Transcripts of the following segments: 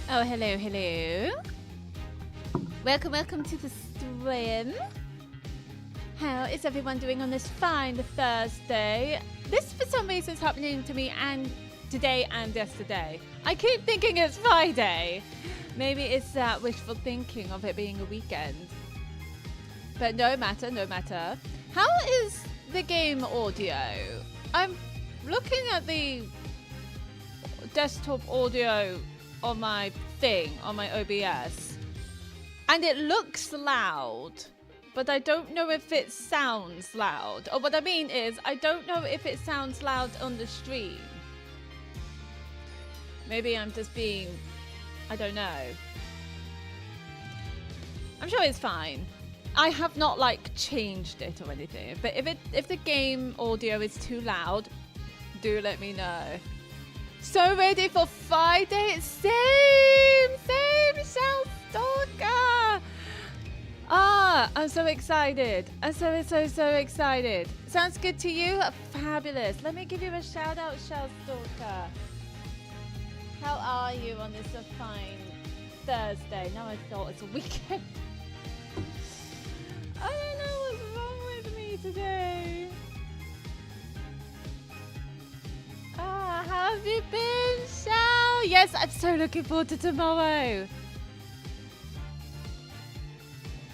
Oh, hello, hello. Welcome to the stream. How is everyone doing on this fine Thursday? This, for some reason, is happening to me and today and yesterday. I keep thinking it's Friday. Maybe it's that wishful thinking of it being a weekend. But no matter, no matter. How is the game audio? I'm looking at the desktop audio on my thing, on my OBS, and it looks loud, but I don't know if it sounds loud. Or what I mean is, I don't know if it sounds loud on the stream. Maybe I'm just being, I don't know. I'm sure it's fine. I have not like changed it or anything, but if the game audio is too loud, do let me know. So ready for Friday? Same, Shell Stalker. Ah, I'm so excited. I'm so excited. Sounds good to you? Fabulous. Let me give you a shout out, Shell Stalker. How are you on this fine Thursday? Now I thought it's a weekend. I don't know what's wrong with me today. Ah, how have you been, Shao? Yes, I'm so looking forward to tomorrow.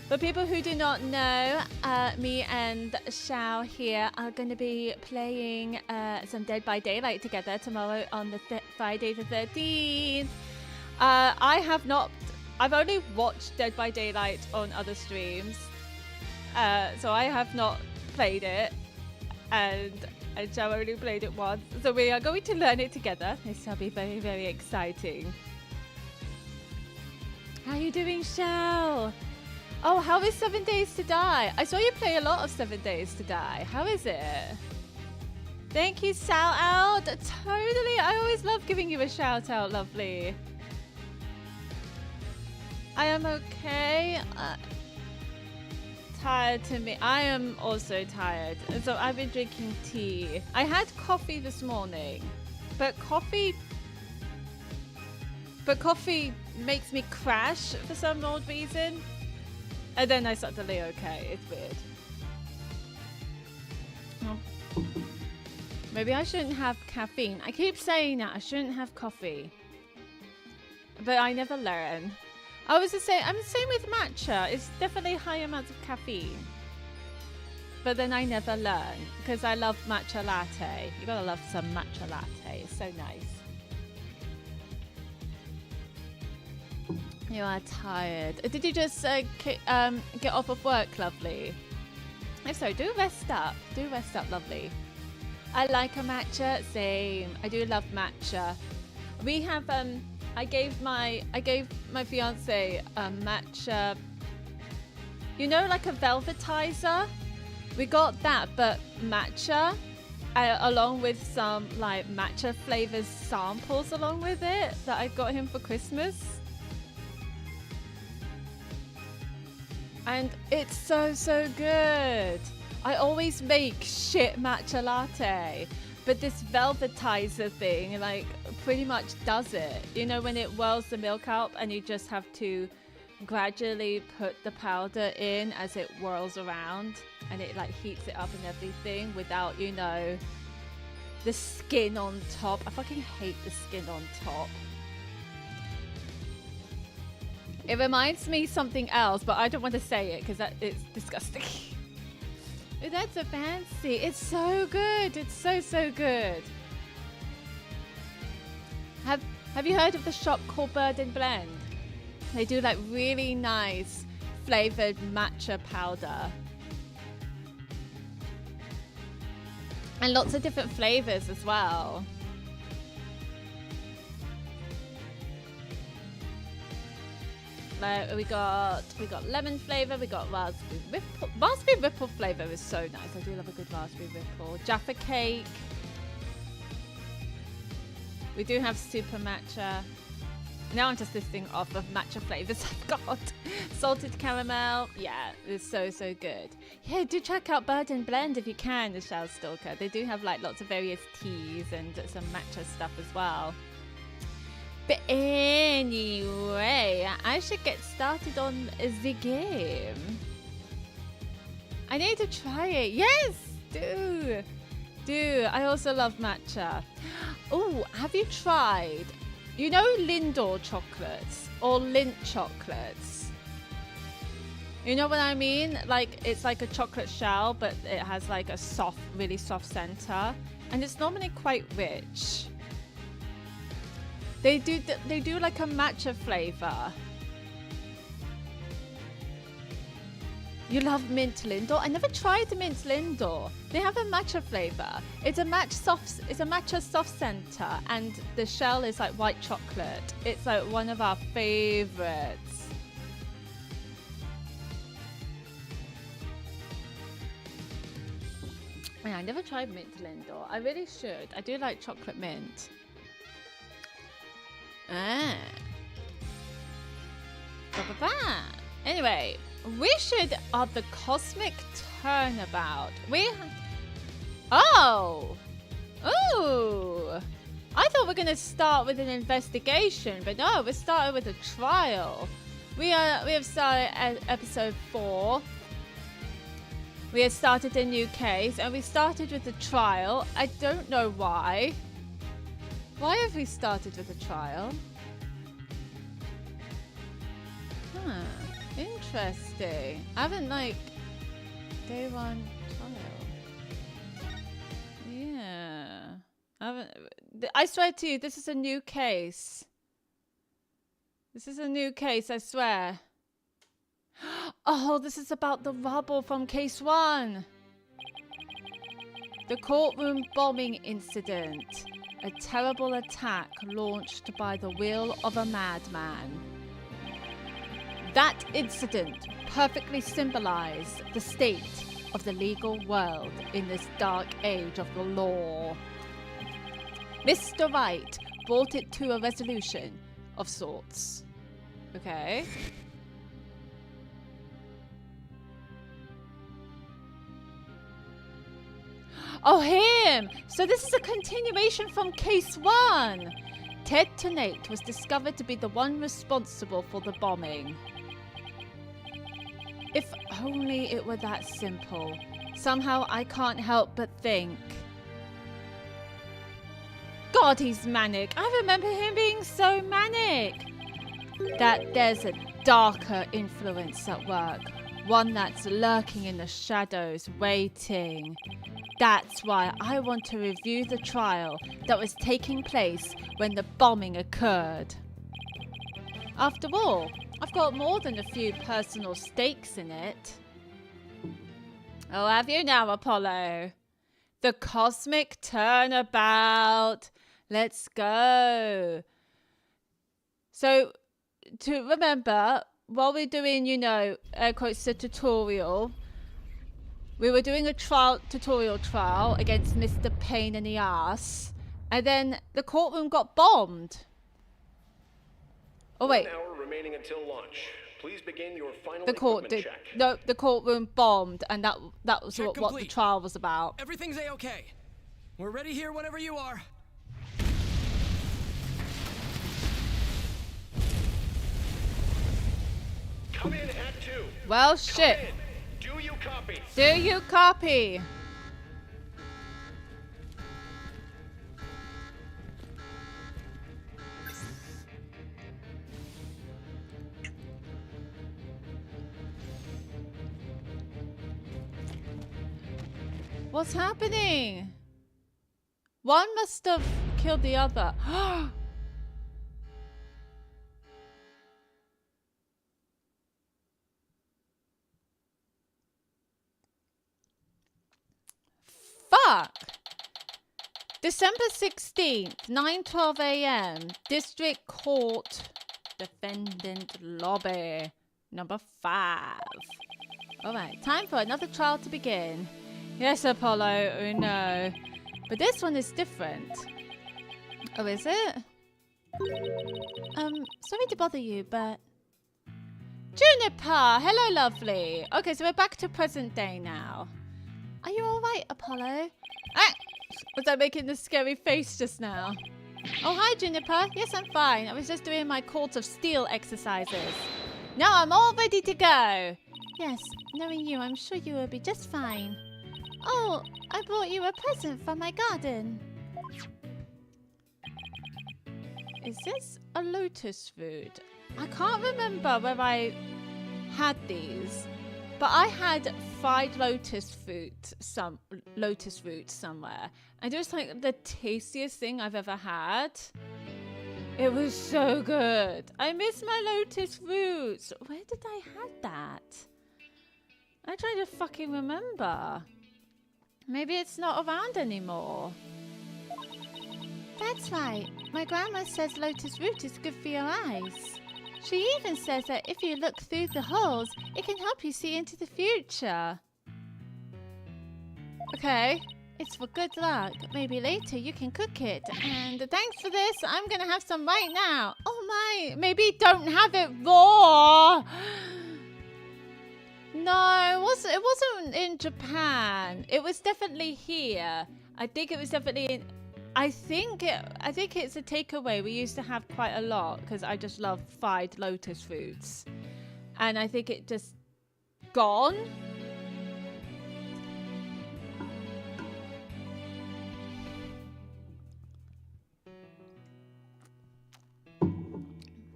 For people who do not know, me and Shao here are going to be playing some Dead by Daylight together tomorrow on the Friday the 13th. I've only watched Dead by Daylight on other streams. So I have not played it, and Shao only played it once. So we are going to learn it together. This will be very, very exciting. How are you doing, Shao? Oh, how is 7 Days to Die? I saw you play a lot of 7 Days to Die. How is it? Thank you, shout out. Totally. I always love giving you a shout out, lovely. I am okay. Tired to me. I am also tired. So I've been drinking tea. I had coffee this morning, but coffee makes me crash for some odd reason. And then I suddenly okay. It's weird. Oh. Maybe I shouldn't have caffeine. I keep saying that I shouldn't have coffee, but I never learn. I was just saying, I'm the same with matcha. It's definitely high amounts of caffeine. But then I never learn because I love matcha latte. You gotta love some matcha latte. It's so nice. You are tired. Did you just get off of work, lovely? If so, do rest up. Do rest up, lovely. I like a matcha. Same. I do love matcha. We have I gave my fiance a matcha, you know, like a velvetizer. We got that, but matcha, along with some like matcha flavors samples along with it that I got him for Christmas. And it's so good. I always make shit matcha latte, but this velvetizer thing like pretty much does it. You know, when it whirls the milk out and you just have to gradually put the powder in as it whirls around, and it like heats it up and everything without, you know, the skin on top. I fucking hate the skin on top. It reminds me something else, but I don't want to say it because it's disgusting. Oh, that's so fancy. It's so good. It's so good. Have you heard of the shop called Bird and Blend? They do like really nice flavored matcha powder. And lots of different flavors as well. We got lemon flavor. We got raspberry ripple. Raspberry ripple flavor is so nice. I do love a good raspberry ripple. Jaffa cake. We do have super matcha. Now I'm just listing off of matcha flavors I've got. Salted caramel. Yeah, it's so good. Yeah, do check out Bird and Blend if you can, the Shell Stalker. They do have like lots of various teas and some matcha stuff as well. But anyway, I should get started on the game. I need to try it. Yes, do. I also love matcha. Oh, have you tried, you know, Lindor chocolates or Lindt chocolates? You know what I mean? Like, it's like a chocolate shell, but it has like a soft, really soft center, and it's normally quite rich. They do like a matcha flavor. You love mint Lindor? I never tried the mint Lindor. They have a matcha flavor. It's a matcha soft center, and the shell is like white chocolate. It's like one of our favorites. Yeah, I never tried mint Lindor. I really should. I do like chocolate mint. Anyway, we should the cosmic turnabout. Oh, I thought we were gonna start with an investigation, but no, we're starting with a trial. We have started at episode 4. We had started a new case, and we started with a trial. I don't know why. Why have we started with a trial? Huh. Interesting. I haven't, like, day 1 trial. Yeah. I swear to you, this is a new case. This is a new case, I swear. Oh, this is about the rubble from case 1. The courtroom bombing incident. A terrible attack launched by the will of a madman. That incident perfectly symbolized the state of the legal world in this dark age of the law. Mr. Wright brought it to a resolution of sorts. Okay. Oh, him! So this is a continuation from case 1. Ted Tenate was discovered to be the one responsible for the bombing. If only it were that simple. Somehow I can't help but think. God, he's manic. I remember him being so manic. That there's a darker influence at work. One that's lurking in the shadows, waiting. That's why I want to review the trial that was taking place when the bombing occurred. After all, I've got more than a few personal stakes in it. Oh, have you now, Apollo? The cosmic turnabout. Let's go. So, to remember, while we're doing, you know, air quotes, the tutorial, we were doing a tutorial trial against Mr. Pain in the Ass, and then the courtroom got bombed. Oh wait. 1 hour remaining until launch. Please begin your final the courtroom bombed, and that was what the trial was about. Everything's A-okay. We're ready here whenever you are. Come in at 2. Well, shit. Do you copy? Do you copy? What's happening? One must have killed the other. Fuck! December 16th, 9:12 a.m. District Court Defendant Lobby. Number 5. Alright, time for another trial to begin. Yes, Apollo, we know. But this one is different. Oh, is it? Sorry to bother you, but... Juniper! Hello, lovely. Okay, so we're back to present day now. Are you alright, Apollo? Ah! Was I making the scary face just now? Oh, hi, Juniper. Yes, I'm fine. I was just doing my Court of Steel exercises. Now I'm all ready to go. Yes, knowing you, I'm sure you will be just fine. Oh, I brought you a present from my garden. Is this a lotus root? I can't remember where I had these, but I had fried lotus root somewhere, and it was like the tastiest thing I've ever had. It was so good. I miss my lotus roots. Where did I have that? I'm trying to fucking remember. Maybe it's not around anymore. That's right. My grandma says lotus root is good for your eyes. She even says that if you look through the holes, it can help you see into the future. Okay. It's for good luck. Maybe later you can cook it. And thanks for this. I'm going to have some right now. Oh my. Maybe don't have it raw. No, it wasn't in Japan. It was definitely here. I think it was definitely in... I think it's a takeaway. We used to have quite a lot because I just love fried lotus roots. And I think it just gone.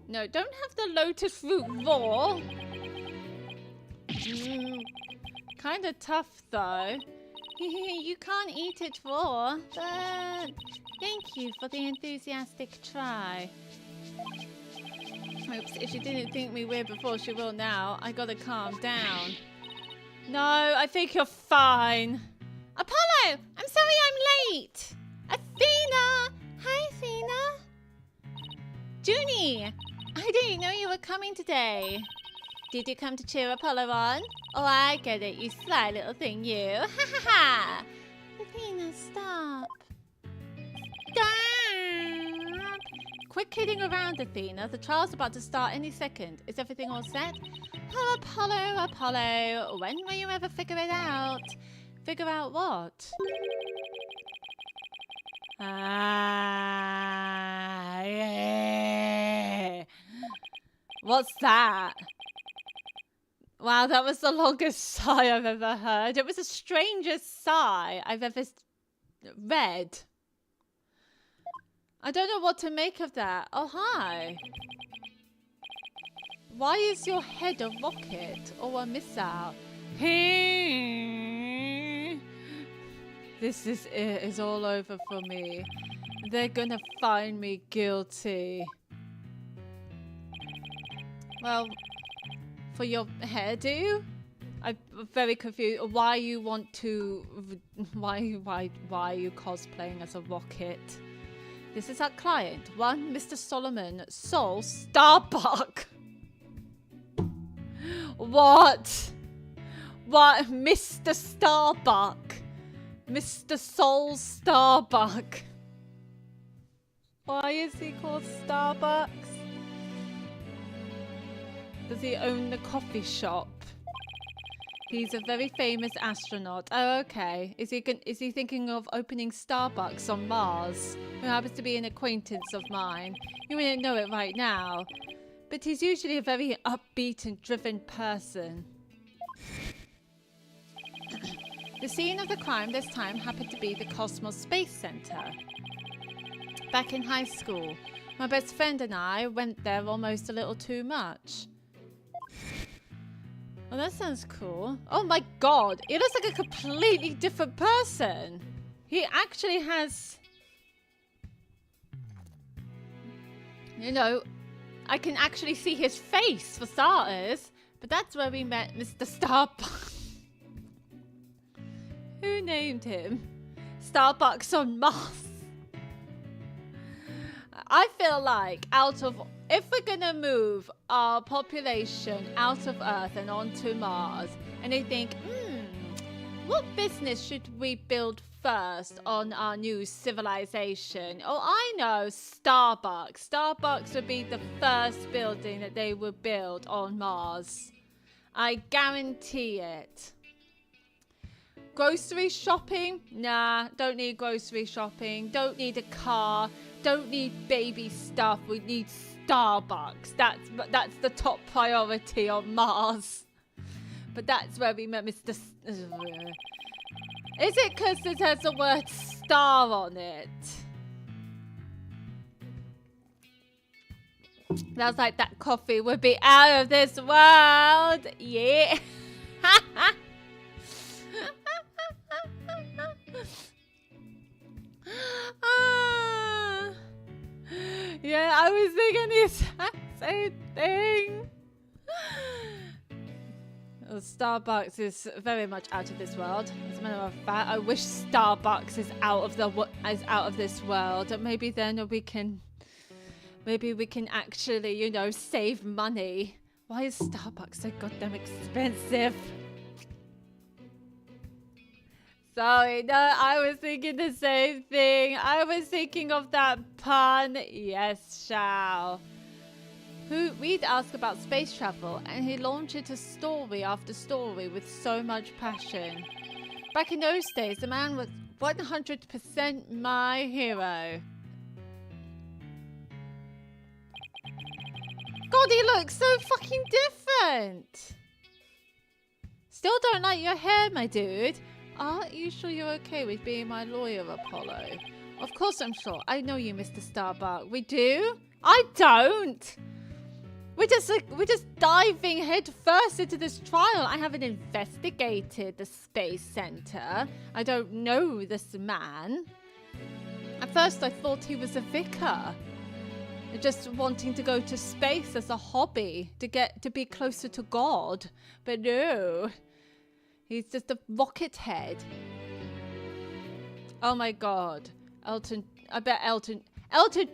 No, don't have the lotus root raw. Kind of tough though. You can't eat it raw, but thank you for the enthusiastic try. Oops, if she didn't think me weird before, she will now. I gotta calm down. No, I think you're fine. Apollo! I'm sorry I'm late! Athena! Hi, Athena! Junie! I didn't know you were coming today. Did you come to cheer Apollo on? Oh, I get it, you sly little thing, you. Ha ha ha! Athena, stop. Stop! Quit kidding around, Athena. The trial's about to start any second. Is everything all set? Oh, Apollo, Apollo. When will you ever figure it out? Figure out what? Yeah. What's that? Wow, that was the longest sigh I've ever heard. It was the strangest sigh I've ever read. I don't know what to make of that. Oh, hi. Why is your head a rocket or a missile? This is it. It's all over for me. They're gonna find me guilty. Well, for your hairdo? I'm very confused. Why you want to... Why are you cosplaying as a rocket? This is our client. One Mr. Solomon Soul Starbuck. What? What? Mr. Starbuck. Mr. Soul Starbuck. Why is he called Starbucks? Does he own the coffee shop? He's a very famous astronaut. Oh, okay. Is he thinking of opening Starbucks on Mars? Who happens to be an acquaintance of mine. You wouldn't know it right now. But he's usually a very upbeat and driven person. The scene of the crime this time happened to be the Cosmos Space Center. Back in high school, my best friend and I went there almost a little too much. Oh, that sounds cool. Oh my god, he looks like a completely different person. He actually has... You know, I can actually see his face for starters. But that's where we met Mr. Starbucks. Who named him? Starbucks on Mars. I feel like if we're gonna move our population out of Earth and onto Mars, and they think, what business should we build first on our new civilization? Oh, I know, Starbucks. Starbucks would be the first building that they would build on Mars. I guarantee it. Grocery shopping? Nah, don't need grocery shopping. Don't need a car. don't need baby stuff. We need Starbucks. That's the top priority on Mars. But that's where we met Mr. Is it because it has the word star on it? That was like that coffee would be out of this world. Yeah. Yeah, I was thinking the exact same thing. Well, Starbucks is very much out of this world. As a matter of fact, I wish Starbucks is out of this world. Maybe then we can actually, you know, save money. Why is Starbucks so goddamn expensive? Sorry, no, I was thinking the same thing. I was thinking of that pun. Yes, Shao. We'd ask about space travel, and he launched a story after story with so much passion. Back in those days, the man was 100% my hero. God, he looks so fucking different. Still don't like your hair, my dude. Are you sure you're okay with being my lawyer, Apollo? Of course I'm sure. I know you, Mr. Starbuck. We do? I don't. We're just diving head first into this trial. I haven't investigated the space center. I don't know this man. At first I thought he was a vicar. Just wanting to go to space as a hobby to be closer to God. But no. He's just a rocket head. Oh my God. I bet Elton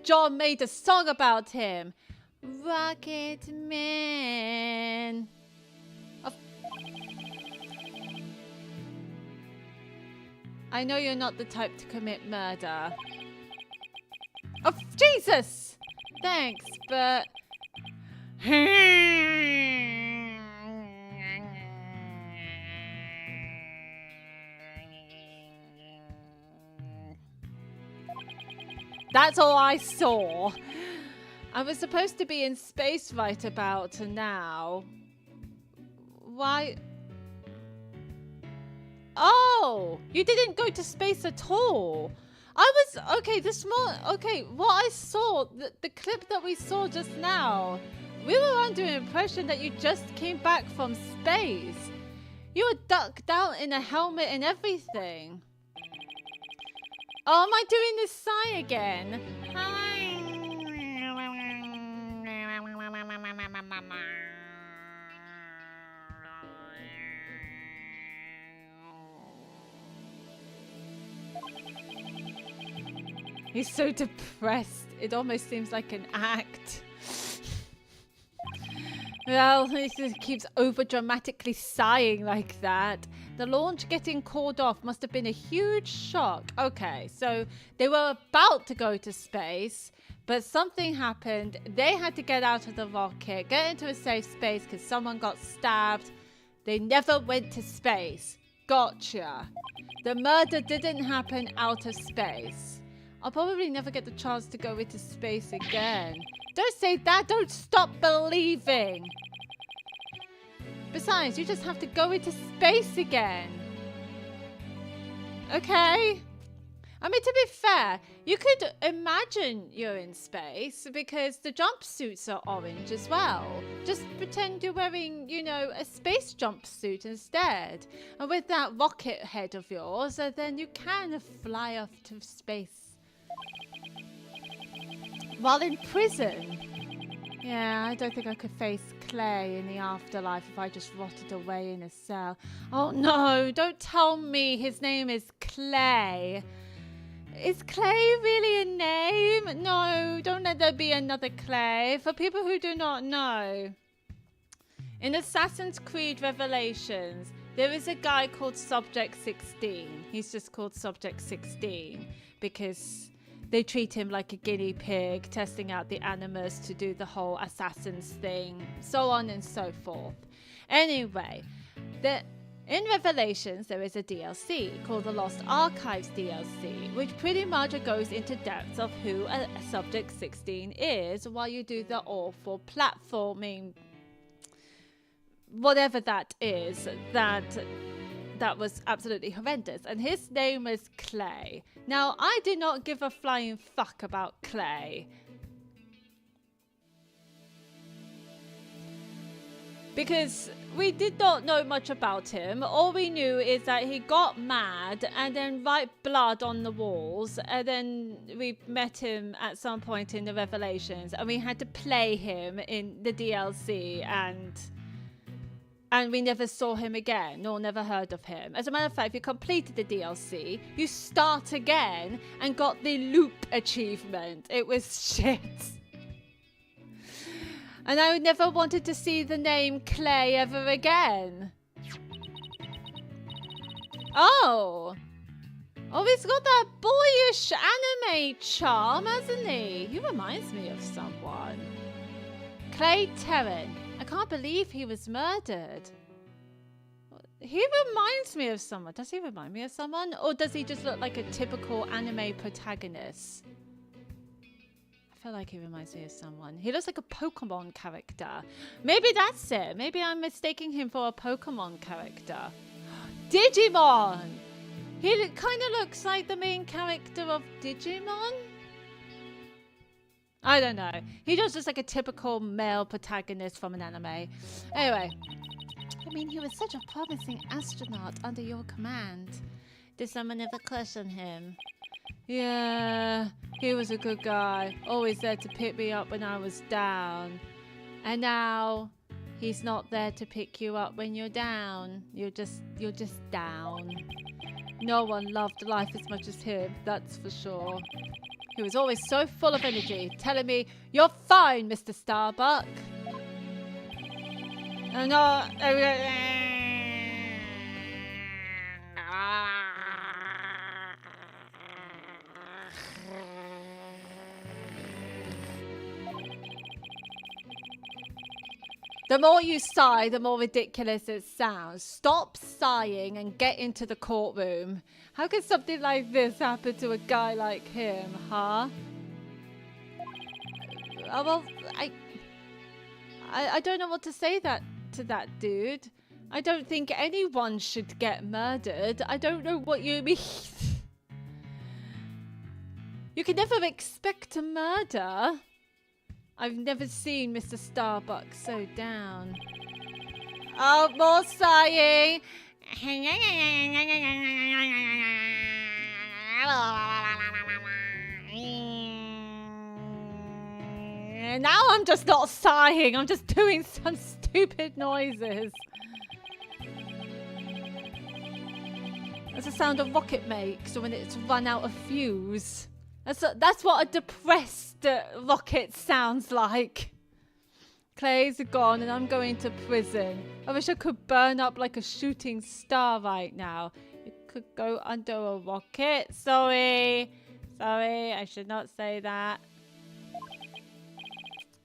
John made a song about him. Rocket Man. I know you're not the type to commit murder. Oh, Jesus! Thanks, but... That's all I saw. I was supposed to be in space right about now. Why? Oh, you didn't go to space at all. What I saw, the clip that we saw just now, we were under the impression that you just came back from space. You were ducked out in a helmet and everything. Oh, am I doing this sigh again? He's so depressed. It almost seems like an act. Well, he just keeps over-dramatically sighing like that. The launch getting called off must have been a huge shock. Okay, so they were about to go to space, but something happened. They had to get out of the rocket, get into a safe space because someone got stabbed. They never went to space. Gotcha. The murder didn't happen out of space. I'll probably never get the chance to go into space again. Don't say that. Don't stop believing. Besides, you just have to go into space again. Okay? I mean, to be fair, you could imagine you're in space because the jumpsuits are orange as well. Just pretend you're wearing, you know, a space jumpsuit instead. And with that rocket head of yours, then you can fly off to space. While in prison. Yeah, I don't think I could face Clay in the afterlife if I just rotted away in a cell. Oh no, don't tell me his name is Clay. Is Clay really a name? No, don't let there be another Clay. For people who do not know, in Assassin's Creed Revelations, there is a guy called Subject 16. He's just called Subject 16 because they treat him like a guinea pig, testing out the animus to do the whole assassins thing, so on and so forth. Anyway, In Revelations, there is a DLC called the Lost Archives DLC, which pretty much goes into depths of who a Subject 16 is while you do the awful platforming, whatever that is, that was absolutely horrendous. And his name is Clay. Now, I did not give a flying fuck about Clay, because we did not know much about him. All we knew is that he got mad and then write blood on the walls, and then we met him at some point in the Revelations, and we had to play him in the DLC, and we never saw him again, nor never heard of him. As a matter of fact, if you completed the DLC, you start again and got the loop achievement. It was shit. And I never wanted to see the name Clay ever again. Oh, he's got that boyish anime charm, hasn't he? He reminds me of someone. Clay Terran. I can't believe he was murdered. He reminds me of someone. Does he remind me of someone? Or does he just look like a typical anime protagonist? I feel like he reminds me of someone. He looks like a Pokemon character. Maybe that's it. Maybe I'm mistaking him for a Pokemon character. Digimon! He kind of looks like the main character of Digimon. I don't know. He just looks like a typical male protagonist from an anime. Anyway. I mean, he was such a promising astronaut under your command. Did someone ever question him? Yeah, he was a good guy. Always there to pick me up when I was down. And now, he's not there to pick you up when you're down. You're just down. No one loved life as much as him, that's for sure. He was always so full of energy, telling me, "You're fine, Mr. Starbuck." And the more you sigh, the more ridiculous it sounds. Stop sighing and get into the courtroom. How could something like this happen to a guy like him, huh? Well, I don't know what to say to that dude. I don't think anyone should get murdered. I don't know what you mean. You can never expect a murder. I've never seen Mr. Starbuck so down. Oh, more sighing. Now I'm just not sighing. I'm just doing some stupid noises. That's the sound a rocket makes when it's run out of fuse. That's what a depressed rocket sounds like. Clay's gone and I'm going to prison. I wish I could burn up like a shooting star right now. You could go under a rocket. Sorry, I should not say that.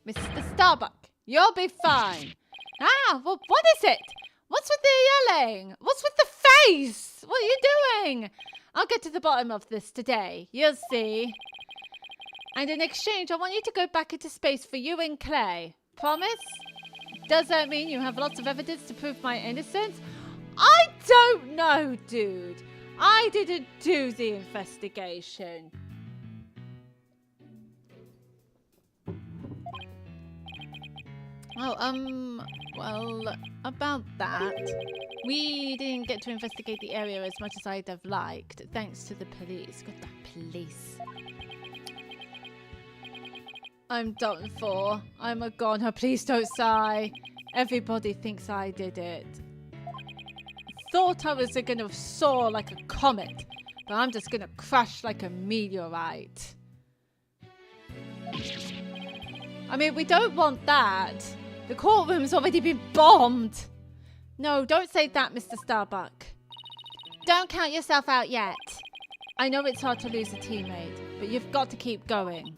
Mr. Starbuck, you'll be fine. Ah, well, what is it? What's with the yelling? What's with the face? What are you doing? I'll get to the bottom of this today. You'll see. And in exchange, I want you to go back into space for you and Clay. Promise? Does that mean you have lots of evidence to prove my innocence? I don't know, dude. I didn't do the investigation. Oh, well, about that, we didn't get to investigate the area as much as I'd have liked, thanks to the police. God, the police. I'm done for. I'm a goner. Please don't sigh. Everybody thinks I did it. Thought I was gonna soar like a comet, but I'm just gonna crash like a meteorite. I mean, we don't want that. The courtroom's already been bombed. No, don't say that, Mr. Starbuck. Don't count yourself out yet. I know it's hard to lose a teammate, but you've got to keep going.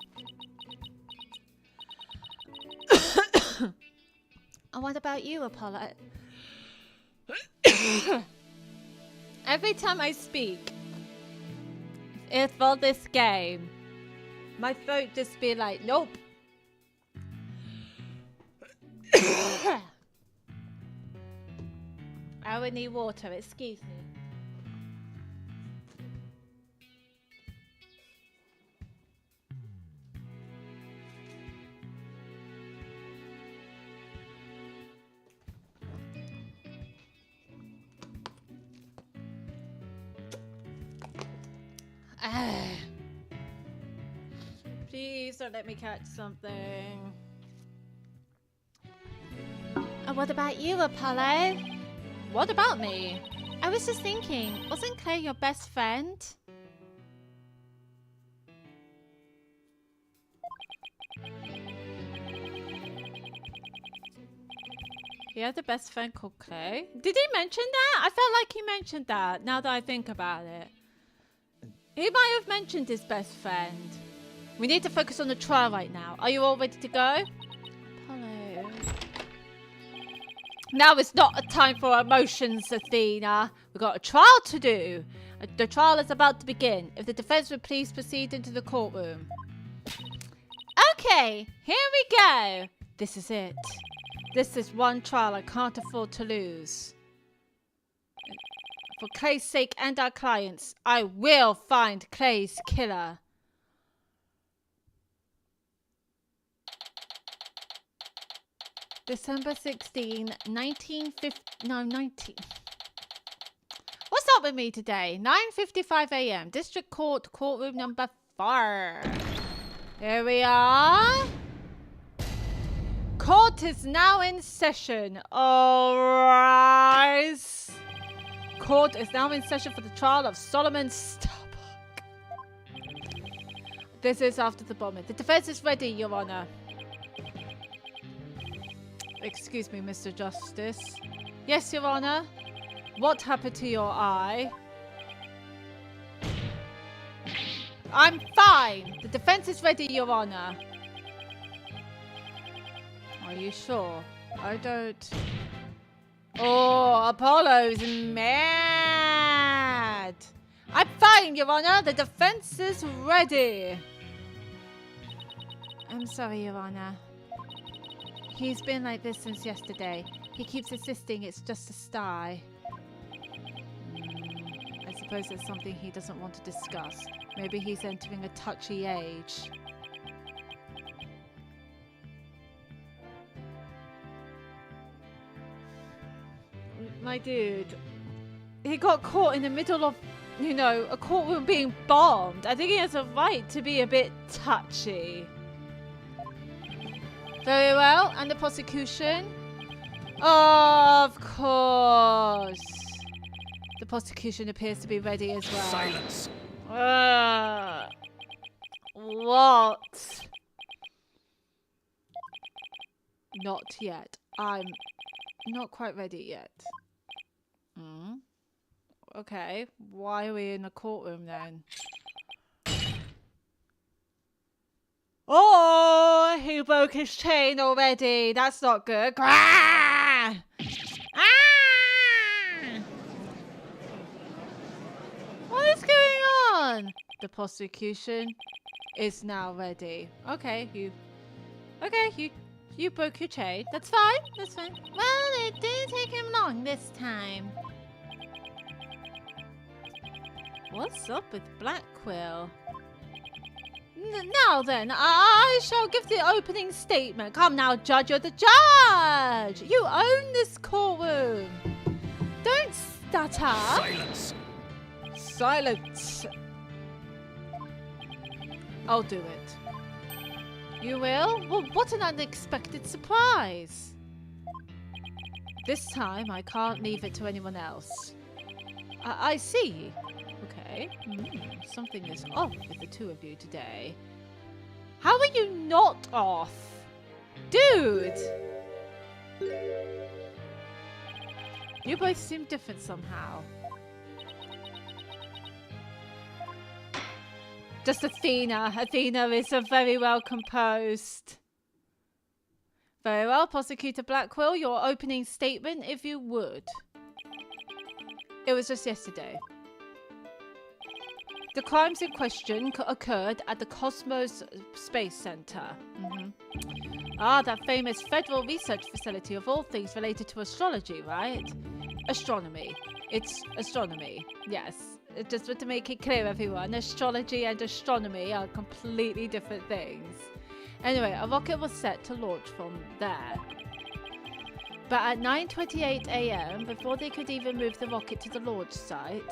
And what about you, Apollo? Every time I speak, if for this game, my throat just be like, nope. I would need water, excuse me. Please don't let me catch something. What about you, Apollo? What about me? I was just thinking, wasn't Clay your best friend? He had a best friend called Clay? Did he mention that? I felt like he mentioned that, now that I think about it. He might have mentioned his best friend. We need to focus on the trial right now. Are you all ready to go? Apollo. Now is not a time for emotions, Athena. We've got a trial to do. The trial is about to begin. If the defense would please proceed into the courtroom. Okay, here we go. This is it. This is one trial I can't afford to lose. For Clay's sake and our clients, I will find Clay's killer. December 16, 1950... No, 19... What's up with me today? 9:55 a.m. District Court, courtroom number 4. Here we are. Court is now in session. All rise. Court is now in session for the trial of Solomon Starbuck. This is after the bombing. The defense is ready, Your Honor. Excuse me, Mr. Justice. Yes, Your Honor. What happened to your eye? I'm fine. The defense is ready, Your Honor. Are you sure? I don't... Oh, Apollo's mad. I'm fine, Your Honor. The defense is ready. I'm sorry, Your Honor. He's been like this since yesterday. He keeps insisting it's just a sty. I suppose it's something he doesn't want to discuss. Maybe he's entering a touchy age. My dude, he got caught in the middle of, you know, a courtroom being bombed. I think he has a right to be a bit touchy. Very well, and the prosecution? Of course. The prosecution appears to be ready as well. Silence. What? Not yet. I'm not quite ready yet. Okay, why are we in a courtroom then? Oh, he broke his chain already. That's not good. Ah! What is going on? The prosecution is now ready. Okay, you broke your chain. That's fine. That's fine. Well, it didn't take him long this time. What's up with Black Quill? Now then, I shall give the opening statement. Come now, Judge, you're the judge. You own this courtroom. Don't stutter. Silence. Silence. I'll do it. You will? Well, what an unexpected surprise. This time, I can't leave it to anyone else. I see. Okay. Something is off with the two of you today. How are you not off? Dude! You both seem different somehow. Just Athena. Athena is very well composed. Very well, Prosecutor Blackwell, your opening statement, if you would. It was just yesterday. The crimes in question occurred at the Cosmos Space Center. Ah, that famous federal research facility of all things related to astrology, right? Astronomy. It's astronomy. Yes. Just to make it clear, everyone, astrology and astronomy are completely different things. Anyway, a rocket was set to launch from there. But at 9:28 a.m., before they could even move the rocket to the launch site...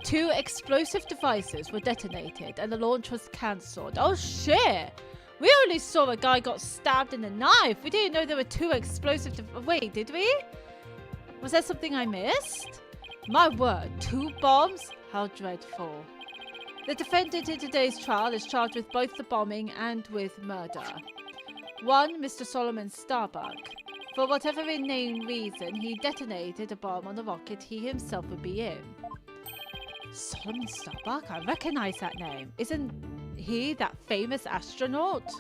Two explosive devices were detonated and the launch was cancelled. Oh shit! We only saw a guy got stabbed in the knife. We didn't know there were two explosive wait, did we? Was there something I missed? My word, 2 bombs? How dreadful. The defendant in today's trial is charged with both the bombing and with murder. One, Mr. Solomon Starbuck. For whatever inane reason, he detonated a bomb on the rocket he himself would be in. Solomon Starbuck? I recognize that name. Isn't he that famous astronaut?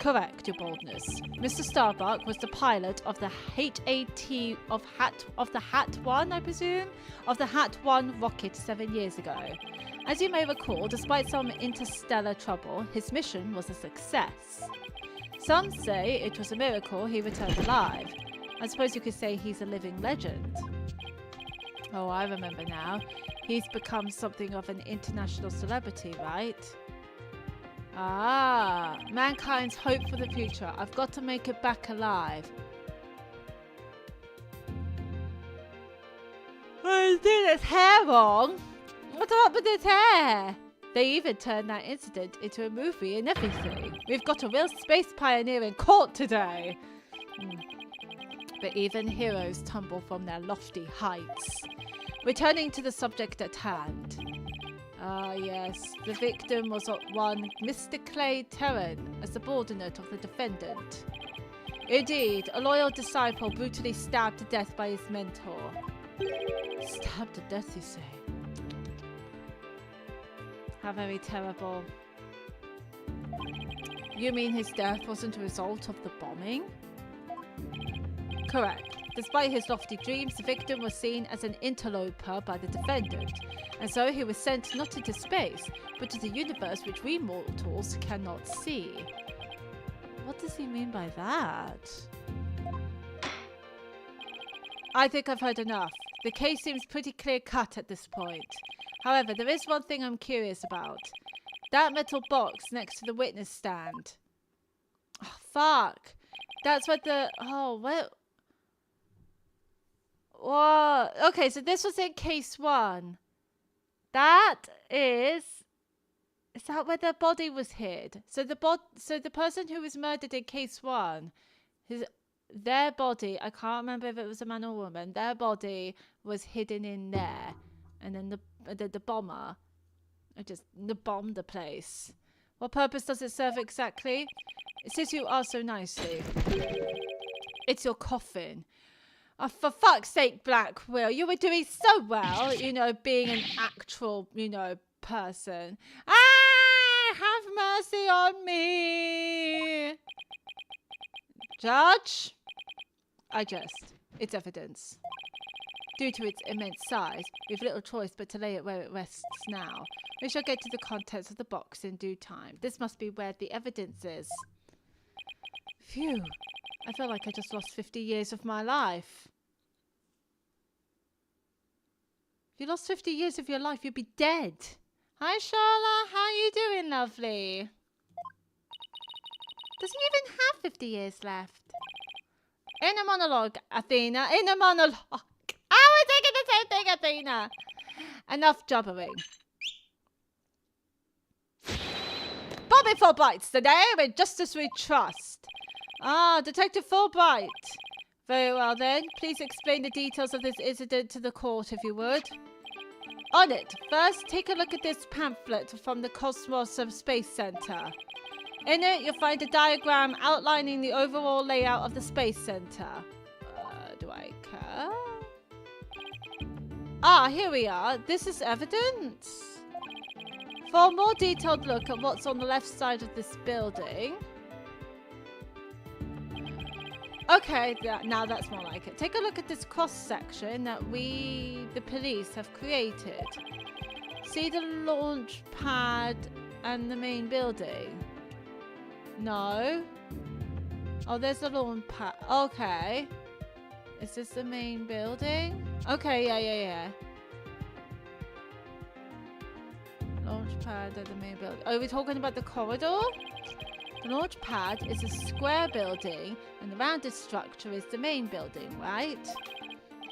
Correct, your boldness. Mr. Starbuck was the pilot of the HAT of the HAT-1, I presume? Of the HAT-1 rocket 7 years ago. As you may recall, despite some interstellar trouble, his mission was a success. Some say it was a miracle he returned alive. I suppose you could say he's a living legend. Oh, I remember now. He's become something of an international celebrity, right? Ah, mankind's hope for the future. I've got to make it back alive. Oh, did his hair wrong? What's up with his hair? They even turned that incident into a movie and everything. We've got a real space pioneer in court today. But even heroes tumble from their lofty heights. Returning to the subject at hand. Ah, yes. The victim was one Mr. Clay Terran, a subordinate of the defendant. Indeed, a loyal disciple brutally stabbed to death by his mentor. Stabbed to death, you say? How very terrible. You mean his death wasn't a result of the bombing? Correct. Despite his lofty dreams, the victim was seen as an interloper by the defendant, and so he was sent not into space, but to the universe which we mortals cannot see. What does he mean by that? I think I've heard enough. The case seems pretty clear-cut at this point. However, there is one thing I'm curious about. That metal box next to the witness stand. Oh, fuck. That's what the... Oh, what... Whoa. Okay, so this was in case 1. That is that where the body was hid? So the person who was murdered in case 1, their body, I can't remember if it was a man or woman, their body was hidden in there. And then the bomber just bombed the place. What purpose does it serve exactly? It says you are so nicely. It's your coffin. Oh, for fuck's sake, Blackwell, you were doing so well, you know, being an actual, you know, person. Ah, have mercy on me. Judge? I jest. It's evidence. Due to its immense size, we've little choice but to lay it where it rests now. We shall get to the contents of the box in due time. This must be where the evidence is. Phew. I feel like I just lost 50 years of my life. If you lost 50 years of your life, you'd be dead. Hi, Charla. How you doing, lovely? Does he even have 50 years left? Inner monologue, Athena. Inner monologue. I was thinking the same thing, Athena. Enough jabbering. Bobby Fulbright's the name, and justice we trust. Ah, Detective Fulbright. Very well then. Please explain the details of this incident to the court, if you would. On it, first take a look at this pamphlet from the Cosmos Space Center. In it, you'll find a diagram outlining the overall layout of the Space Center. Do I care? Ah, here we are. This is evidence. For a more detailed look at what's on the left side of this building... Okay, now that's more like it. Take a look at this cross section that we, the police, have created. See the launch pad and the main building? No. Oh, there's the launch pad. Okay. Is this the main building? Okay, yeah. Launch pad at the main building. Are we talking about the corridor? The launch pad is a square building and the rounded structure is the main building, right?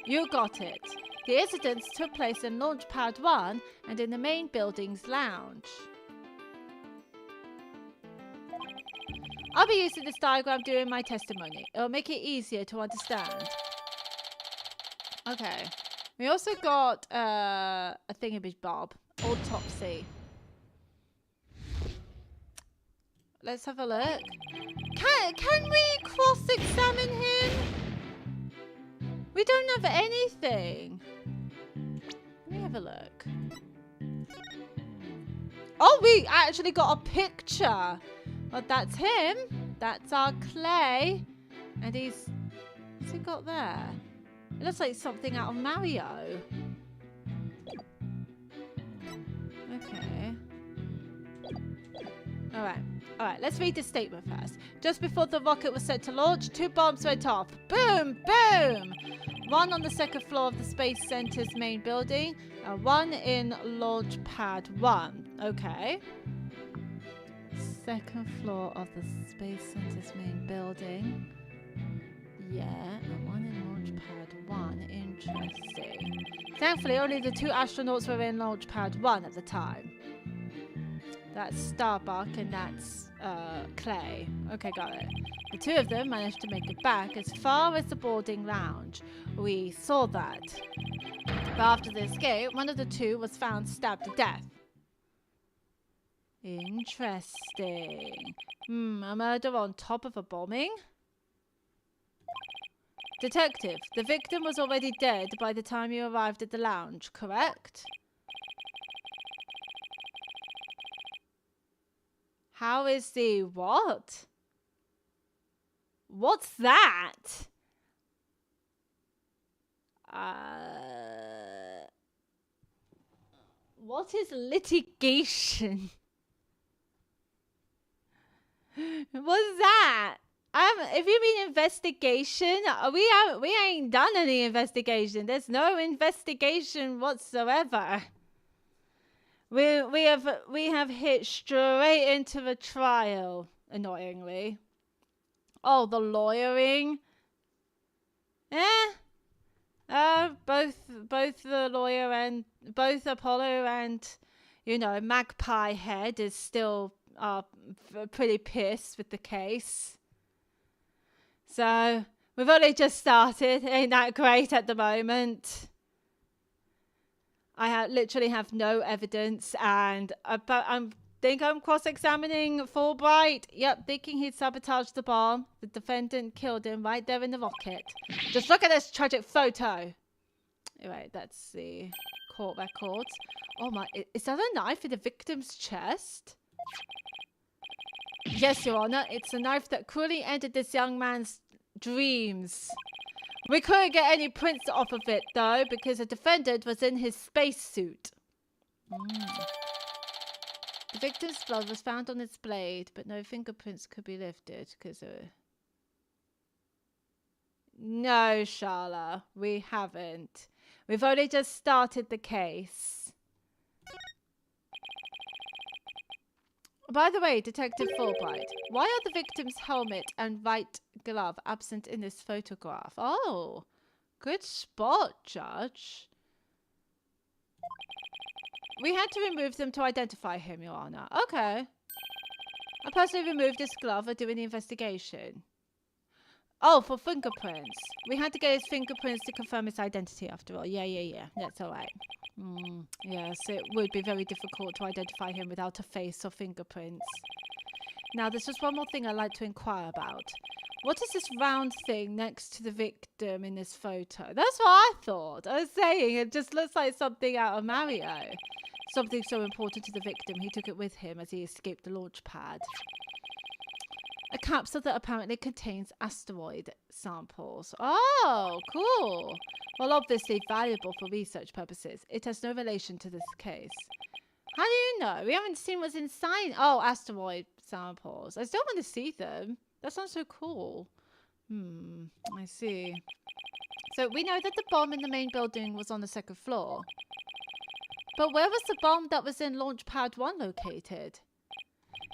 You got it. The incidents took place in launch pad 1 and in the main building's lounge. I'll be using this diagram during my testimony. It'll make it easier to understand. Okay. We also got a thingamajbob. Autopsy. Let's have a look. Can we cross-examine him? We don't have anything. Let me have a look. Oh, we actually got a picture. Well, that's him. That's our Clay. And what's he got there? It looks like something out of Mario. Okay. Alright, let's read the statement first. Just before the rocket was set to launch, 2 bombs went off. Boom! Boom! One on the second floor of the Space Center's main building, and one in Launch Pad 1. Okay. Second floor of the Space Center's main building. Yeah, and one in Launch Pad 1. Interesting. Thankfully, only the 2 astronauts were in Launch Pad 1 at the time. That's Starbuck and that's Clay. Okay, got it. The 2 of them managed to make it back as far as the boarding lounge. We saw that. But after the escape, one of the 2 was found stabbed to death. Interesting. A murder on top of a bombing? Detective, the victim was already dead by the time you arrived at the lounge, correct? How is the what? What's that? What is litigation? What's that? If you mean investigation, we ain't done any investigation. There's no investigation whatsoever. We have hit straight into the trial, annoyingly. Oh, the lawyering. Both the lawyer and both Apollo and Magpie Head is still pretty pissed with the case. So we've only just started. Ain't that great at the moment? I literally have no evidence, and I think I'm cross-examining Fulbright. Yep, thinking he'd sabotaged the bomb. The defendant killed him right there in the rocket. Just look at this tragic photo. Anyway, that's the court records. Oh my, is that a knife in the victim's chest? Yes, Your Honor, it's a knife that cruelly ended this young man's dreams. We couldn't get any prints off of it, though, because the defendant was in his spacesuit. The victim's blood was found on its blade, but no fingerprints could be lifted because No, Sharla, we haven't. We've only just started the case. By the way, Detective Fulbright, why are the victim's helmet and right glove absent in this photograph? Oh, good spot, Judge. We had to remove them to identify him, Your Honor. Okay. I personally removed this glove while doing the investigation. Oh, for fingerprints. We had to get his fingerprints to confirm his identity after all. Yeah. That's all right. Yes, it would be very difficult to identify him without a face or fingerprints. Now, there's just one more thing I'd like to inquire about. What is this round thing next to the victim in this photo? That's what I thought. I was saying it just looks like something out of Mario. Something so important to the victim, he took it with him as he escaped the launch pad. A capsule that apparently contains asteroid samples. Oh, cool. Well, obviously valuable for research purposes. It has no relation to this case. How do you know? We haven't seen what's inside. Oh, asteroid samples. I still want to see them. That sounds so cool. I see. So we know that the bomb in the main building was on the second floor. But where was the bomb that was in Launch Pad 1 located?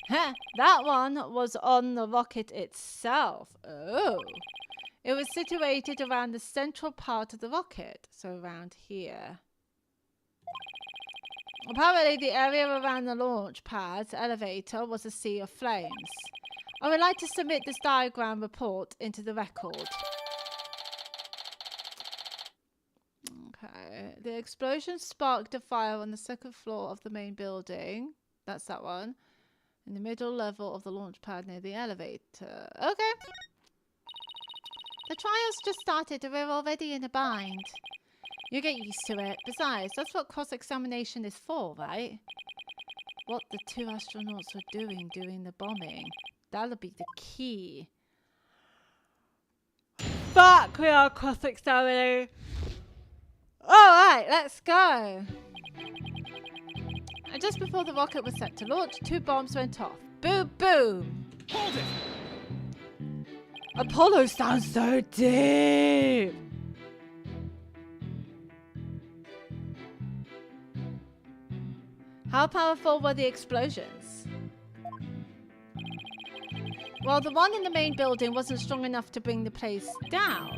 Heh, that one was on the rocket itself. Oh. It was situated around the central part of the rocket. So around here. Apparently the area around the launch pad's elevator was a sea of flames. I would like to submit this diagram report into the record. Okay. The explosion sparked a fire on the second floor of the main building. That's that one. In the middle level of the launch pad near the elevator. Okay. The trials just started and we're already in a bind. You get used to it. Besides, that's what cross-examination is for, right? What the two astronauts were doing during the bombing. That'll be the key. Fuck, we are cross-examining. Alright, let's go. And just before the rocket was set to launch, 2 bombs went off. Boom, boom. Hold it! Apollo sounds so deep. How powerful were the explosions? Well, the one in the main building wasn't strong enough to bring the place down.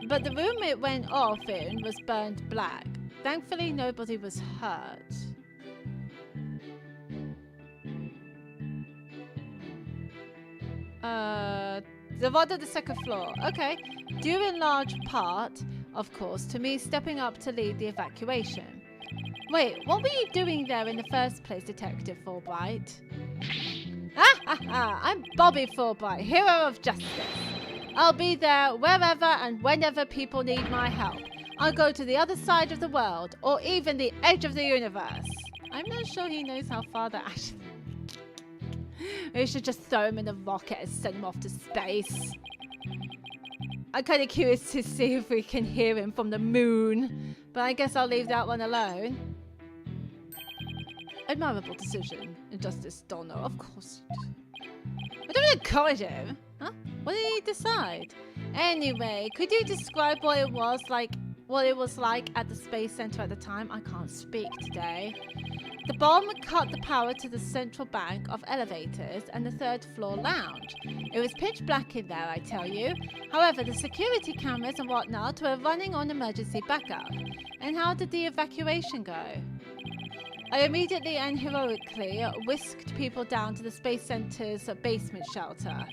But the room it went off in was burned black. Thankfully, nobody was hurt. The one on the second floor. Okay. Due in large part, of course, to me stepping up to lead the evacuation. Wait, what were you doing there in the first place, Detective Fulbright? I'm Bobby Fulbright, hero of justice. I'll be there wherever and whenever people need my help. I'll go to the other side of the world, or even the edge of the universe. I'm not sure he knows how far that actually... We should just throw him in a rocket and send him off to space. I'm kind of curious to see if we can hear him from the moon, but I guess I'll leave that one alone. Admirable decision, Justice Donner, of course. I don't encourage him. Huh? What did he decide? Anyway, could you describe what it was like at the Space Center at the time? I can't speak today. The bomb cut the power to the central bank of elevators and the third floor lounge. It was pitch black in there, I tell you. However, the security cameras and whatnot were running on emergency backup. And how did the evacuation go? I immediately and heroically whisked people down to the Space Center's basement shelter.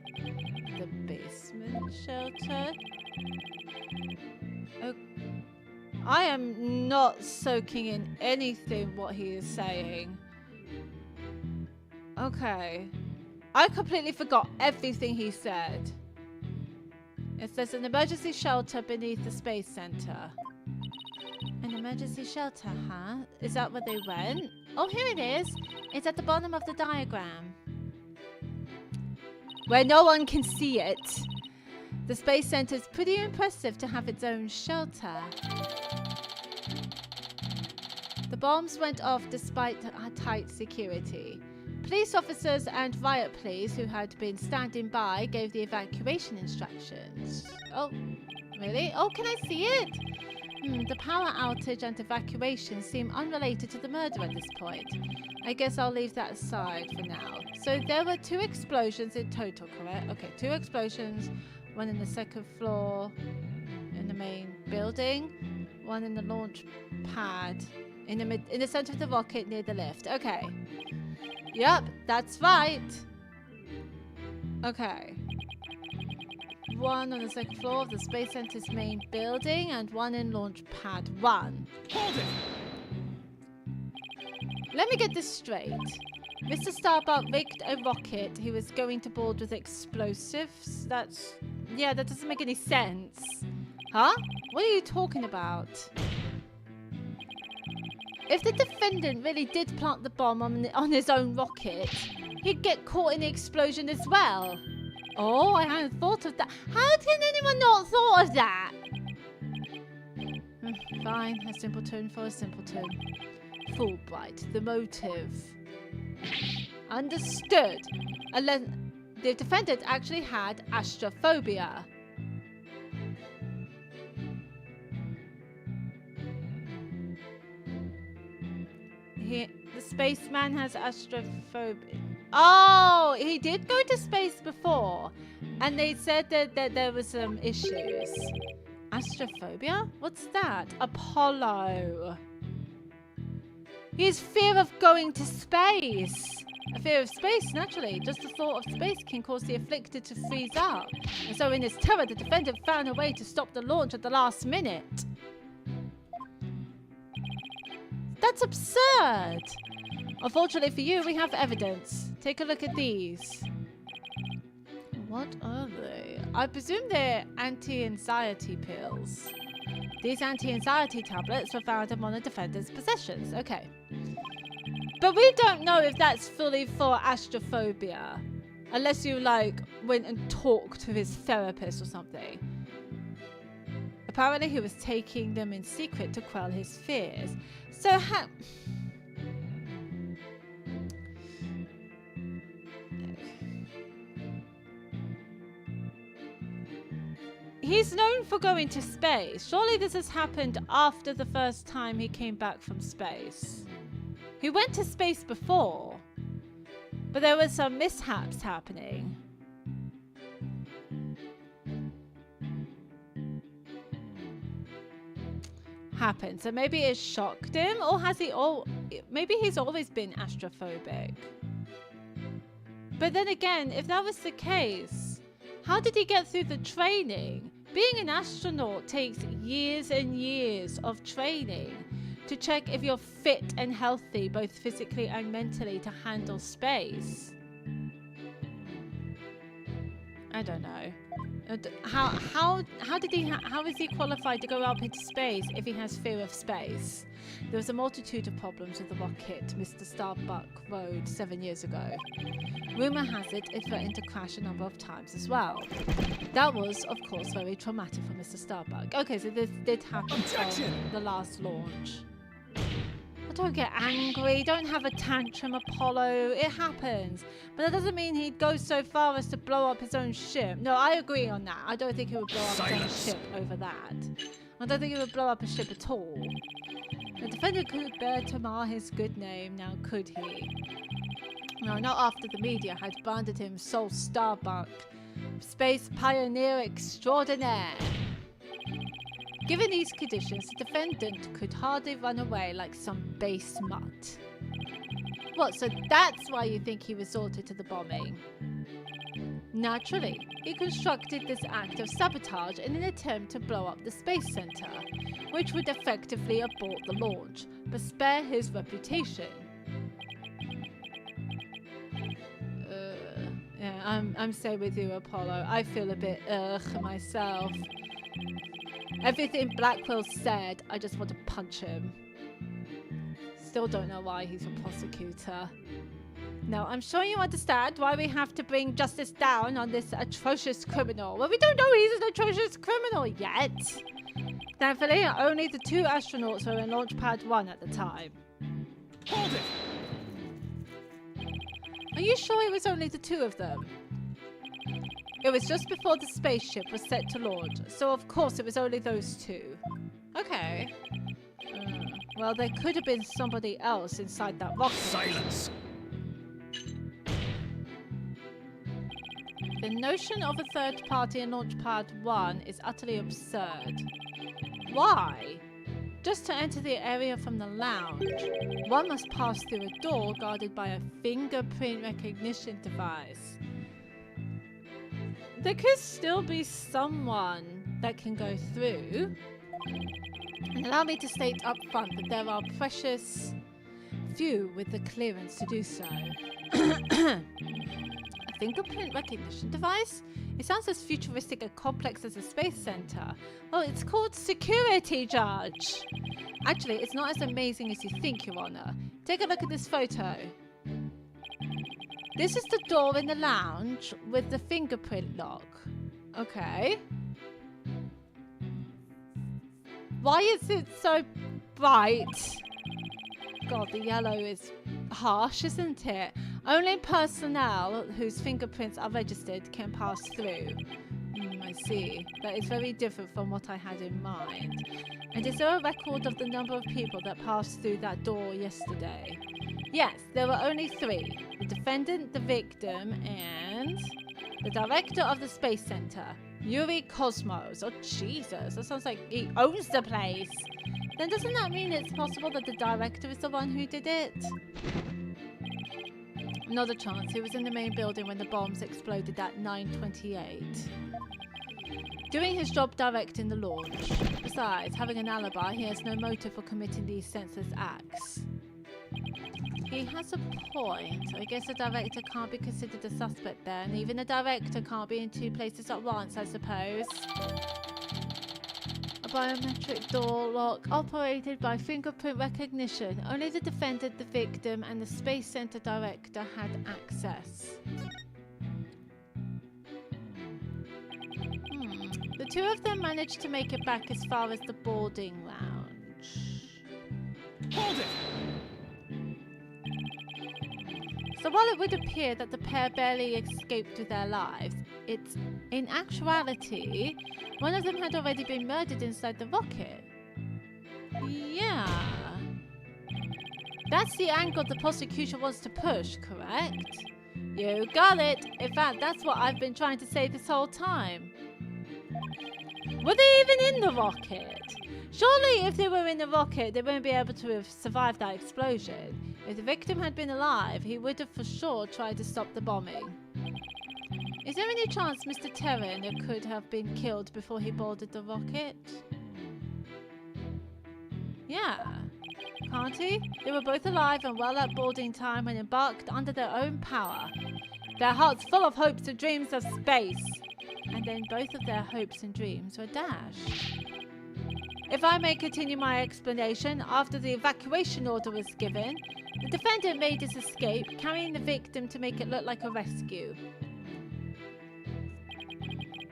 The basement shelter? Oh, I am not soaking in anything what he is saying. Okay. I completely forgot everything he said. It says an emergency shelter beneath the Space Center. An emergency shelter, huh? Is that where they went? Oh, here it is. It's at the bottom of the diagram. Where no one can see it. The Space Center is pretty impressive to have its own shelter. The bombs went off despite tight security. Police officers and riot police who had been standing by gave the evacuation instructions. Oh, really? Oh, can I see it? The power outage and evacuation seem unrelated to the murder at this point. I guess I'll leave that aside for now. So there were 2 explosions in total, correct? Okay, 2 explosions. One in the second floor in the main building. One in the launch pad in the center of the rocket near the lift. Okay. Yep, that's right. Okay. One on the second floor of the Space Center's main building and one in launch pad 1. Hold it! Let me get this straight. Mr. Starbuck rigged a rocket he was going to board with explosives. Yeah, that doesn't make any sense. Huh? What are you talking about? If the defendant really did plant the bomb on his own rocket, he'd get caught in the explosion as well. Oh, I hadn't thought of that. How can anyone not thought of that? Fine, a simpleton for a simpleton. Fulbright, the motive. Understood. The defendant actually had astrophobia. The spaceman has astrophobia. Oh, he did go to space before, and they said that there was some issues. Astrophobia? What's that? Apollo. He has fear of going to space. A fear of space, naturally. Just the thought of space can cause the afflicted to freeze up. And so in his terror, the defendant found a way to stop the launch at the last minute. That's absurd. Unfortunately for you, we have evidence. Take a look at these. What are they? I presume they're anti-anxiety pills. These anti-anxiety tablets were found among the defendant's possessions. Okay. But we don't know if that's fully for astrophobia. Unless you, like, went and talked to his therapist or something. Apparently he was taking them in secret to quell his fears. So he's known for going to space. Surely this has happened after the first time he came back from space. He went to space before, but there were some mishaps happening. Happened. So maybe it shocked him, or has he maybe he's always been astrophobic. But then again, if that was the case, how did he get through the training? Being an astronaut takes years and years of training to check if you're fit and healthy, both physically and mentally, to handle space. I don't know. How is he qualified to go up into space if he has fear of space? There was a multitude of problems with the rocket Mr. Starbuck rode 7 years ago. Rumor has it threatened to crash a number of times as well. That was, of course, very traumatic for Mr. Starbuck. Okay, so this did happen on the last launch. Don't get angry. Don't have a tantrum, Apollo. It happens. But that doesn't mean he'd go so far as to blow up his own ship. No, I agree on that. I don't think he would blow up his own ship over that. I don't think he would blow up a ship at all. The defendant couldn't bear to mar his good name, now could he? No, not after the media had branded him Sol Starbuck, space pioneer extraordinaire. Given these conditions, the defendant could hardly run away like some base mutt. What, so that's why you think he resorted to the bombing? Naturally, he constructed this act of sabotage in an attempt to blow up the Space Center, which would effectively abort the launch, but spare his reputation. Yeah, I'm staying with you, Apollo. I feel a bit myself. Everything Blackwell said, I just want to punch him. Still don't know why he's a prosecutor. No, I'm sure you understand why we have to bring justice down on this atrocious criminal. Well, we don't know he's an atrocious criminal yet. Thankfully, only the 2 astronauts were in Launch Pad 1 at the time. Hold it! Are you sure it was only the 2 of them? It was just before the spaceship was set to launch, so of course it was only those 2. Okay. Well, there could have been somebody else inside that rocket. Silence! The notion of a third party in Launch Pad 1 is utterly absurd. Why? Just to enter the area from the lounge, one must pass through a door guarded by a fingerprint recognition device. There could still be someone that can go through. And allow me to state up front that there are precious few with the clearance to do so. A fingerprint recognition device? It sounds as futuristic and complex as a space center. Well, it's called security, Judge. Actually, it's not as amazing as you think, Your Honor. Take a look at this photo. This is the door in the lounge with the fingerprint lock. Okay. Why is it so bright? God, the yellow is harsh, isn't it? Only personnel whose fingerprints are registered can pass through. I see. That is very different from what I had in mind. And is there a record of the number of people that passed through that door yesterday? Yes, there were only 3. The defendant, the victim, and the director of the Space Center, Yuri Cosmos. Oh, Jesus. That sounds like he owns the place. Then doesn't that mean it's possible that the director is the one who did it? Not a chance. He was in the main building when the bombs exploded at 9:28. Doing his job directing the launch. Besides, having an alibi, he has no motive for committing these senseless acts. He has a point. I guess the director can't be considered a suspect then. Even the director can't be in 2 places at once, I suppose. A biometric door lock operated by fingerprint recognition. Only the defendant, the victim, and the Space Center director had access. The 2 of them managed to make it back as far as the boarding lounge. Hold it! So while it would appear that the pair barely escaped with their lives, it's in actuality, one of them had already been murdered inside the rocket. Yeah. That's the angle the prosecution wants to push, correct? You got it. In fact, that's what I've been trying to say this whole time. Were they even in the rocket? Surely if they were in the rocket, they wouldn't be able to have survived that explosion. If the victim had been alive, he would have for sure tried to stop the bombing. Is there any chance Mr. Terran could have been killed before he boarded the rocket? Yeah. Can't he? They were both alive and well at boarding time and embarked under their own power. Their hearts full of hopes and dreams of space. And then both of their hopes and dreams were dashed. If I may continue my explanation, after the evacuation order was given, the defendant made his escape, carrying the victim to make it look like a rescue.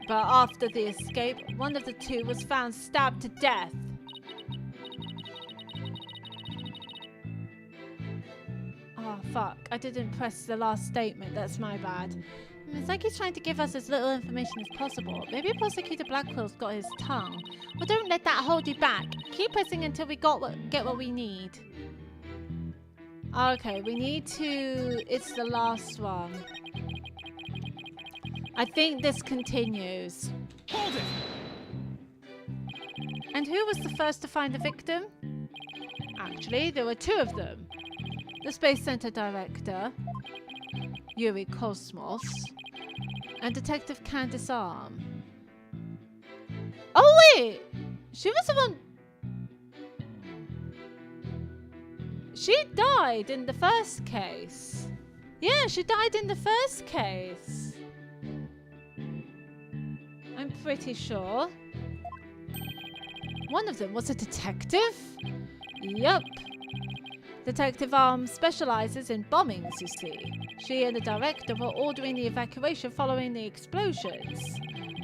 But after the escape, one of the 2 was found stabbed to death. Oh, fuck. I didn't press the last statement. That's my bad. It's like he's trying to give us as little information as possible. Maybe Prosecutor Blackwell's got his tongue. Well, don't let that hold you back. Keep pressing until we get what we need. Okay, we need to... It's the last one. I think this continues. Hold it! And who was the first to find the victim? Actually, there were 2 of them. The Space Center director, Yuri Cosmos, and Detective Candace Arm. Oh wait! She was the one... She died in the first case. Yeah, she died in the first case. I'm pretty sure. One of them was a detective? Yup. Detective Arm specializes in bombings, you see. She and the director were ordering the evacuation following the explosions.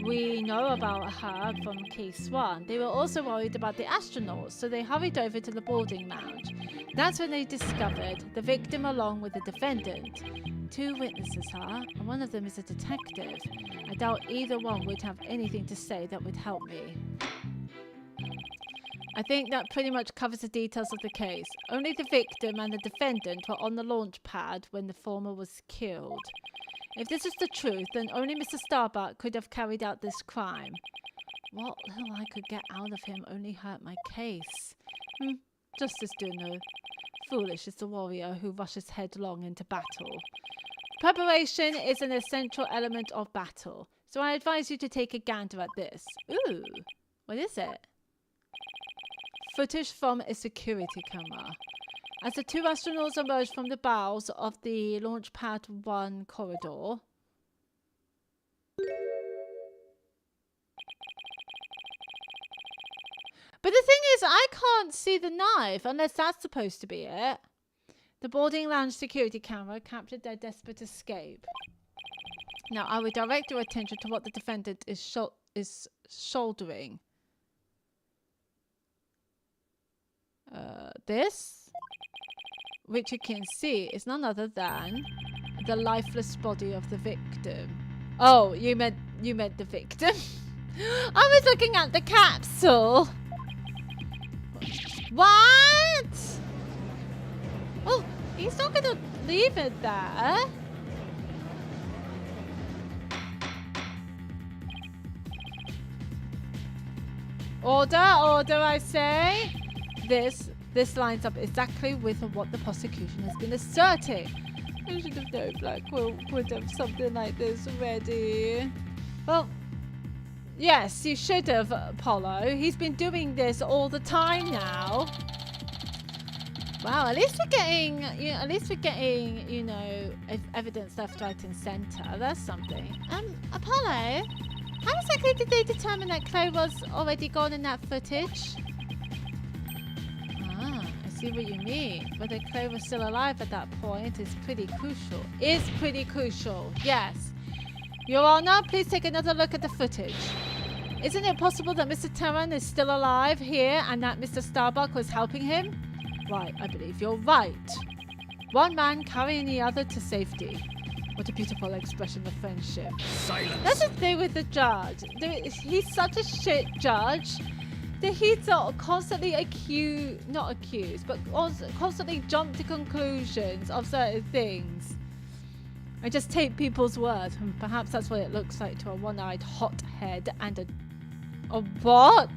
We know about her from case 1. They were also worried about the astronauts, so they hurried over to the boarding lounge. That's when they discovered the victim along with the defendant. 2 witnesses are, and one of them is a detective. I doubt either one would have anything to say that would help me. I think that pretty much covers the details of the case. Only the victim and the defendant were on the launch pad when the former was killed. If this is the truth, then only Mr. Starbuck could have carried out this crime. What little I could get out of him only hurt my case. Justice do no. Foolish is the warrior who rushes headlong into battle. Preparation is an essential element of battle, so I advise you to take a gander at this. Ooh, what is it? Footage from a security camera. As the 2 astronauts emerged from the bowels of the Launchpad 1 corridor, but the thing is, I can't see the knife unless that's supposed to be it. The boarding lounge security camera captured their desperate escape. Now, I will direct your attention to what the defendant is shouldering. This, which you can see, is none other than the lifeless body of the victim. Oh, you meant the victim? I was looking at the capsule. What? Oh, he's not gonna leave it there. Order, I say. This lines up exactly with what the prosecution has been asserting. I should have known Blackwell would have something like this ready. Well, yes, you should have, Apollo. He's been doing this all the time now. Wow, at least we're getting, you know, evidence left, right, and center. That's something. Apollo, how exactly did they determine that Chloe was already gone in that footage? Ah, I see what you mean. Whether Chloe was still alive at that point is pretty crucial. Is pretty crucial, yes. Your Honor, please take another look at the footage. Isn't it possible that Mr. Terran is still alive here and that Mr. Starbuck was helping him? Right, I believe you're right. One man carrying the other to safety. What a beautiful expression of friendship. Silence. That's the thing with the judge. He's such a shit judge that he constantly not accused, but also constantly jump to conclusions of certain things. I just take people's word, and perhaps that's what it looks like to a one-eyed hothead and a what?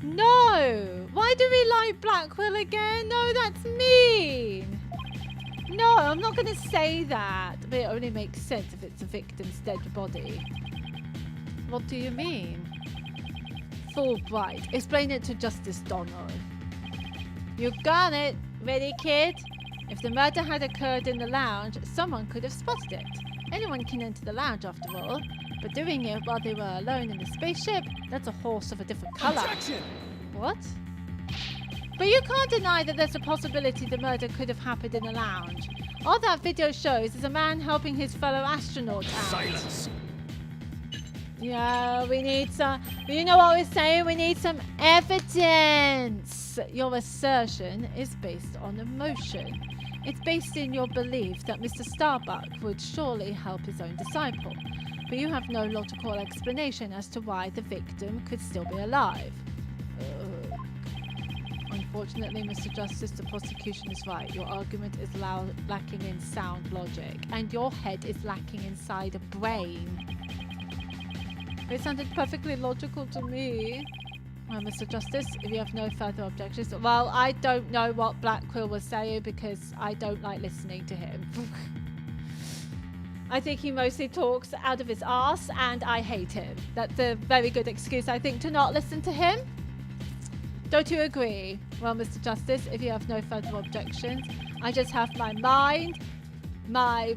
No! Why do we like Blackwell again? No, that's mean! No, I'm not going to say that. But it only makes sense if it's a victim's dead body. What do you mean? Fulbright. Explain it to Justice Donald. You got it. Ready, kid? If the murder had occurred in the lounge, someone could have spotted it. Anyone can enter the lounge after all. But doing it while they were alone in the spaceship, that's a horse of a different color. Objection! What? But you can't deny that there's a possibility the murder could have happened in the lounge. All that video shows is a man helping his fellow astronaut out. Silence. Yeah, we need some... You know what we're saying? We need some evidence. Your assertion is based on emotion. It's based in your belief that Mr. Starbuck would surely help his own disciple. But you have no logical explanation as to why the victim could still be alive. Unfortunately, Mr. Justice, the prosecution is right. Your argument is lacking in sound logic, and your head is lacking inside a brain. It sounded perfectly logical to me. Well, Mr. Justice, if you have no further objections... Well, I don't know what Blackwell was saying because I don't like listening to him. I think he mostly talks out of his arse, and I hate him. That's a very good excuse, I think, to not listen to him. Don't you agree? Well, Mr. Justice, if you have no further objections, I just have my mind, my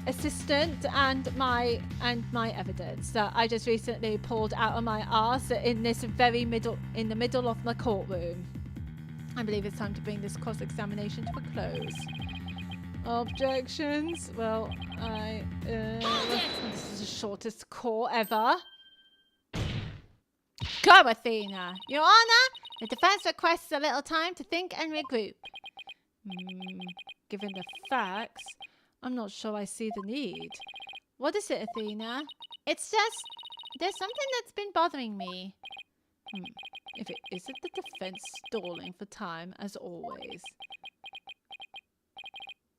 assistant, and my evidence that I just recently pulled out of my arse in the middle of my courtroom. I believe it's time to bring this cross-examination to a close. Objections? Well, this is the shortest court ever. Go, Athena. Your Honor, the defense requests a little time to think and regroup. Given the facts, I'm not sure I see the need. What is it, Athena? It's just, there's something that's been bothering me. If it isn't the defense stalling for time, as always.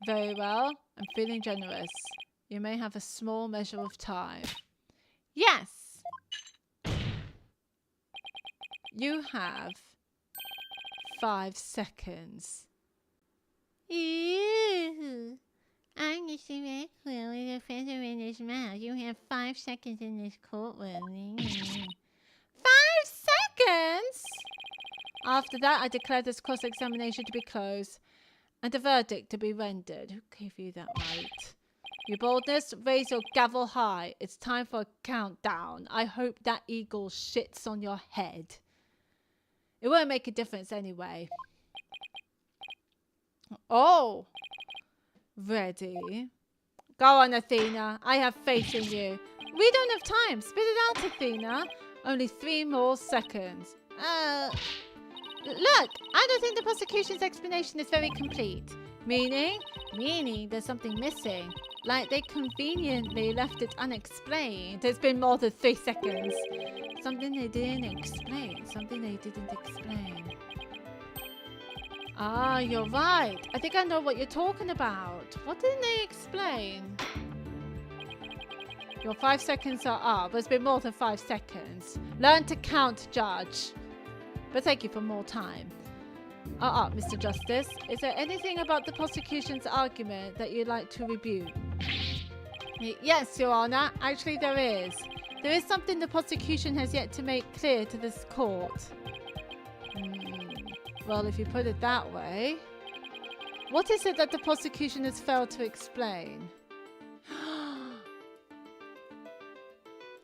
Very well, I'm feeling generous. You may have a small measure of time. Yes! You have 5 seconds. Ew. I'm Mr. Maxwell with a feather in his mouth. You have 5 seconds in this courtroom. 5 seconds? After that, I declare this cross-examination to be closed and a verdict to be rendered. Who gave you that right? Your boldness, raise your gavel high. It's time for a countdown. I hope that eagle shits on your head. It won't make a difference anyway. Oh. Ready? Go on, Athena. I have faith in you. We don't have time. Spit it out, Athena. Only 3 more seconds. Look, I don't think the prosecution's explanation is very complete. Meaning? Meaning there's something missing. Like they conveniently left it unexplained. It's been more than 3 seconds. Something they didn't explain. Something they didn't explain. Ah, you're right. I think I know what you're talking about. What didn't they explain? Your 5 seconds are up. It's been more than 5 seconds. Learn to count, Judge. But thank you for more time. Mr. Justice. Is there anything about the prosecution's argument that you'd like to rebuke? Yes, Your Honor. Actually, there is. There is something the prosecution has yet to make clear to this court. Well, if you put it that way. What is it that the prosecution has failed to explain?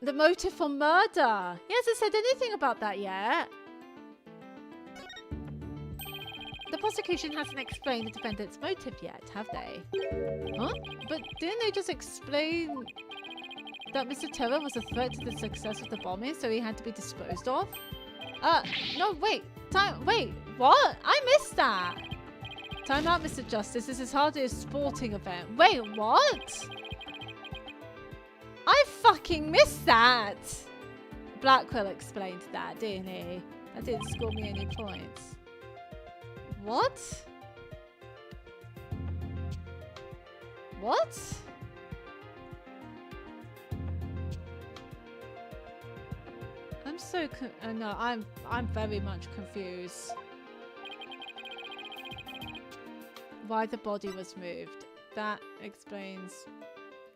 The motive for murder. He hasn't said anything about that yet. The prosecution hasn't explained the defendant's motive yet, have they? Huh? But didn't they just explain that Mr. Terror was a threat to the success of the bombing, so he had to be disposed of? No, wait. Wait, what? I missed that. Time out, Mr. Justice. This is hardly a sporting event. Wait, what? I fucking missed that. Blackwell explained that, didn't he? That didn't score me any points. What? What? I'm so no, I'm very much confused. Why the body was moved. That explains.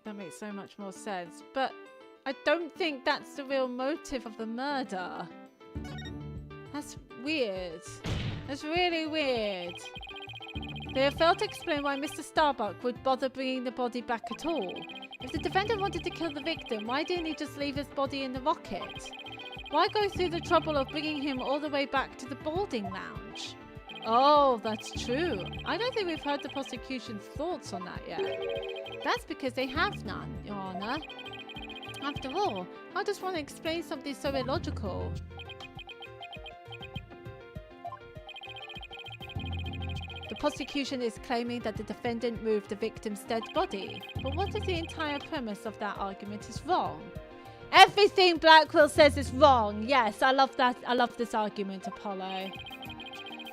That makes so much more sense. But I don't think that's the real motive of the murder. That's weird. That's really weird. They have failed to explain why Mr. Starbuck would bother bringing the body back at all. If the defendant wanted to kill the victim, why didn't he just leave his body in the rocket? Why go through the trouble of bringing him all the way back to the boarding lounge? Oh, that's true. I don't think we've heard the prosecution's thoughts on that yet. That's because they have none, Your Honor. After all, how does one explain something so illogical? The prosecution is claiming that the defendant moved the victim's dead body. But what if the entire premise of that argument is wrong? Everything Blackwell says is wrong. Yes, I love that. I love this argument, Apollo.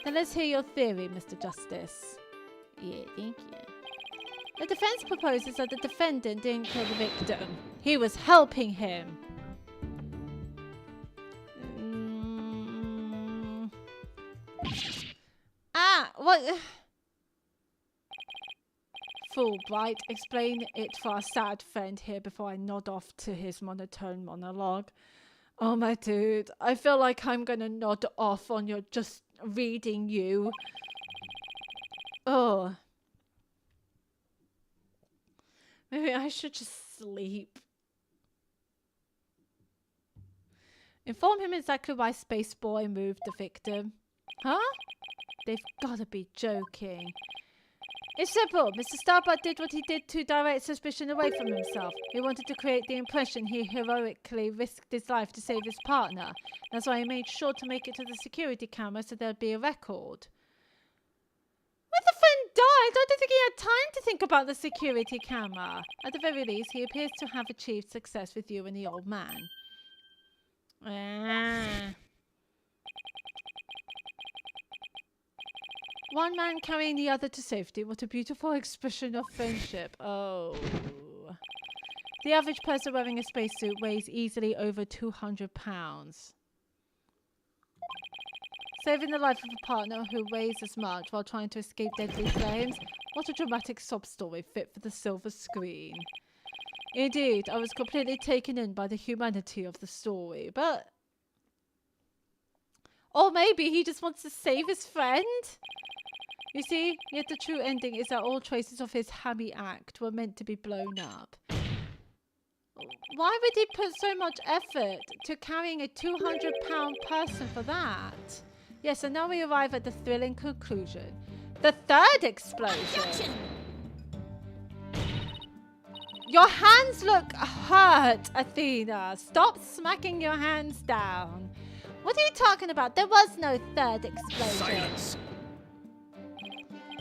Then let's hear your theory, Mr. Justice. Yeah, thank you. The defense proposes that the defendant didn't kill the victim. He was helping him. What? Fulbright, explain it for our sad friend here before I nod off to his monotone monologue. Oh my dude, I feel like I'm gonna nod off on your just reading you. Oh. Maybe I should just sleep. Inform him exactly why Space Boy moved the victim. Huh? They've gotta be joking. It's simple. Mr. Starbuck did what he did to direct suspicion away from himself. He wanted to create the impression he heroically risked his life to save his partner. That's why he made sure to make it to the security camera so there'd be a record. When the friend died, I don't think he had time to think about the security camera. At the very least, he appears to have achieved success with you and the old man. One man carrying the other to safety. What a beautiful expression of friendship. Oh. The average person wearing a spacesuit weighs easily over 200 pounds. Saving the life of a partner who weighs as much while trying to escape deadly flames. What a dramatic sob story fit for the silver screen. Indeed, I was completely taken in by the humanity of the story, but... Or maybe he just wants to save his friend? You see, yet the true ending is that all traces of his hammy act were meant to be blown up. Why would he put so much effort to carrying a 200-pound person for that? Yes, and now we arrive at the thrilling conclusion. The third explosion. Objection! Your hands look hurt, Athena. Stop smacking your hands down. What are you talking about? There was no third explosion. Silence.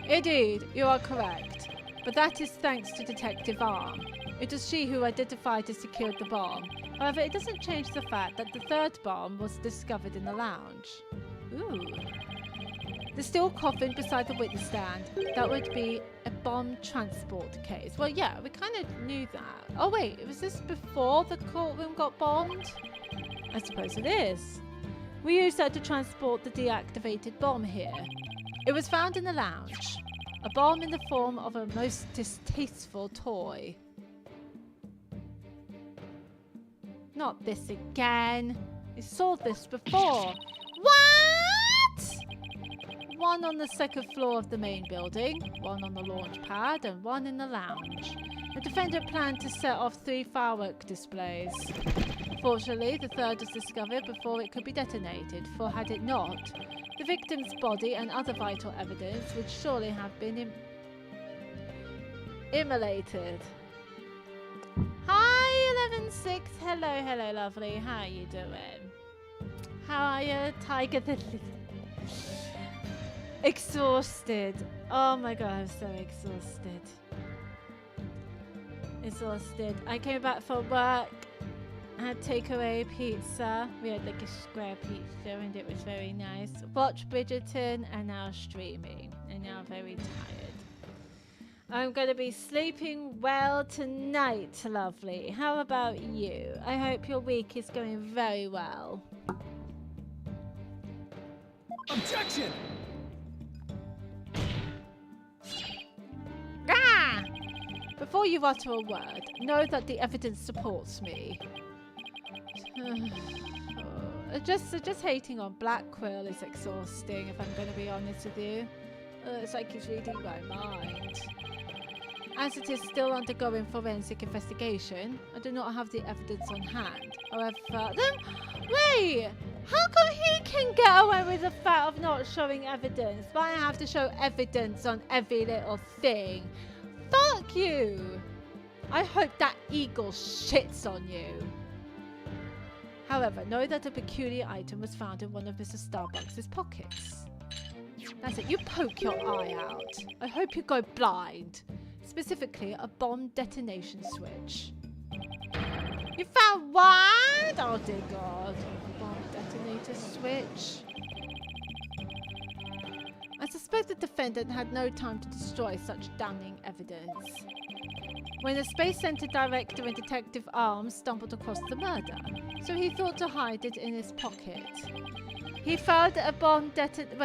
Indeed, you are correct. But that is thanks to Detective Arm. It was she who identified and secured the bomb. However, it doesn't change the fact that the third bomb was discovered in the lounge. Ooh. The steel coffin beside the witness stand. That would be a bomb transport case. Well, yeah, we kind of knew that. Oh, wait, was this before the courtroom got bombed? I suppose it is. We used that to transport the deactivated bomb here. It was found in the lounge. A bomb in the form of a most distasteful toy. Not this again. We saw this before. What? One on the second floor of the main building, one on the launch pad, and one in the lounge. The defendant planned to set off 3 firework displays. Fortunately, the third was discovered before it could be detonated, for had it not, the victim's body and other vital evidence would surely have been immolated. Hi, 11-6. Hello, hello, lovely. How are you doing? How are you, Tiger the Exhausted. Oh my god, I'm so exhausted. Exhausted. I came back from work. I had takeaway pizza. We had like a square pizza and it was very nice. Watched Bridgerton and now streaming. And now I'm very tired. I'm going to be sleeping well tonight, lovely. How about you? I hope your week is going very well. Objection! Ah! Before you utter a word, know that the evidence supports me. Just hating on Black Quill is exhausting, if I'm going to be honest with you. It's like he's reading my mind. As it is still undergoing forensic investigation, I do not have the evidence on hand. However, wait! How come he can get away with the fact of not showing evidence, but I have to show evidence on every little thing? Fuck you! I hope that eagle shits on you. However, know that a peculiar item was found in one of Mr. Starbucks' pockets. That's it, you poke your eye out. I hope you go blind. Specifically, a bomb detonation switch. You found what? Oh dear god. Bomb detonator switch. I suspect the defendant had no time to destroy such damning evidence. When the Space Center director and Detective Arms stumbled across the murder, so he thought to hide it in his pocket. He found a bomb detonator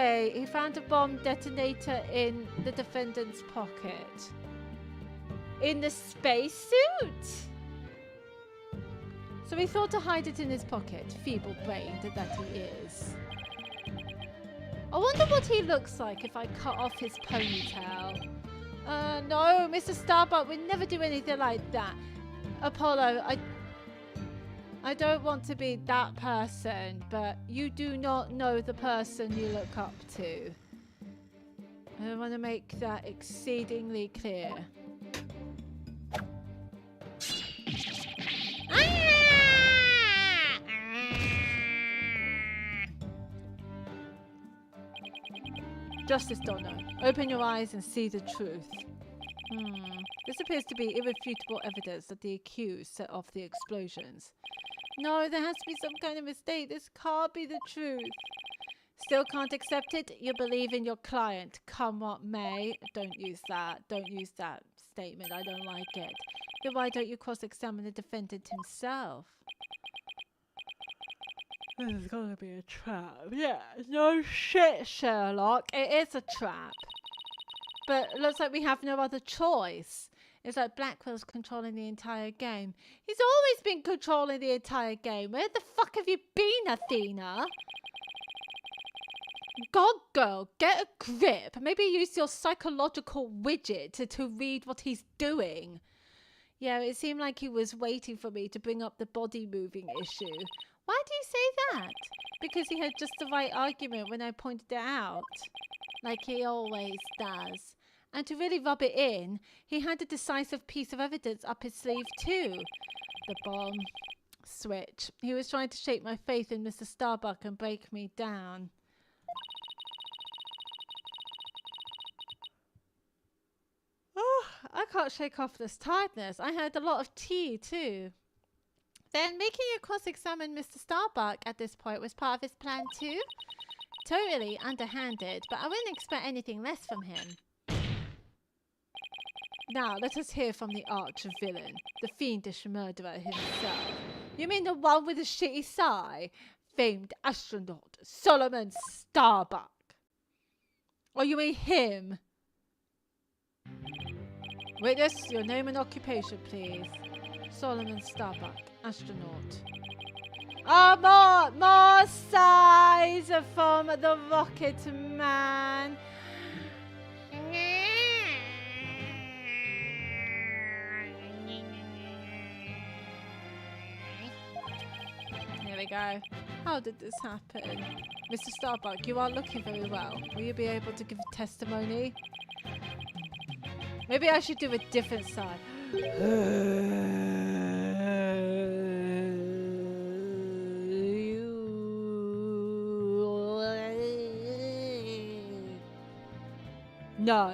in the defendant's pocket. In the spacesuit? So he thought to hide it in his pocket, feeble-brained that he is. I wonder what he looks like if I cut off his ponytail. No, Mr. Starbuck would never do anything like that. Apollo, I don't want to be that person, but you do not know the person you look up to. I want to make that exceedingly clear. Justice Donna, open your eyes and see the truth. This appears to be irrefutable evidence that the accused set off the explosions. No, there has to be some kind of mistake. This can't be the truth. Still can't accept it? You believe in your client, come what may. Don't use that. Don't use that statement. I don't like it. Then why don't you cross-examine the defendant himself? This is gonna be a trap. Yeah, no shit, Sherlock. It is a trap. But it looks like we have no other choice. It's like Blackwell's controlling the entire game. He's always been controlling the entire game. Where the fuck have you been, Athena? God, girl, get a grip. Maybe use your psychological widget to read what he's doing. Yeah, it seemed like he was waiting for me to bring up the body moving issue. Why do you say that? Because he had just the right argument when I pointed it out. like he always does. And to really rub it in, he had a decisive piece of evidence up his sleeve too. The bomb switch. He was trying to shake my faith in Mr. Starbuck and break me down. Oh, I can't shake off this tiredness. I had a lot of tea too. Then making you cross-examine Mr. Starbuck at this point was part of his plan too. Totally underhanded, but I wouldn't expect anything less from him. Now, let us hear from the arch-villain, the fiendish murderer himself. You mean the one with the shitty sigh? Famed astronaut Solomon Starbuck. Or you mean him? Witness, your name and occupation, please. Solomon Starbuck, astronaut. Oh, more sighs from the Rocket Man. Here we go. How did this happen? Mr. Starbuck, you aren't looking very well. Will you be able to give testimony? Maybe I should do a different side. No.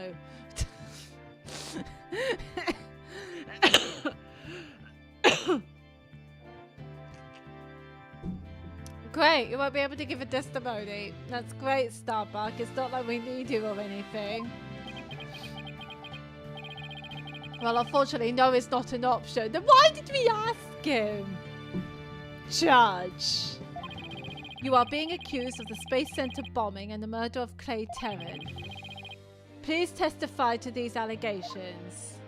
Great, you won't be able to give a testimony. That's great, Starbuck. It's not like we need you or anything. Well, unfortunately, no is not an option. Then why did we ask him? Judge. You are being accused of the Space Center bombing and the murder of Clay Terran. Please testify to these allegations.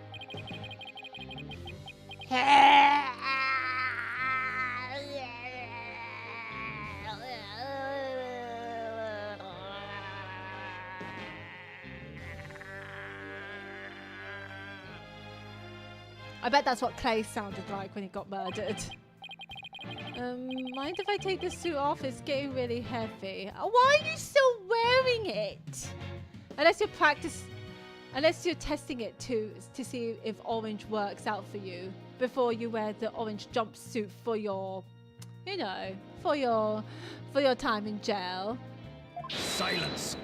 I bet that's what Clay sounded like when he got murdered. Mind if I take this suit off? It's getting really heavy. Why are you still wearing it? Unless you're testing it to see if orange works out for you before you wear the orange jumpsuit for your, you know, for your time in jail. Silence.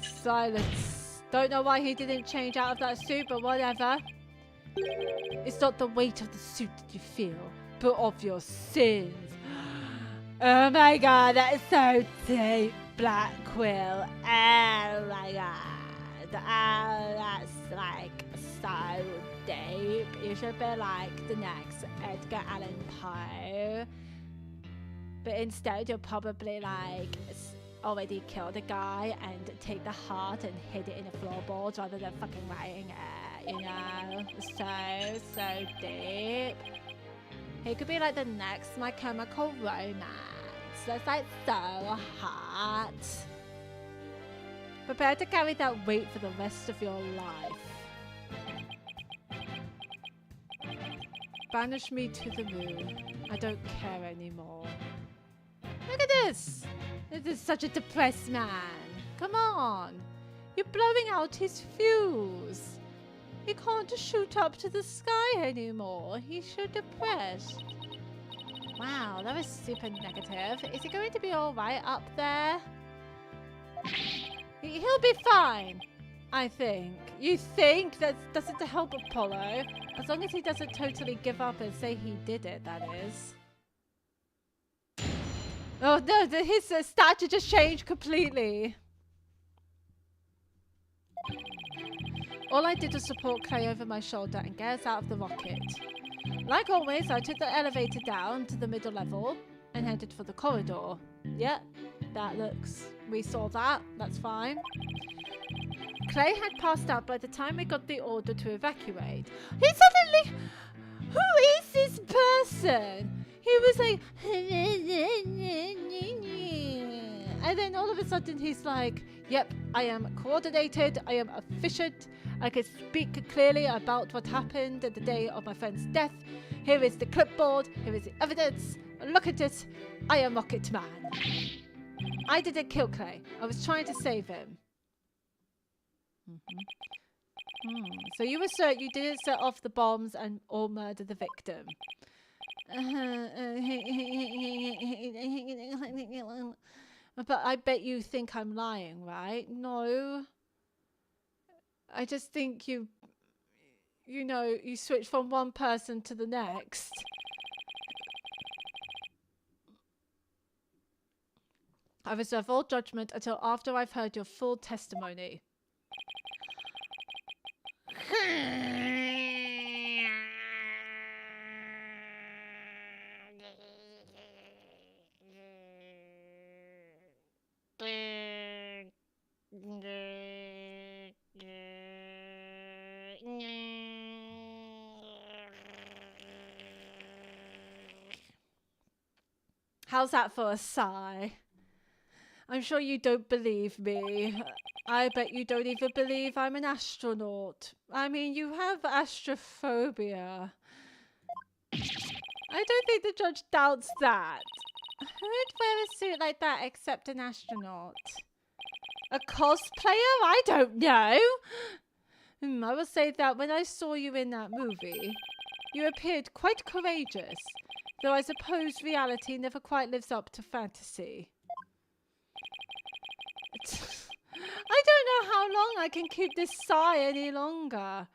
Silence. Don't know why he didn't change out of that suit, but whatever. It's not the weight of the suit that you feel, but of your sins. Oh my god, that is so deep, Black Quill. Oh my god. Oh, that's like so deep. You should be like the next Edgar Allan Poe. But instead, you'll probably like already kill the guy and take the heart and hid it in the floorboards rather than fucking writing it. You know, so deep. He could be like the next My Chemical Romance. That's like so hot. Prepare to carry that weight for the rest of your life. Banish me to the moon. I don't care anymore. Look at this! This is such a depressed man. Come on. You're blowing out his fuse. He can't shoot up to the sky anymore. He's so depressed. Wow, that was super negative. Is he going to be alright up there? He'll be fine, I think. You think? That doesn't help Apollo. As long as he doesn't totally give up and say he did it, that is. Oh no, his stature just changed completely. All I did was support Clay over my shoulder and get us out of the rocket. Like always, I took the elevator down to the middle level and headed for the corridor. Yep, that looks... We saw that. That's fine. Clay had passed out by the time we got the order to evacuate. He suddenly... Who is this person? He was like... And then all of a sudden he's like, yep, I am coordinated, I am efficient, I can speak clearly about what happened at the day of my friend's death. Here is the clipboard, here is the evidence, look at it, I am Rocket Man. I didn't kill Clay, I was trying to save him. So you assert you didn't set off the bombs and or murder the victim. But I bet you think I'm lying, right? No. I just think you know, you switch from one person to the next. I reserve all judgment until after I've heard your full testimony. How's that for a sigh? I'm sure you don't believe me. I bet you don't even believe I'm an astronaut. I mean, you have astrophobia. I don't think the judge doubts that. Who'd wear a suit like that except an astronaut? A cosplayer? I don't know. I will say that when I saw you in that movie, you appeared quite courageous, though I suppose reality never quite lives up to fantasy. I don't know how long I can keep this sigh any longer.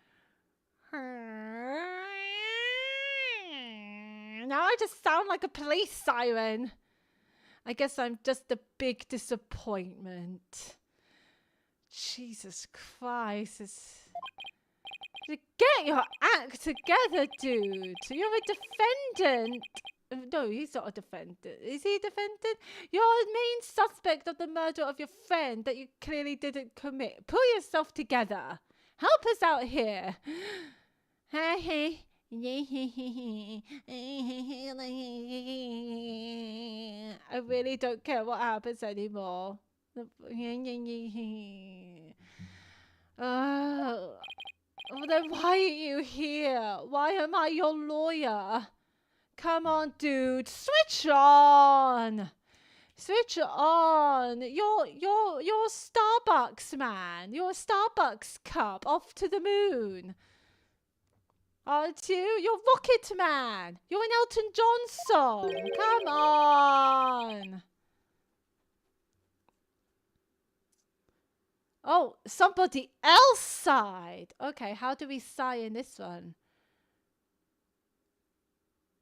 Now I just sound like a police siren. I guess I'm just a big disappointment. Jesus Christ. Get your act together, dude. You're a defendant. No, he's not a defendant. Is he a defendant? You're the main suspect of the murder of your friend that you clearly didn't commit. Pull yourself together. Help us out here. I really don't care what happens anymore. Well, then why are you here? Why am I your lawyer? Come on, dude. Switch on. Switch on. You're Starbucks, man. You're a Starbucks cup off to the moon. Aren't you? You're Rocket Man. You're an Elton John song. Come on. Oh, somebody else sighed. Okay, how do we sigh in this one?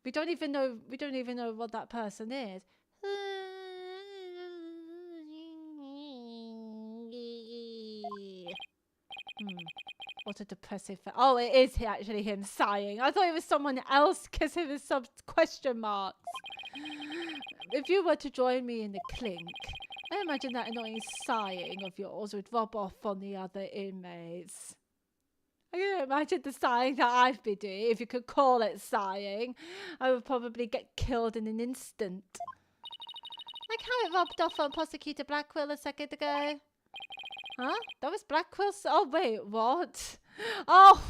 We don't even know what that person is. What a depressive... Oh, it is actually him sighing. I thought it was someone else because it was some question marks. If you were to join me in the clink, I imagine that annoying sighing of yours would rub off on the other inmates. I can imagine the sighing that I've been doing. If you could call it sighing, I would probably get killed in an instant. Like how it rubbed off on Prosecutor Blackwell a second ago. Huh? That was Blackwell's... Oh, wait, what? Oh!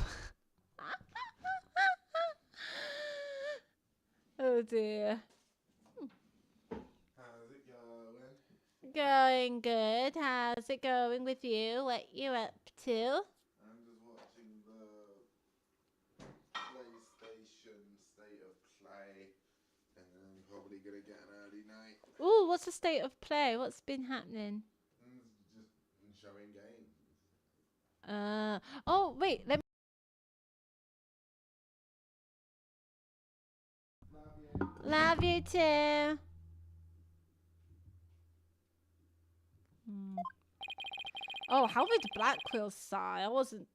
Oh, dear. How's it going? Going good. How's it going with you? What you up to? I'm just watching the PlayStation State of Play, and then I'm probably gonna get an early night. Ooh, what's the state of play? What's been happening? Just showing games. Oh, wait, let me... Love you too. Oh, how would Blackwell sigh? I wasn't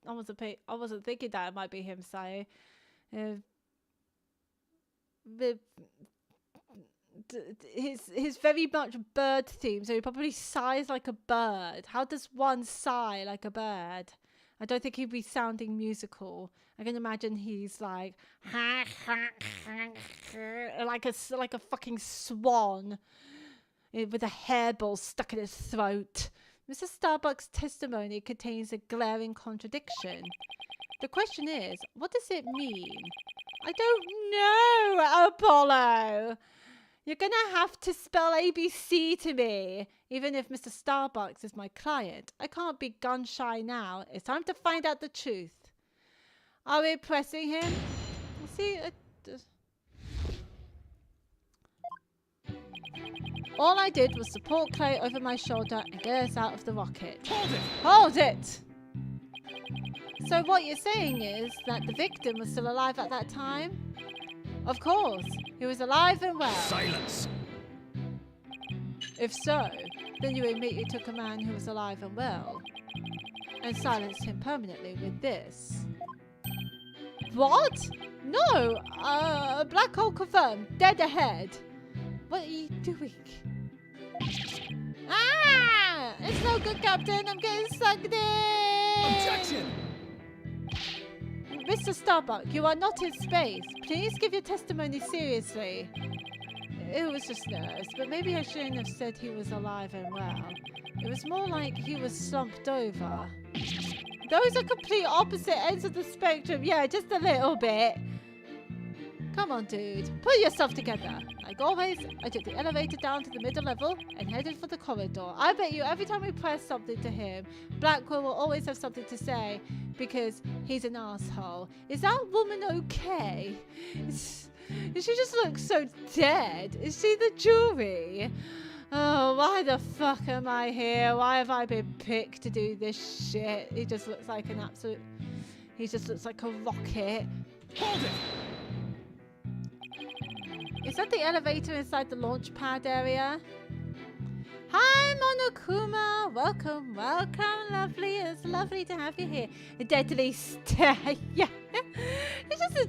thinking that it might be him sighing. His very much bird theme, so he probably sighs like a bird. How does one sigh like a bird? I don't think he'd be sounding musical. I can imagine he's like like a fucking swan with a hairball stuck in his throat. Mr. Starbucks' testimony contains a glaring contradiction. The question is, what does it mean? I don't know, Apollo. You're going to have to spell ABC to me, even if Mr. Starbucks is my client. I can't be gun shy now. It's time to find out the truth. Are we pressing him? See, all I did was support Clay over my shoulder and get us out of the rocket. Hold it! Hold it! So what you're saying is that the victim was still alive at that time? Of course, he was alive and well. Silence! If so, then you admit you took a man who was alive and well and silenced him permanently with this. What? No! Black hole confirmed. Dead ahead. What are you doing? Ah! It's no good, Captain. I'm getting sucked in. Objection! Mr. Starbuck, you are not in space. Please give your testimony seriously. It was just nerves, but maybe I shouldn't have said he was alive and well. It was more like he was slumped over. Those are complete opposite ends of the spectrum. Yeah, just a little bit. Come on, dude. Pull yourself together. Like always, I took the elevator down to the middle level and headed for the corridor. I bet you every time we press something to him, Blackwell will always have something to say because he's an asshole. Is that woman okay? She just looks so dead. Is she the jury? Oh, why the fuck am I here? Why have I been picked to do this shit? He just looks like an absolute... He just looks like a rocket. Hold it! Is that the elevator inside the launch pad area? Hi, Monokuma. Welcome, welcome, lovely. It's lovely to have you here. Deadly stare. Yeah.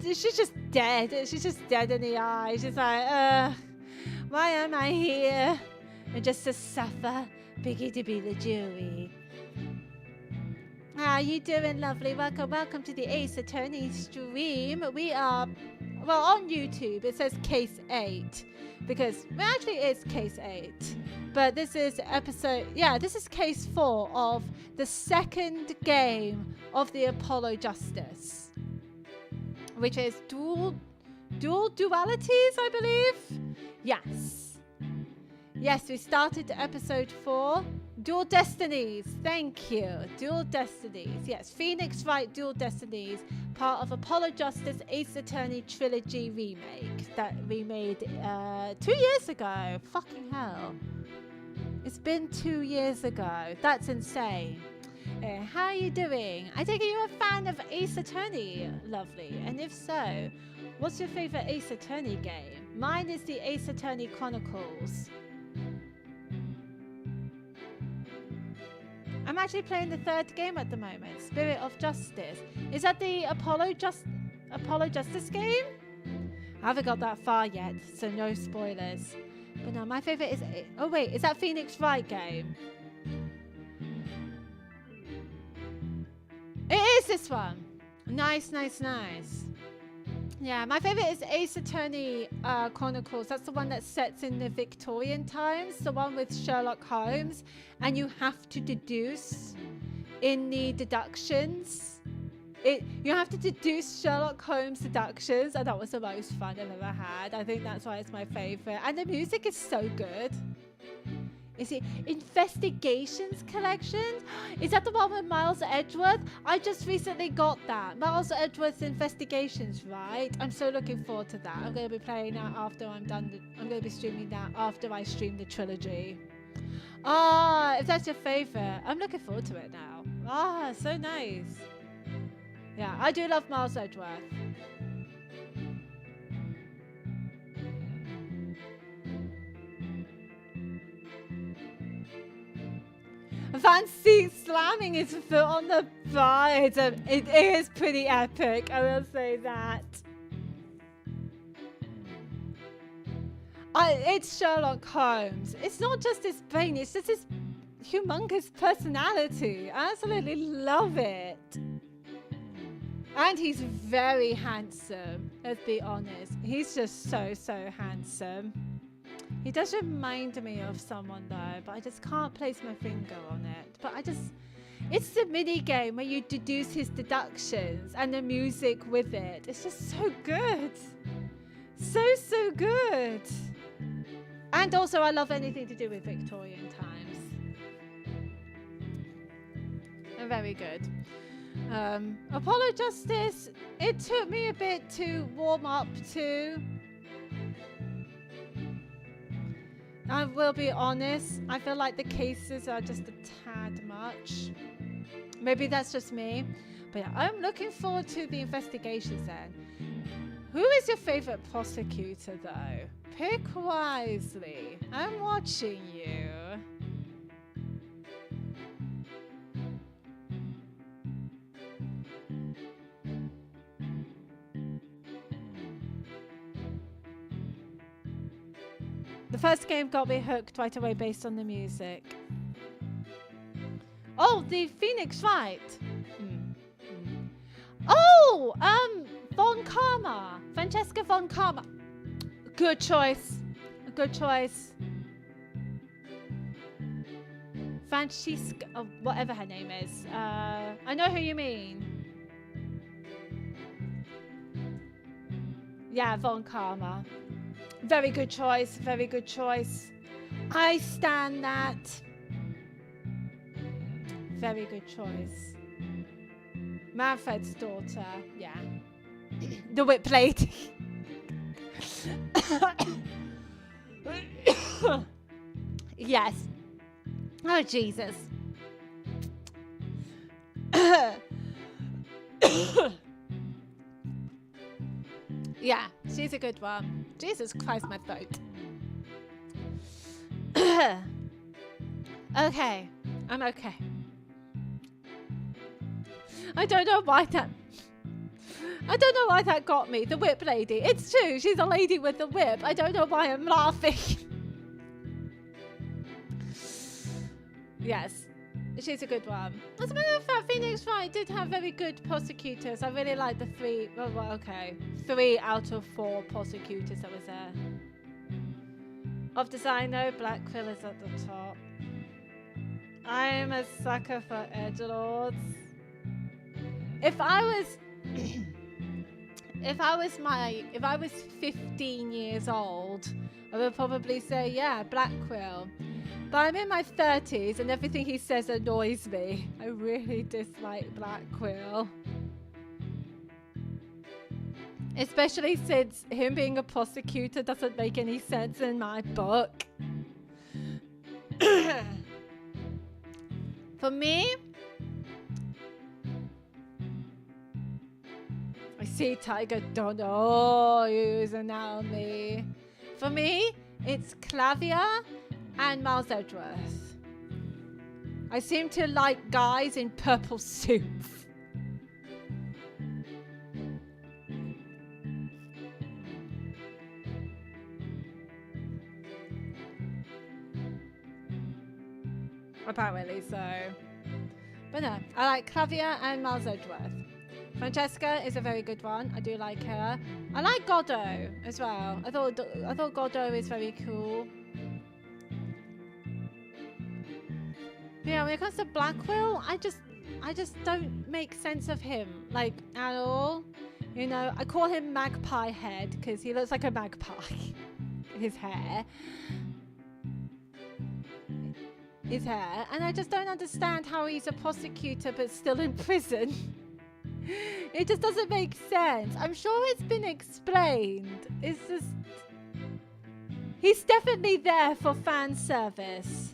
She's just dead. She's just dead in the eye. She's like, why am I here? And just to suffer, piggy to be the jury. How you doing, lovely? Welcome, welcome to the Ace Attorney stream. We are, well, on YouTube it says Case 8 because, well, actually it's Case 8. But this is episode, yeah, this is Case 4 of the second game of the Apollo Justice, which is dual dualities, I believe. Yes. Yes, we started episode 4. Dual Destinies. Thank you. Dual Destinies. Yes, Phoenix Wright Dual Destinies, part of Apollo Justice Ace Attorney Trilogy remake that we made 2 years ago. Fucking hell. It's been 2 years ago. That's insane. How are you doing? I take it you're a fan of Ace Attorney, lovely. And if so, what's your favorite Ace Attorney game? Mine is the Ace Attorney Chronicles. I'm actually playing the third game at the moment, Spirit of Justice. Is that the Apollo Justice game? I haven't got that far yet, so no spoilers. But no, my favorite is... Oh wait, is that Phoenix Wright game? It is this one. Nice, nice, nice. Yeah, my favorite is Ace Attorney Chronicles. That's the one that sets in the Victorian times, the one with Sherlock Holmes, and you have to deduce in the deductions. You have to deduce Sherlock Holmes deductions, and that was the most fun I've ever had. I think that's why it's my favorite, and the music is so good. Is it Investigations Collection? Is that the one with Miles Edgeworth? I just recently got that. Miles Edgeworth's Investigations, right? I'm so looking forward to that. I'm going to be playing that after I'm done. I'm going to be streaming that after I stream the trilogy. Ah, if that's your favorite, I'm looking forward to it now. Ah, so nice. Yeah, I do love Miles Edgeworth. Fancy slamming his foot on the bar. It is pretty epic, I will say that. It's Sherlock Holmes. It's not just his brain, it's just his humongous personality. I absolutely love it. And he's very handsome, let's be honest. He's just so, so handsome. He does remind me of someone though, but I just can't place my finger on it. But it's the mini game where you deduce his deductions and the music with it. It's just so good. So, so good. And also, I love anything to do with Victorian times. Very good. Apollo Justice, it took me a bit to warm up to. I will be honest, I feel like the cases are just a tad much. Maybe that's just me. But yeah, I'm looking forward to the investigations then. Who is your favorite prosecutor though? Pick wisely. I'm watching you. The first game got me hooked right away based on the music. Oh, the Phoenix Wright. Oh, Von Karma. Francesca Von Karma. Good choice. A good choice. Francesca, oh, whatever her name is. I know who you mean. Yeah, Von Karma. Very good choice. Very good choice. I stand that. Very good choice. Manfred's daughter. Yeah. The whip lady. Yes. Oh, Jesus. Yeah, she's a good one. Jesus Christ, my throat. Okay, I'm okay. I don't know why that got me. The whip lady. It's true. She's a lady with the whip. I don't know why I'm laughing. Yes, she's a good one. As a matter of fact, Phoenix Wright did have very good prosecutors. I really like the 3. Well, okay, 3 out of 4 prosecutors that was there. Of design, though, Black Quill is at the top. I'm a sucker for edgelords. If I was 15 years old, I would probably say, yeah, Black Quill. But I'm in my 30s and everything he says annoys me. I really dislike Black Quill. Especially since him being a prosecutor doesn't make any sense in my book. For me, I see Tiger Dono using Naomi. For me, it's Clavia and Miles Edgeworth. I seem to like guys in purple suits. Apparently so. But no, I like Clavia and Miles Edgeworth. Francesca is a very good one. I do like her. I like Godot as well. I thought Godot is very cool. But yeah, when it comes to Blackwell, I just don't make sense of him, like, at all. You know, I call him Magpie Head because he looks like a magpie. His hair. And I just don't understand how he's a prosecutor but still in prison. It just doesn't make sense. I'm sure it's been explained. It's just... he's definitely there for fan service.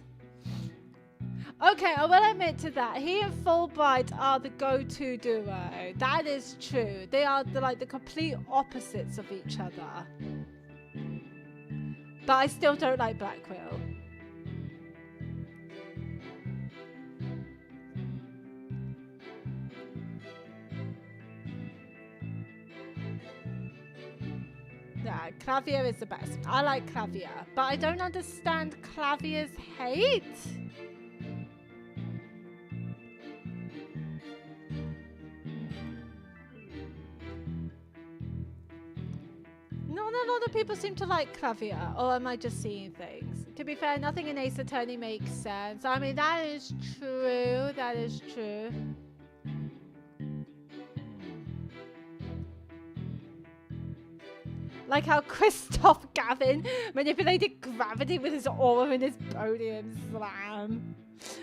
Okay, I will admit to that. He and Fulbright are the go-to duo. That is true. They are the complete opposites of each other. But I still don't like Blackwell. Yeah, Clavier is the best. I like Clavier, but I don't understand Clavier's hate. Not a lot of people seem to like Clavier, or am I just seeing things? To be fair, nothing in Ace Attorney makes sense. I mean, that is true. That is true. Like how Christoph Gavin manipulated gravity with his aura and his podium slam.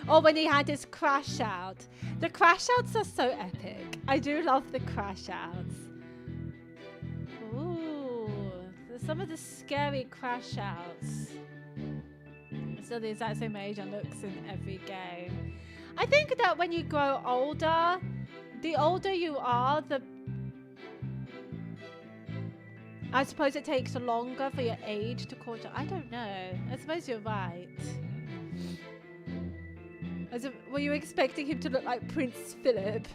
Or when he had his crash out. The crash outs are so epic. I do love the crash outs. Ooh, some of the scary crash outs. Still the exact same age and looks in every game. I think that when you grow older, the older you are, I suppose it takes longer for your age to catch up. I don't know. I suppose you're right. Were you expecting him to look like Prince Philip?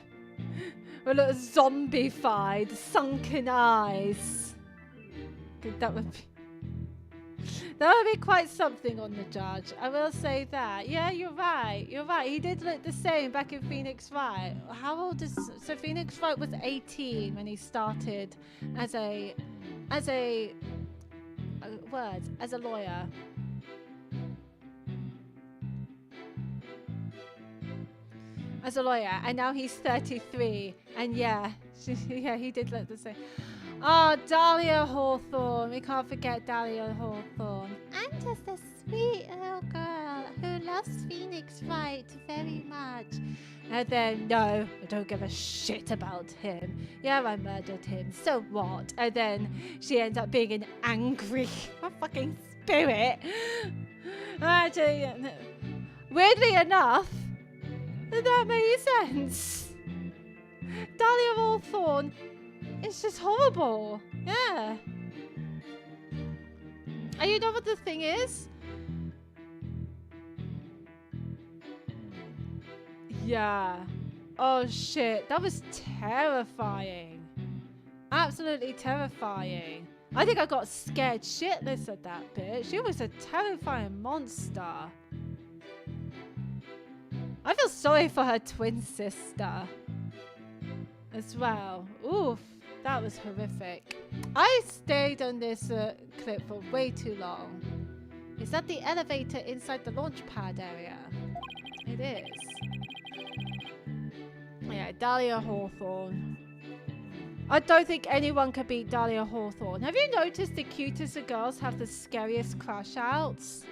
Or look zombified, sunken eyes? That would be quite something on the judge. I will say that. Yeah, you're right. You're right. He did look the same back in Phoenix Wright. How old is... So Phoenix Wright was 18 when he started as a lawyer. As a lawyer, and now he's 33, and yeah, he did look the same. Oh, Dahlia Hawthorne, we can't forget Dahlia Hawthorne. I'm just a sweet little girl who loves Phoenix Wright very much. And then, no, I don't give a shit about him. Yeah, I murdered him, so what? And then she ends up being an angry fucking spirit. Actually, weirdly enough, that made sense. Dahlia Hawthorne is just horrible. Yeah. And you know what the thing is? Yeah. Oh shit. That was terrifying. Absolutely terrifying. I think I got scared shitless at that bitch. She was a terrifying monster. I feel sorry for her twin sister as well. Oof, that was horrific. I stayed on this clip for way too long. Is that the elevator inside the launch pad area? It is. Yeah, Dahlia Hawthorne. I don't think anyone could beat Dahlia Hawthorne. Have you noticed the cutest of girls have the scariest crash outs?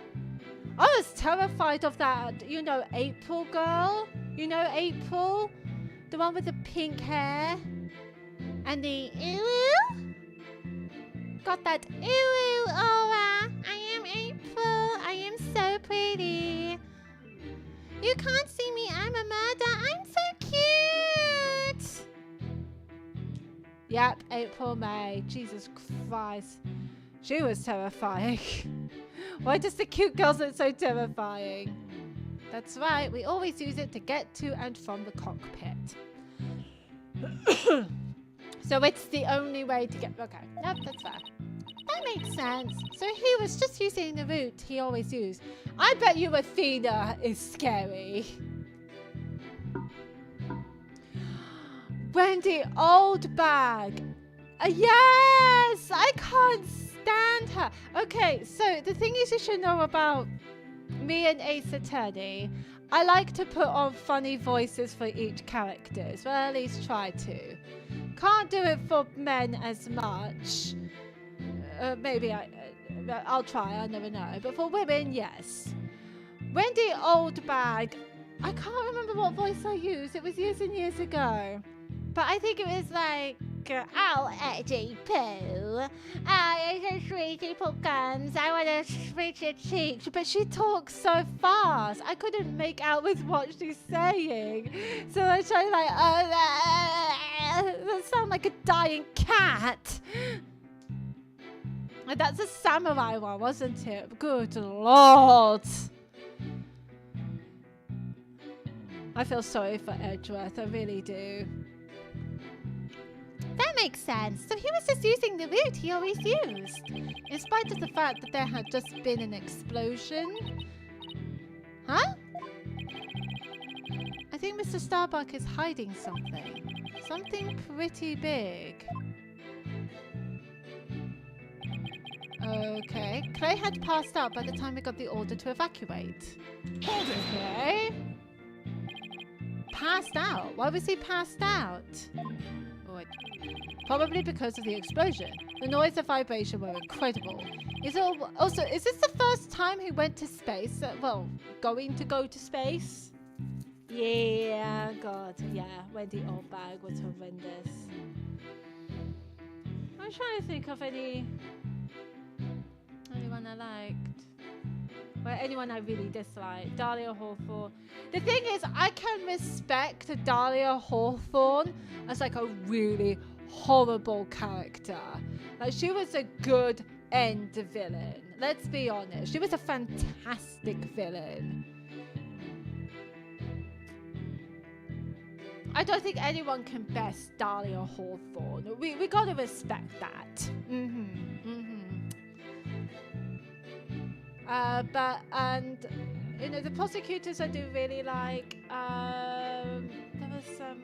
I was terrified of that, you know, April girl. You know April? The one with the pink hair. And the ooh. Got that ooh aura. I am April. I am so pretty. You can't see me. I'm a murder. I'm so cute. Yep, April May. Jesus Christ. She was terrifying. Why does the cute girls look so terrifying? That's right, we always use it to get to and from the cockpit. So it's the only way to get... Okay, nope, that's fair. That makes sense. So he was just using the route he always used. I bet you Athena is scary. Wendy Oldbag. Yes! I can't stand her. Okay, so the thing is you should know about me and Ace Attorney. I like to put on funny voices for each character. Well, at least try to. Can't do it for men as much. Maybe I'll try, I never know. But for women, yes. Wendy Oldbag. I can't remember what voice I used. It was years and years ago. But I think it was like, oh, Eddie Pooh. Oh, it's a sweetie Puckums. I want to switch your cheeks. But she talks so fast. I couldn't make out with what she's saying. So I tried like, that sounds like a dying cat. And that's a samurai one, wasn't it? Good Lord. I feel sorry for Edgeworth. I really do. That makes sense. So he was just using the route he always used. In spite of the fact that there had just been an explosion. Huh? I think Mr. Starbuck is hiding something. Something pretty big. Okay. Clay had passed out by the time we got the order to evacuate. Hold it! Okay. Passed out? Why was he passed out? Oh, Probably because of the explosion. The noise and vibration were incredible. Is this the first time he went to space? Well, going to go to space? Yeah, God, yeah. Wendy Oldbag was horrendous. I'm trying to think of anyone I liked. Well, anyone I really disliked. Dahlia Hawthorne. The thing is, I can respect Dahlia Hawthorne as like a really horrible character. Like, she was a good end villain. Let's be honest. She was a fantastic villain. I don't think anyone can best Dahlia Hawthorne. We gotta respect that. And you know, the prosecutors I do really like. There was some.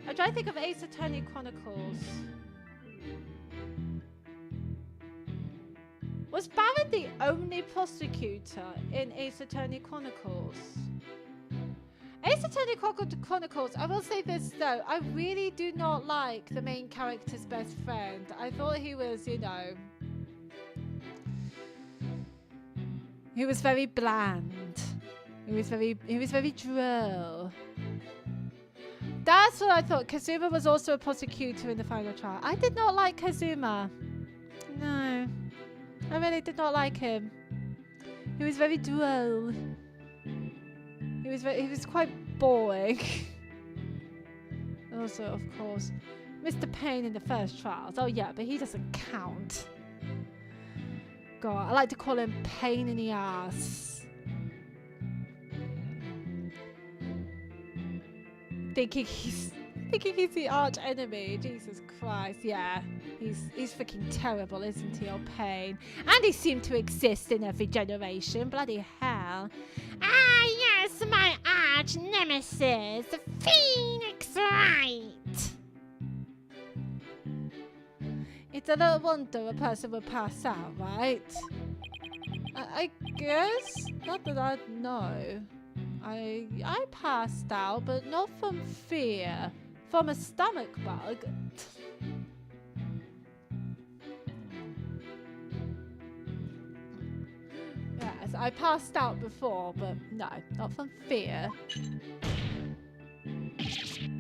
I'm trying to think of Ace Attorney Chronicles. Was Barrett the only prosecutor in Ace Attorney Chronicles? Ace Attorney Chronicles, I will say this though, I really do not like the main character's best friend. I thought he was, you know, he was very bland. He was very droll. That's what I thought. Kazuma was also a prosecutor in the final trial. I did not like Kazuma. No. I really did not like him. He was very droll. He was quite boring. Also, of course, Mr. Payne in the first trials. Oh yeah, but he doesn't count. God, I like to call him Pain in the Ass. Thinking he's the arch enemy. Jesus Christ, yeah. He's freaking terrible, isn't he, old Pain? And he seemed to exist in every generation. Bloody hell. Ah, yes, my arch nemesis, the Phoenix Wright. It's a little wonder a person would pass out, right? I guess. Not that I'd know. I passed out, but not from fear. From a stomach bug. Yes, I passed out before, but no, not from fear.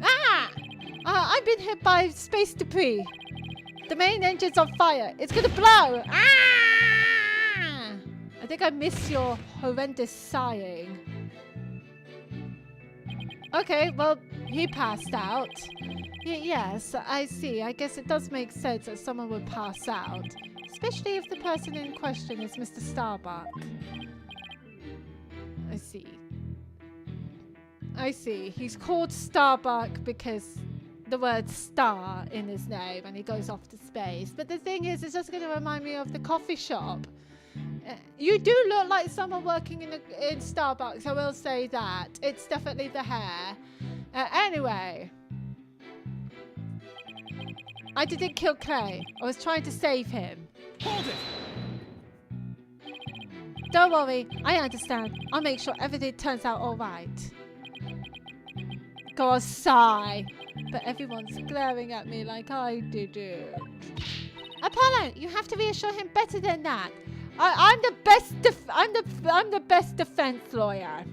Ah! I've been hit by space debris. The main engine's on fire. It's gonna blow! Ah! I think I missed your horrendous sighing. Okay, well, he passed out. Yes, I see. I guess it does make sense that someone would pass out. Especially if the person in question is Mr. Starbuck. I see. He's called Starbuck because the word star in his name and he goes off to space. But the thing is, it's just going to remind me of the coffee shop. You do look like someone working in Starbucks, I will say that. It's definitely the hair. Anyway. I didn't kill Clay. I was trying to save him. Hold it! Don't worry, I understand. I'll make sure everything turns out alright. God, sigh. But everyone's glaring at me like I didn't. Apollo, you have to reassure him better than that. I'm the best defense lawyer.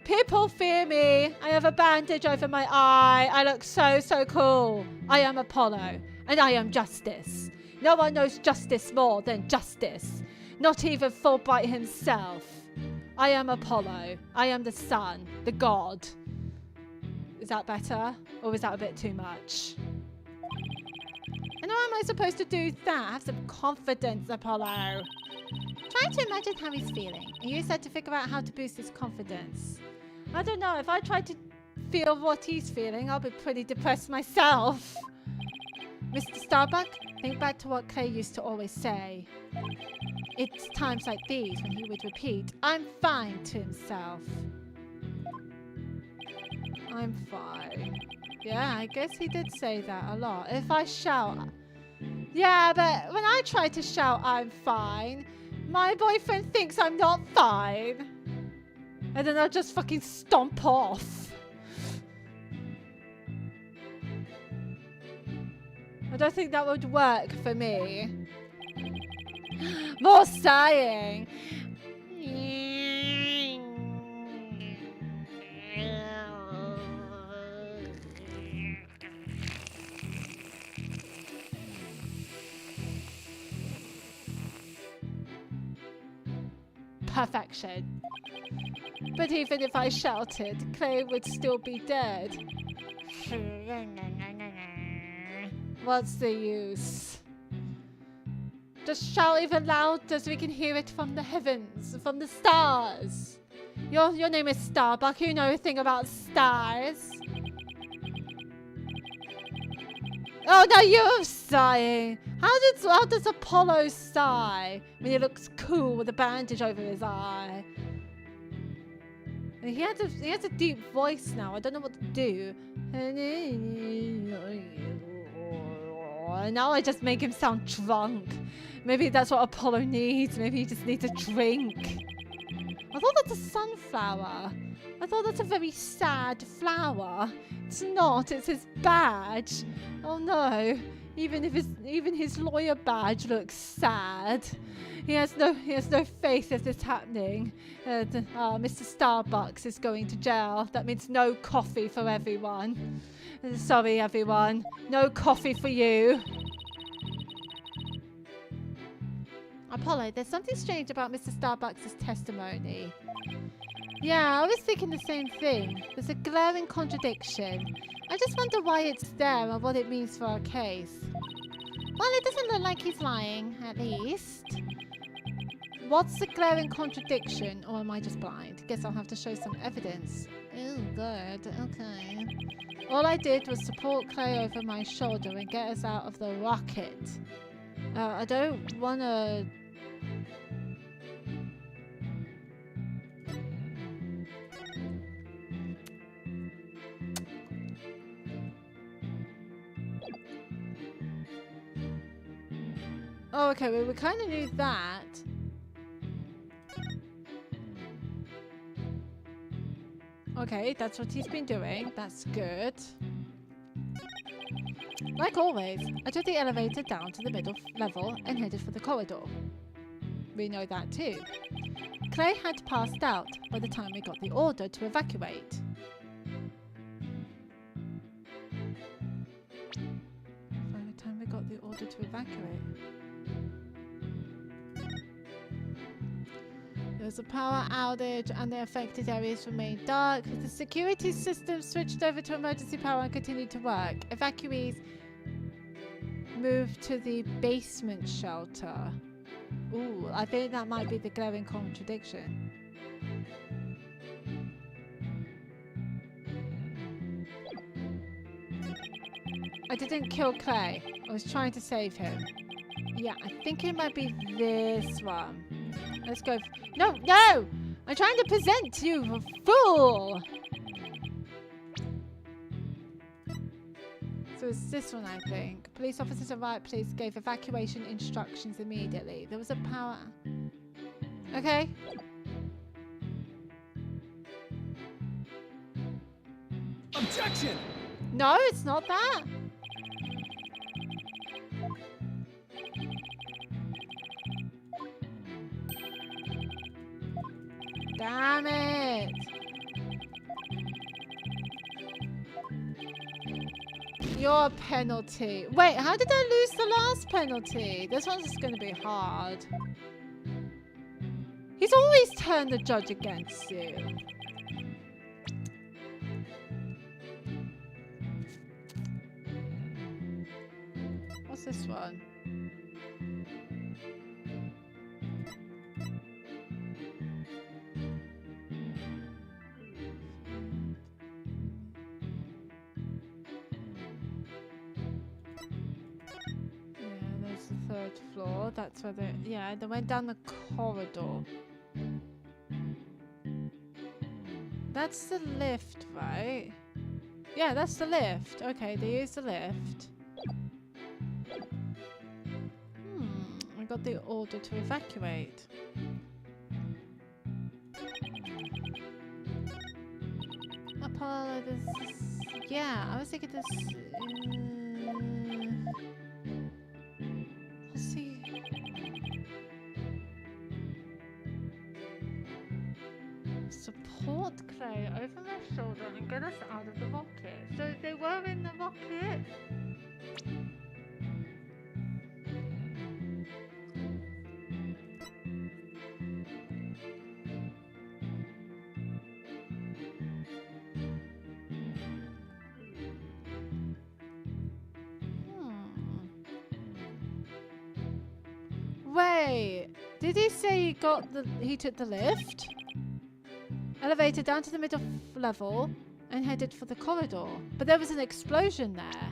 People fear me. I have a bandage over my eye. I look so cool. I am Apollo, and I am justice. No one knows justice more than justice. Not even Fulbright himself. I am Apollo. I am the sun, the god. Is that better, or was that a bit too much? And how am I supposed to do that? Have some confidence, Apollo. Trying to imagine how he's feeling. And you said to figure out how to boost his confidence. I don't know. If I try to feel what he's feeling, I'll be pretty depressed myself. Mr. Starbuck, think back to what Clay used to always say. It's times like these when he would repeat, I'm fine to himself. I'm fine. Yeah, I guess he did say that a lot. If I shout... Yeah, but when I try to shout I'm fine, my boyfriend thinks I'm not fine. And then I'll just fucking stomp off. I don't think that would work for me. More sighing. Perfection. But even if I shouted, Clay would still be dead. What's the use? Just shout even louder so we can hear it from the heavens, from the stars. Your name is Starbuck. You know a thing about stars. Oh, now you're sighing. How does Apollo sigh when he looks cool with a bandage over his eye? He has a deep voice now. I don't know what to do. Now I just make him sound drunk. Maybe that's what Apollo needs. Maybe he just needs a drink. I thought that's a sunflower. I thought that's a very sad flower. It's not. It's his badge. Oh no. Even his lawyer badge looks sad. He has no faith of this happening. Mr. Starbucks is going to jail. That means no coffee for everyone. Sorry, everyone. No coffee for you. Apollo, there's something strange about Mr. Starbucks' testimony. Yeah, I was thinking the same thing. There's a glaring contradiction. I just wonder why it's there and what it means for our case. Well, it doesn't look like he's lying, at least. What's the glaring contradiction? Or am I just blind? Guess I'll have to show some evidence. Oh, good. Okay. All I did was support Clay over my shoulder and get us out of the rocket. I don't want to... Oh, okay, well, we kind of knew that. Okay, that's what he's been doing. That's good. Like always, I took the elevator down to the middle level and headed for the corridor. We know that too. Clay had passed out by the time we got the order to evacuate. By the time we got the order to evacuate. There was a power outage and the affected areas remained dark. The security system switched over to emergency power and continued to work. Evacuees moved to the basement shelter. Ooh, I think that might be the glaring contradiction. I didn't kill Clay. I was trying to save him. Yeah, I think it might be this one. Let's go. No, no! I'm trying to present you, a fool! So it's this one, I think. Police officers arrived. Police gave evacuation instructions immediately. There was a power... Okay. Objection! No, it's not that. Damn it! Your penalty. Wait, how did I lose the last penalty? This one's just going to be hard. He's always turned the judge against you. What's this one? Third floor. That's where they... Yeah, they went down the corridor. That's the lift, right? Yeah, that's the lift. Okay, they used the lift. I got the order to evacuate. Apollo, this is... Yeah, I was thinking this... support Clay over my shoulder and get us out of the rocket. So they were in the rocket. Wait, did he say he took the lift? Elevator down to the middle level and headed for the corridor. But there was an explosion there.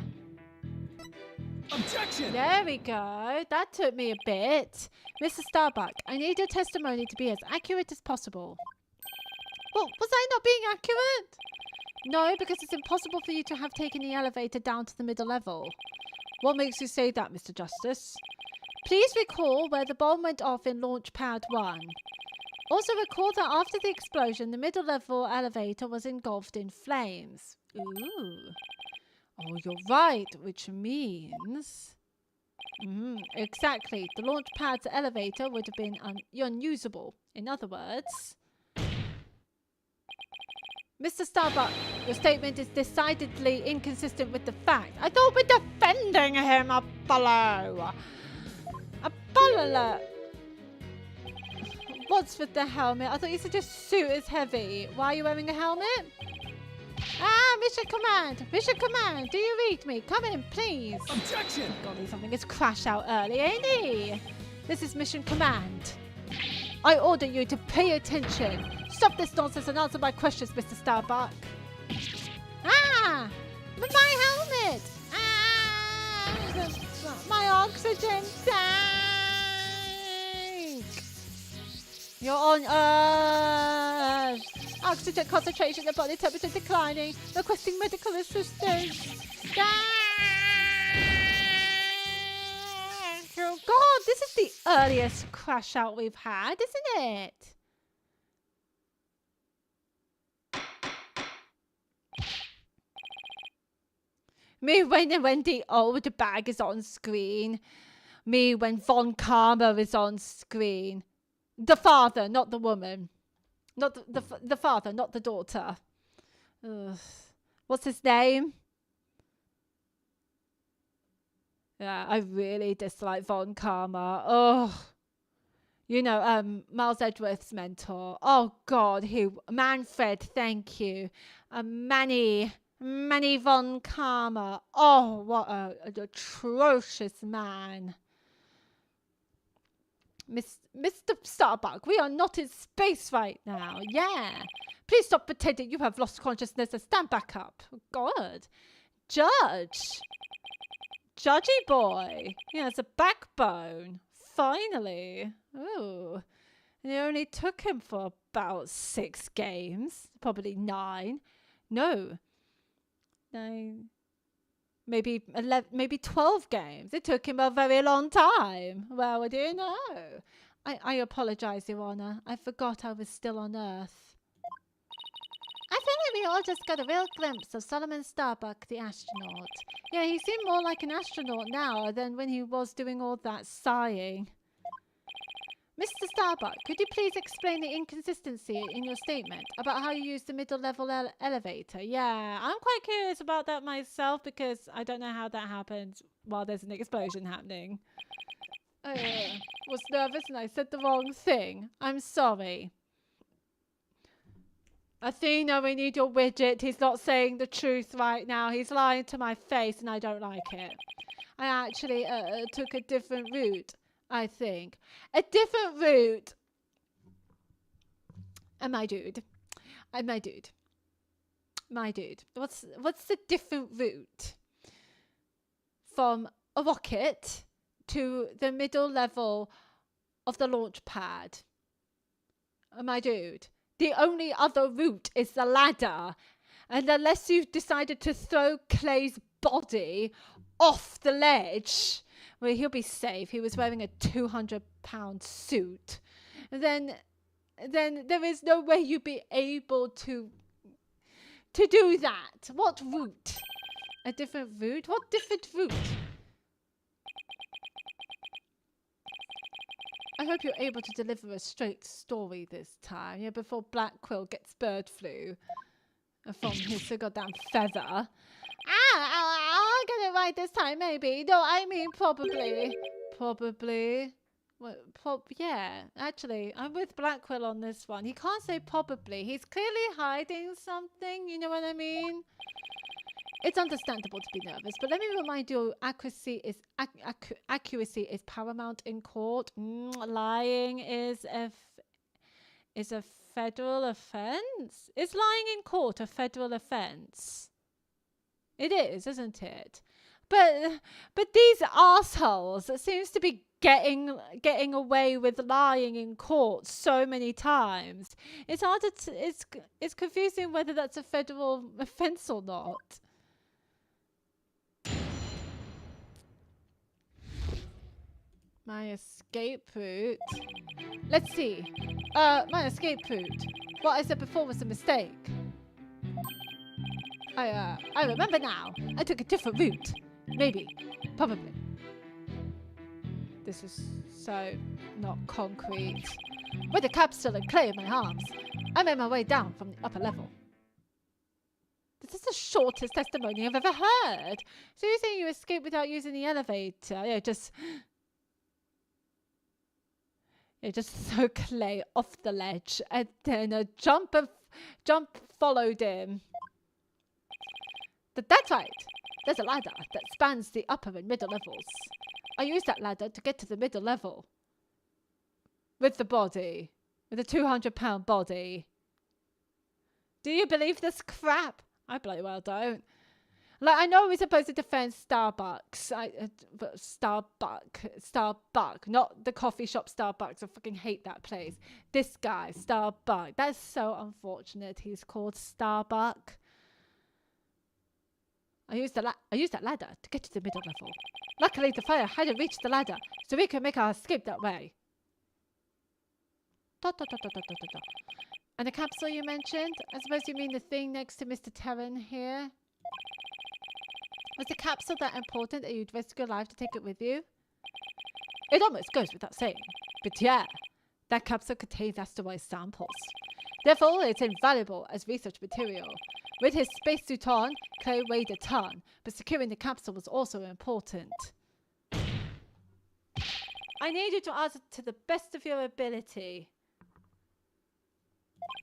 Objection! There we go. That took me a bit. Mr. Starbuck, I need your testimony to be as accurate as possible. Well, was I not being accurate? No, because it's impossible for you to have taken the elevator down to the middle level. What makes you say that, Mr. Justice? Please recall where the bomb went off in launch pad 1. Also recall that after the explosion, the middle level elevator was engulfed in flames. Ooh. Oh, you're right, which means... exactly. The launch pad's elevator would have been unusable. In other words... Mr. Starbuck, your statement is decidedly inconsistent with the fact. I thought we're defending him, Apollo. Apollo. What's with the helmet? I thought you said your suit is heavy. Why are you wearing a helmet? Ah, Mission Command. Mission Command. Do you read me? Come in, please. Objection! God, he's having his crash out early, ain't he? This is Mission Command. I order you to pay attention. Stop this nonsense and answer my questions, Mr. Starbuck. Ah! But my helmet! Ah! My oxygen tank! You're on Earth! Oxygen concentration and body temperature declining. Requesting medical assistance. Ah! Oh God, this is the earliest crash out we've had, isn't it? Me when the old bag is on screen. Me when Von Karma is on screen. The father, not the woman. Not the father, not the daughter. Ugh. What's his name? Yeah, I really dislike Von Karma. Oh. You know, Miles Edgeworth's mentor. Oh, God, Manfred, thank you. Manny Von Karma. Oh, what an atrocious man. Mr. Starbuck, we are not in space right now. Yeah. Please stop pretending you have lost consciousness and stand back up. God. Judgy boy. He has a backbone. Finally. Ooh. And it only took him for about 6 games. Probably 9. No. 9. Maybe 11, maybe 12 games. It took him a very long time. Well, what do you know? I apologize, Your Honor. I forgot I was still on Earth. I feel like we all just got a real glimpse of Solomon Starbuck, the astronaut. Yeah, he seemed more like an astronaut now than when he was doing all that sighing. Mr. Starbuck, could you please explain the inconsistency in your statement about how you use the middle level elevator? Yeah, I'm quite curious about that myself because I don't know how that happens while there's an explosion happening. Was nervous and I said the wrong thing. I'm sorry. Athena, we need your widget. He's not saying the truth right now. He's lying to my face and I don't like it. I actually took a different route. I think. A different route. My dude. What's the different route from a rocket to the middle level of the launch pad? My dude. The only other route is the ladder. And unless you've decided to throw Clay's body off the ledge... Well, he'll be safe. He was wearing a 200-pound suit. Then there is no way you'd be able to do that. What route? A different route? What different route? I hope you're able to deliver a straight story this time. Yeah, before Black Quill gets bird flu from his goddamn feather. I'll get it right this time, maybe. No, I mean probably. Probably. Well, yeah, actually, I'm with Black Quill on this one. He can't say probably. He's clearly hiding something, you know what I mean? It's understandable to be nervous, but let me remind you, accuracy is paramount in court. Lying is a federal offense. Is lying in court a federal offense? It is, isn't it? But these assholes seems to be getting away with lying in court so many times. It's harder to it's confusing whether that's a federal offense or not. My escape route. Let's see. My escape route. What I said before was a mistake. I remember now. I took a different route. Maybe. Probably. This is so not concrete. With the capsule and clay in my arms, I made my way down from the upper level. This is the shortest testimony I've ever heard. So you're saying you escaped without using the elevator? Yeah, just throw clay off the ledge and then a jump followed him. That's right. There's a ladder that spans the upper and middle levels. I used that ladder to get to the middle level. With the body. With a 200-pound body. Do you believe this crap? I bloody well don't. Like, I know we're supposed to defend Starbucks. But Starbucks. Not the coffee shop Starbucks. I fucking hate that place. This guy, Starbucks. That's so unfortunate. He's called Starbucks. I used that ladder to get to the middle level. Luckily, the fire hadn't reached the ladder, so we could make our escape that way. And the capsule you mentioned? I suppose you mean the thing next to Mr. Terran here? Was the capsule that important that you'd risk your life to take it with you? It almost goes without saying. But yeah, that capsule contains asteroid samples. Therefore, it's invaluable as research material. With his spacesuit on, Clay weighed a ton, but securing the capsule was also important. I need you to answer to the best of your ability.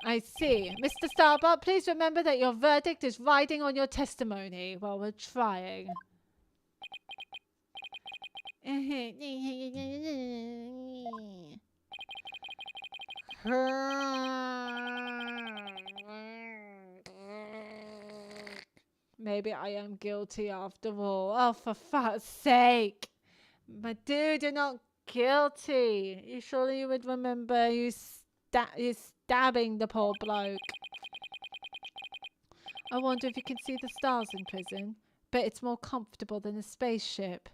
I see. Mr. Starbuck, please remember that your verdict is riding on your testimony while we're trying. Maybe I am guilty after all. Oh, for fuck's sake. But dude, you're not guilty. You surely would remember you stabbing the poor bloke. I wonder if you can see the stars in prison. Bet it's more comfortable than a spaceship.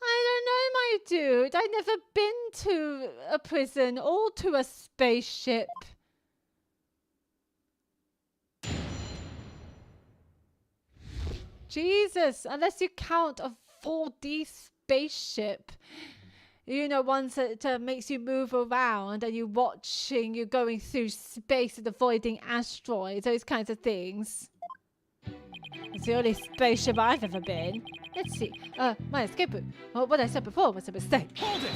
I don't know, my dude. I've never been to a prison or to a spaceship. Jesus, unless you count a 4D spaceship. You know, ones that makes you move around and you're going through space and avoiding asteroids, those kinds of things. It's the only spaceship I've ever been. Let's see. My escape route. Well, what I said before was a mistake. Hold it!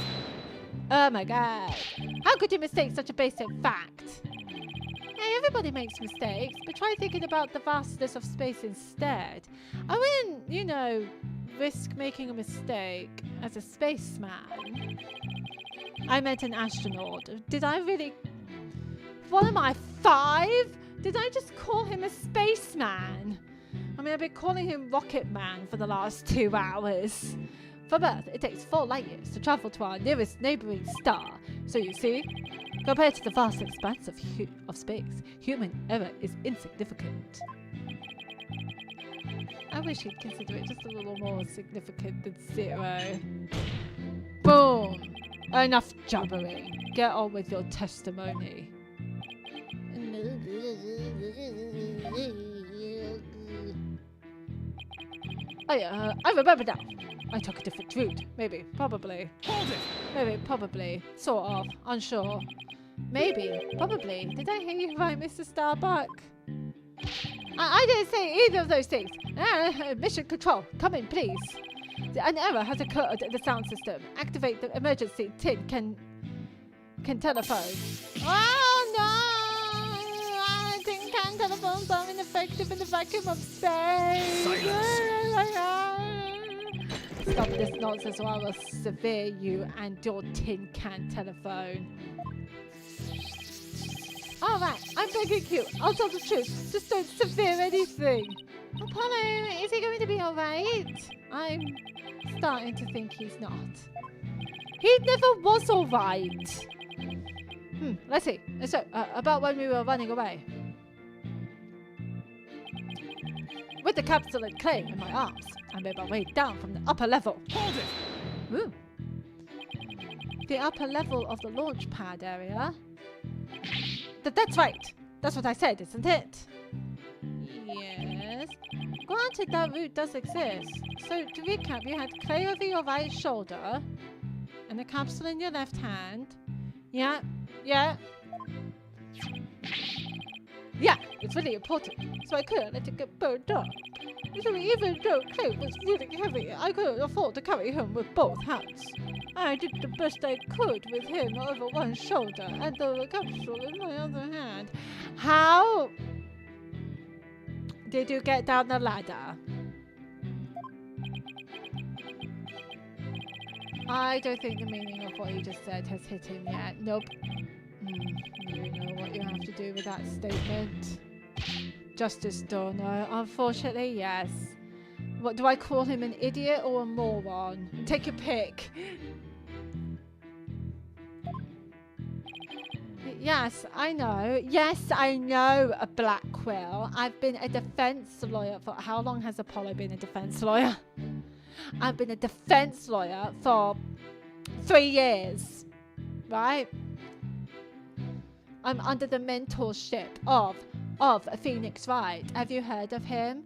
Oh my god. How could you mistake such a basic fact? Hey, everybody makes mistakes, but try thinking about the vastness of space instead. I wouldn't, you know, risk making a mistake as a spaceman. I meant an astronaut. Did I really... What am I, 5? Did I just call him a spaceman? I mean, I've been calling him Rocket Man for the last 2 hours. From Earth, it takes 4 light years to travel to our nearest neighbouring star. So you see, compared to the vast expanse of space, human error is insignificant. I wish he'd consider it just a little more significant than 0. Boom! Enough jabbering. Get on with your testimony. I remember now. I took a different route. Maybe. Probably. Hold it! Maybe, probably, sort of, unsure. Maybe, probably. Did I hear you right, Mr. Starbuck? I didn't say either of those things. Mission control, come in, please. An error has occurred in the sound system. Activate the emergency tin can telephone. Oh no! Tin can telephones are ineffective in the vacuum of space. Stop this nonsense or I will severe you and your tin can telephone. Alright, I'm begging you. I'll tell the truth. Just don't severe anything. Apollo, is he going to be alright? I'm starting to think he's not. He never was alright. Let's see. So, about when we were running away. With the capsule and clay in my arms, I made my way down from the upper level. Hold it! Ooh. The upper level of the launch pad area. That's right. That's what I said, isn't it? Yes. Granted, that route does exist. So, to recap, you had clay over your right shoulder and the capsule in your left hand. Yeah. Yeah, it's really important. So I couldn't let it get burned up. So even though clay was really heavy, I couldn't afford to carry him with both hands. I did the best I could with him over one shoulder and the capsule in my other hand. How did you get down the ladder? I don't think the meaning of what you just said has hit him yet. Nope. You know what you have to do with that statement. Justice Donor. Unfortunately, yes. What do I call him, an idiot or a moron? Take your pick. Yes, I know. Yes, I know, a Black Quill. I've been a defense lawyer for... How long has Apollo been a defense lawyer? I've been a defense lawyer for 3 years, right? I'm under the mentorship of Phoenix Wright. Have you heard of him?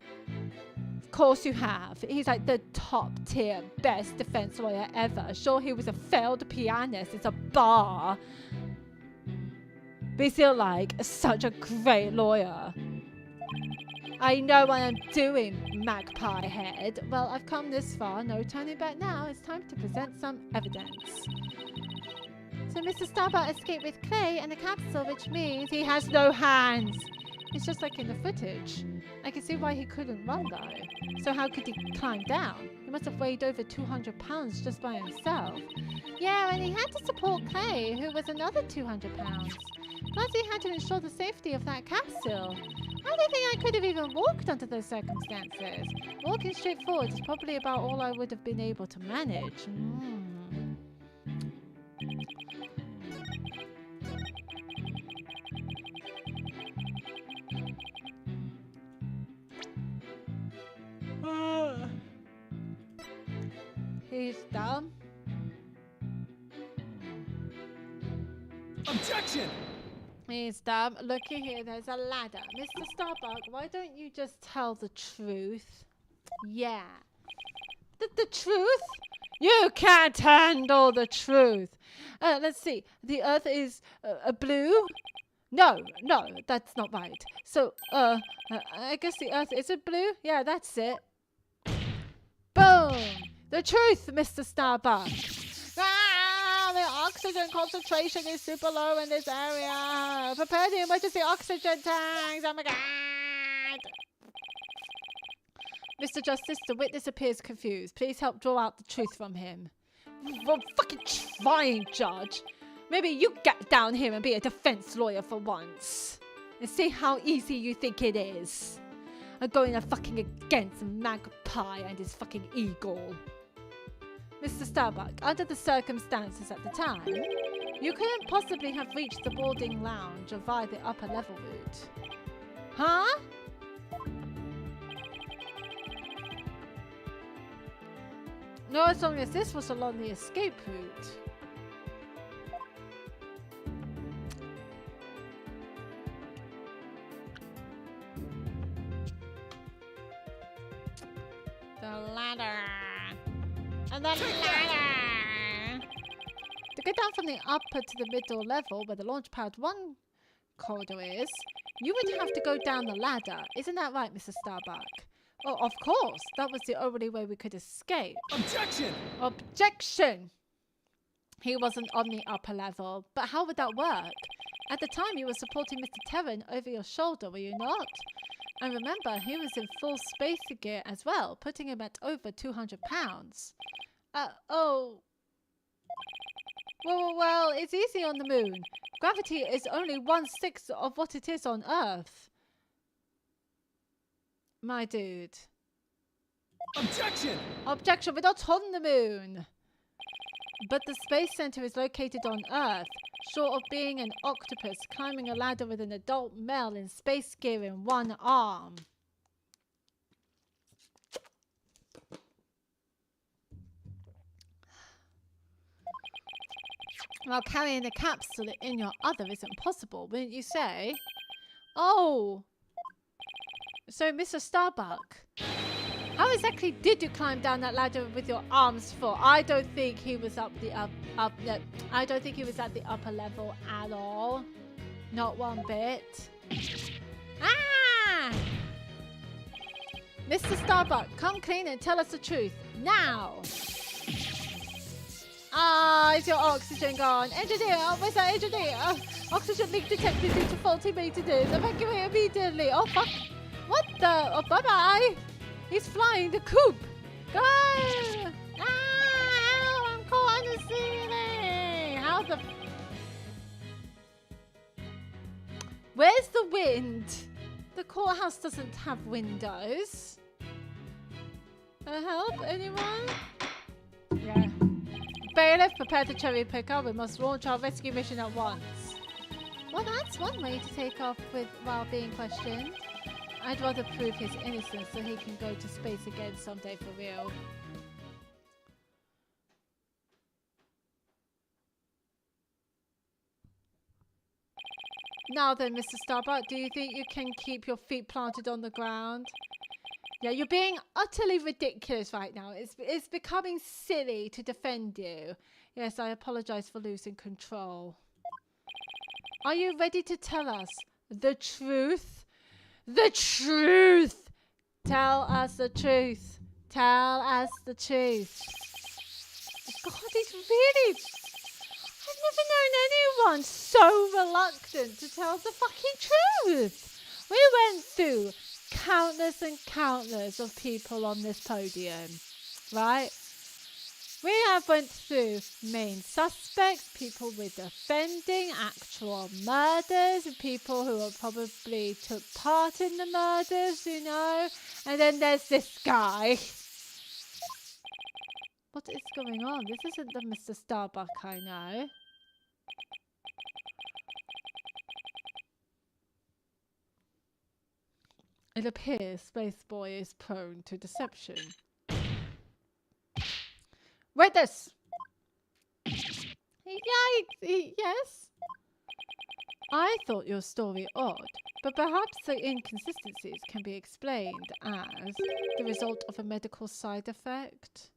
Of course you have. He's like the top tier best defense lawyer ever. Sure, he was a failed pianist. It's a bar. But he's still like such a great lawyer. I know what I'm doing, Magpie Head. Well, I've come this far. No turning back now. It's time to present some evidence. So Mr. Starbuck escaped with clay and a capsule, which means he has no hands. It's just like in the footage. I can see why he couldn't run though. So how could he climb down? He must have weighed over 200 pounds just by himself. Yeah, and he had to support Clay, who was another 200 pounds. Plus he had to ensure the safety of that capsule. I don't think I could have even walked under those circumstances. Walking straight forward is probably about all I would have been able to manage. He's down. Objection! He's down. Looky here, there's a ladder. Mr. Starbuck, why don't you just tell the truth? Yeah. The truth? You can't handle the truth. Let's see. The Earth is blue? No, that's not right. So, I guess the Earth isn't blue? Yeah, that's it. Boom! The truth, Mr. Starbuck. The oxygen concentration is super low in this area. Prepare the emergency oxygen tanks. Oh my god! Mr. Justice, the witness appears confused. Please help draw out the truth from him. Well, fucking trying, Judge. Maybe you get down here and be a defense lawyer for once. And see how easy you think it is. I'm going fucking against Magpie and his fucking eagle. Mr. Starbuck, under the circumstances at the time, you couldn't possibly have reached the boarding lounge via the upper level route. Huh? No, as long as this was along the escape route. The ladder. And then ladder. get down from the upper to the middle level where the launch pad 1 corridor is, you would have to go down the ladder. Isn't that right, Mr. Starbuck? Oh, of course. That was the only way we could escape. Objection! Objection! He wasn't on the upper level. But how would that work? At the time, you were supporting Mr. Terran over your shoulder, were you not? And remember, he was in full space gear as well, putting him at over 200 pounds. Oh. Well, it's easy on the moon. Gravity is only 1/6 of what it is on Earth. My dude. Objection! Objection, we're not on the moon. But the Space Center is located on Earth. Short of being an octopus climbing a ladder with an adult male in space gear in one arm. While carrying a capsule in your other isn't possible, wouldn't you say? Oh! So, Mr. Starbuck, how exactly did you climb down that ladder with your arms full? I don't think he was I don't think he was at the upper level at all. Not one bit. Ah! Mr. Starbuck, come clean and tell us the truth. Now! Ah, is your oxygen gone? Engineer, where's that engineer? Oxygen leak detected due to faulty maintenance. Evacuate immediately. Oh, fuck. What the? Oh, bye-bye. He's flying the coop. Go! Ah, I'm caught on the ceiling. How the... Where's the wind? The courthouse doesn't have windows. Help, anyone? Yeah. Bailiff, prepare the cherry picker. We must launch our rescue mission at once. Well, that's one way to take off while being questioned. I'd rather prove his innocence so he can go to space again someday for real. Now then, Mr. Starbuck, do you think you can keep your feet planted on the ground? Yeah, you're being utterly ridiculous right now. It's becoming silly to defend you. Yes, I apologize for losing control. Are you ready to tell us the truth? The truth! Tell us the truth. Tell us the truth. God, it's really... I've never known anyone so reluctant to tell the fucking truth. We went through countless and countless of people on this podium, right? We have went through main suspects, people with offending, actual murders, people who probably took part in the murders, you know? And then there's this guy. What is going on? This isn't the Mr. Starbuck I know. It appears Space Boy is prone to deception. Witness! Yes? I thought your story odd, but perhaps the inconsistencies can be explained as the result of a medical side effect.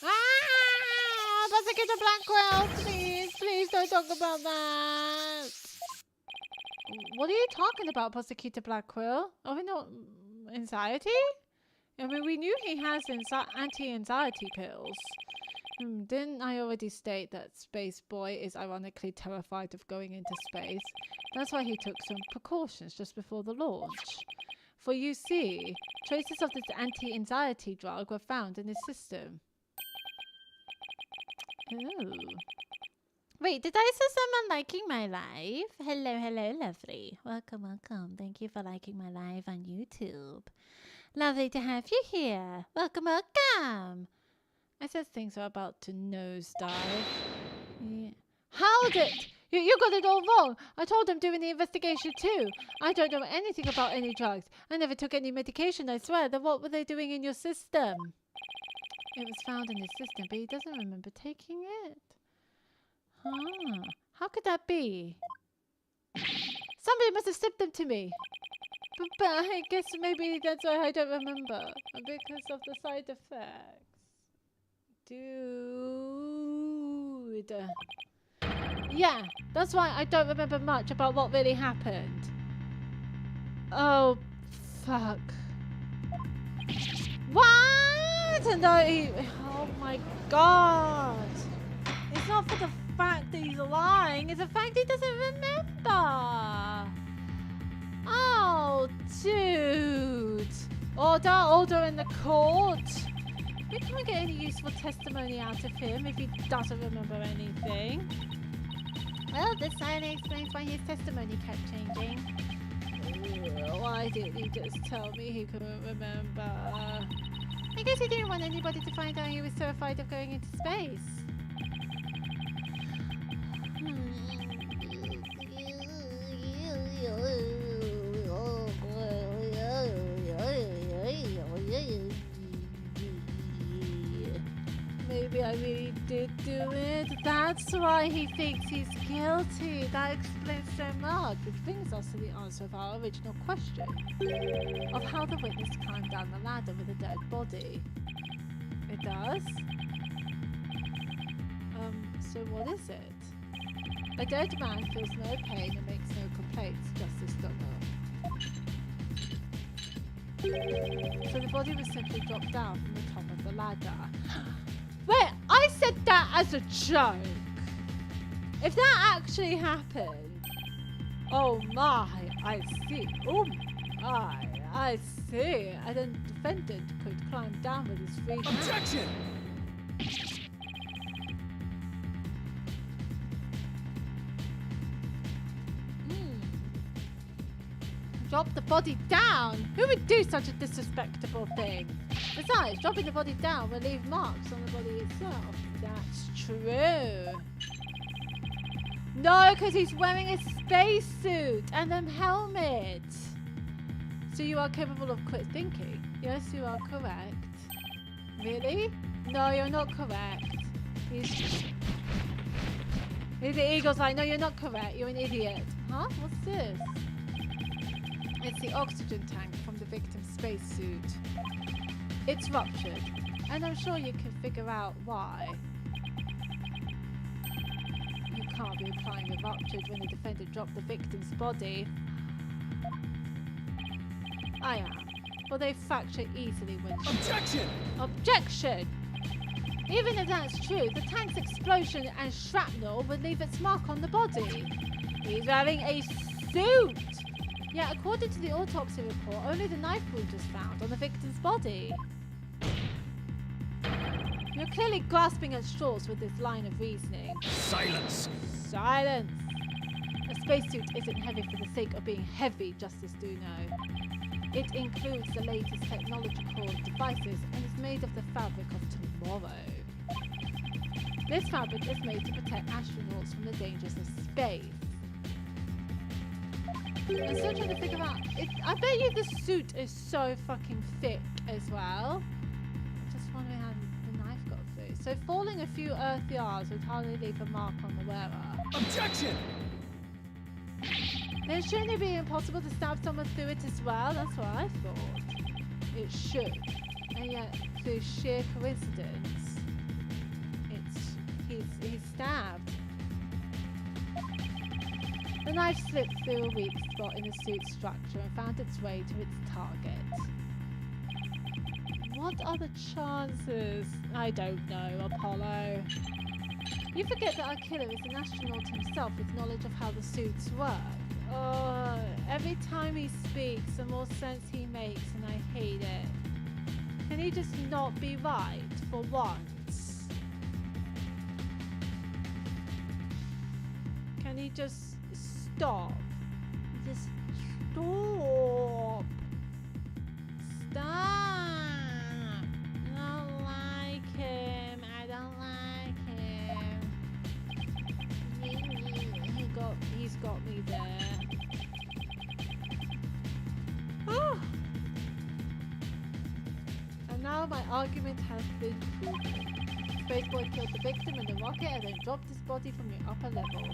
Ah! Prosecutor Blackwell, please don't talk about that. What are you talking about, Prosecutor Blackwell? Oh, no, anxiety? I mean, we knew he has anti-anxiety pills. Didn't I already state that Space Boy is ironically terrified of going into space? That's why he took some precautions just before the launch. For you see, traces of this anti-anxiety drug were found in his system. Oh. Wait, did I see someone liking my live? Hello, lovely. Welcome. Thank you for liking my live on YouTube. Lovely to have you here. Welcome. I said things are about to nosedive. Yeah. How did... You got it all wrong. I told him during the investigation too. I don't know anything about any drugs. I never took any medication, I swear. Then what were they doing in your system? It was found in his system, but he doesn't remember taking it. Huh. How could that be? Somebody must have slipped them to me. But I guess maybe that's why I don't remember. Because of the side effects. Dude. did. Yeah, that's why I don't remember much about what really happened. Oh, fuck. What? No, oh my god. It's not for the fact that he's lying, it's the fact he doesn't remember. Oh, dude. Order in the court. We can't get any useful testimony out of him if he doesn't remember anything. Well, this only explains why his testimony kept changing. Why didn't he just tell me he couldn't remember? I guess he didn't want anybody to find out he was terrified of going into space. Maybe I really did do it. That's why he thinks he's guilty. That explains so much, which brings us to the answer of our original question of how the witness climbed down the ladder with a dead body. It does? So what is it? A dead man feels no pain and makes no complaints, Justice Dunno. So the body was simply dropped down from the top of the ladder. Wait, I said that as a joke. If that actually happened, oh my, I see. Oh my, I see. And then the defendant could climb down with his free hand. Objection! Drop the body down? Who would do such a disrespectable thing? Besides, dropping the body down will leave marks on the body itself. That's true. No, because he's wearing a spacesuit and a helmet. So you are capable of quick thinking. Yes, you are correct. Really? No, you're not correct. The eagle's like, no, you're not correct. You're an idiot. Huh? What's this? It's the oxygen tank from the victim's spacesuit. It's ruptured, and I'm sure you can figure out why. You can't be implying it ruptured when the defendant dropped the victim's body. I am, but they fracture easily when... Objection! Objection! Even if that's true, the tank's explosion and shrapnel would leave its mark on the body. He's wearing a suit! Yet, according to the autopsy report, only the knife wound was found on the victim's body. You're clearly grasping at straws with this line of reasoning. Silence! Silence! A spacesuit isn't heavy for the sake of being heavy, Justice Duno. It includes the latest technological devices and is made of the fabric of tomorrow. This fabric is made to protect astronauts from the dangers of space. I'm still trying to figure out. I bet you the suit is so fucking thick as well. I'm just wondering how the knife got through. So falling a few earth yards would hardly leave a mark on the wearer. Objection! Then shouldn't it be impossible to stab someone through it as well? That's what I thought. It should. And yet, through sheer coincidence, he's stabbed. The knife slipped through a weak spot in the suit's structure and found its way to its target. What are the chances? I don't know, Apollo. You forget that our killer is an astronaut himself with knowledge of how the suits work. Oh, every time he speaks, the more sense he makes, and I hate it. Can he just not be right for once? Can he just stop? Just stop. Stop. I don't like him. I don't like him. He's got me there. Oh. And now my argument has been proven. Spaceboy killed the victim in the rocket and then dropped his body from the upper level.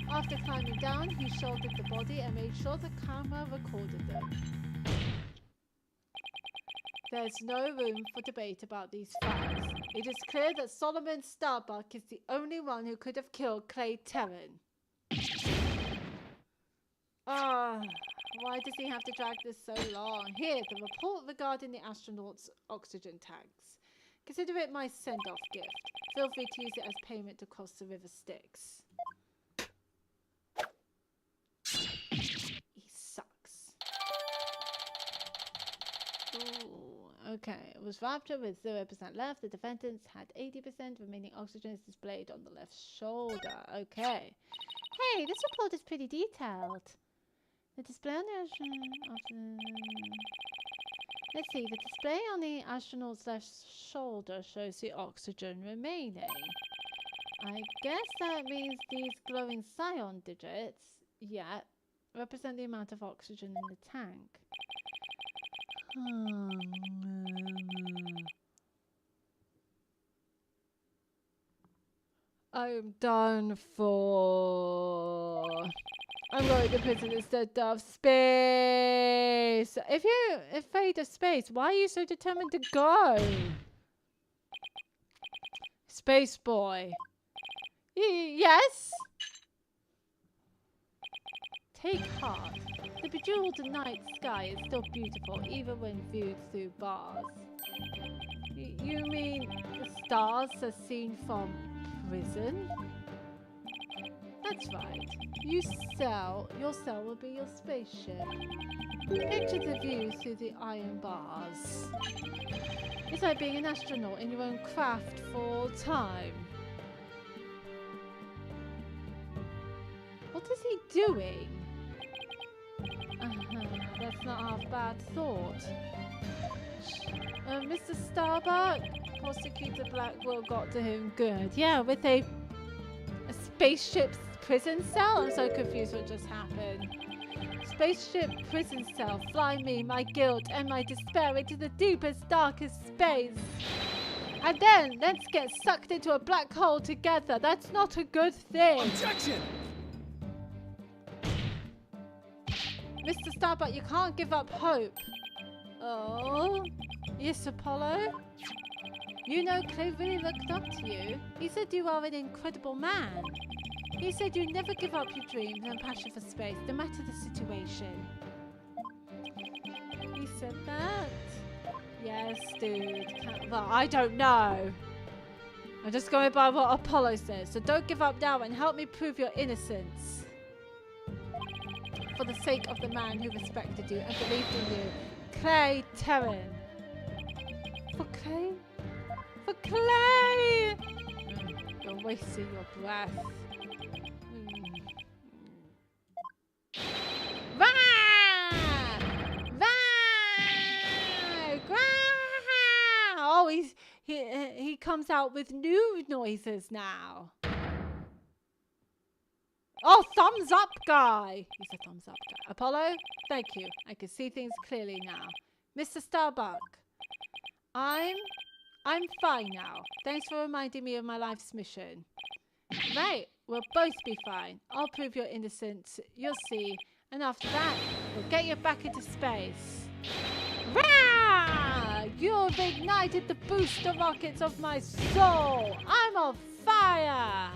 After climbing down, he shouldered the body and made sure the camera recorded them. There's no room for debate about these facts. It is clear that Solomon Starbuck is the only one who could have killed Clay Terran. Ah, why does he have to drag this so long? Here, the report regarding the astronauts' oxygen tanks. Consider it my send-off gift. Feel free to use it as payment to cross the river Styx. He sucks. Ooh, okay. It was Raptor with 0% left. The defendants had 80%. Remaining oxygen is displayed on the left shoulder. Okay. Hey, this report is pretty detailed. The display on the let's see. The display on the astronaut's left shoulder shows the oxygen remaining. I guess that means these glowing scion digits, yeah, represent the amount of oxygen in the tank. I'm done for. I'm going to prison instead of space. If you're afraid of space, why are you so determined to go? Space boy. Yes? Take heart. The bejeweled night sky is still beautiful, even when viewed through bars. You mean the stars are seen from prison? That's right. Your cell will be your spaceship. Picture the view through the iron bars. It's like being an astronaut in your own craft for all time. What is he doing? That's not half bad thought. Mr. Starbuck? Prosecutor Blackwell got to him good. Yeah, with a spaceship's prison cell? I'm so confused what just happened. Spaceship prison cell, fly me, my guilt, and my despair into the deepest, darkest space. And then, let's get sucked into a black hole together. That's not a good thing. Objection! Mr. Starbuck, you can't give up hope. Oh? Yes, Apollo? You know, Clay really looked up to you. He said you are an incredible man. He said you never give up your dreams and passion for space, no matter the situation. He said that? Yes, dude. Well, I don't know. I'm just going by what Apollo says, so don't give up now and help me prove your innocence. For the sake of the man who respected you and believed in you, Clay Terran. For Clay? For Clay! You're wasting your breath. Oh, he comes out with new noises now. Oh, thumbs up guy. He's a thumbs up guy. Apollo, thank you. I can see things clearly now. Mr. Starbuck, I'm fine now. Thanks for reminding me of my life's mission. Right, we'll both be fine. I'll prove your innocence. You'll see. And after that, we'll get you back into space. Rah! You've ignited the booster rockets of my soul. I'm on fire.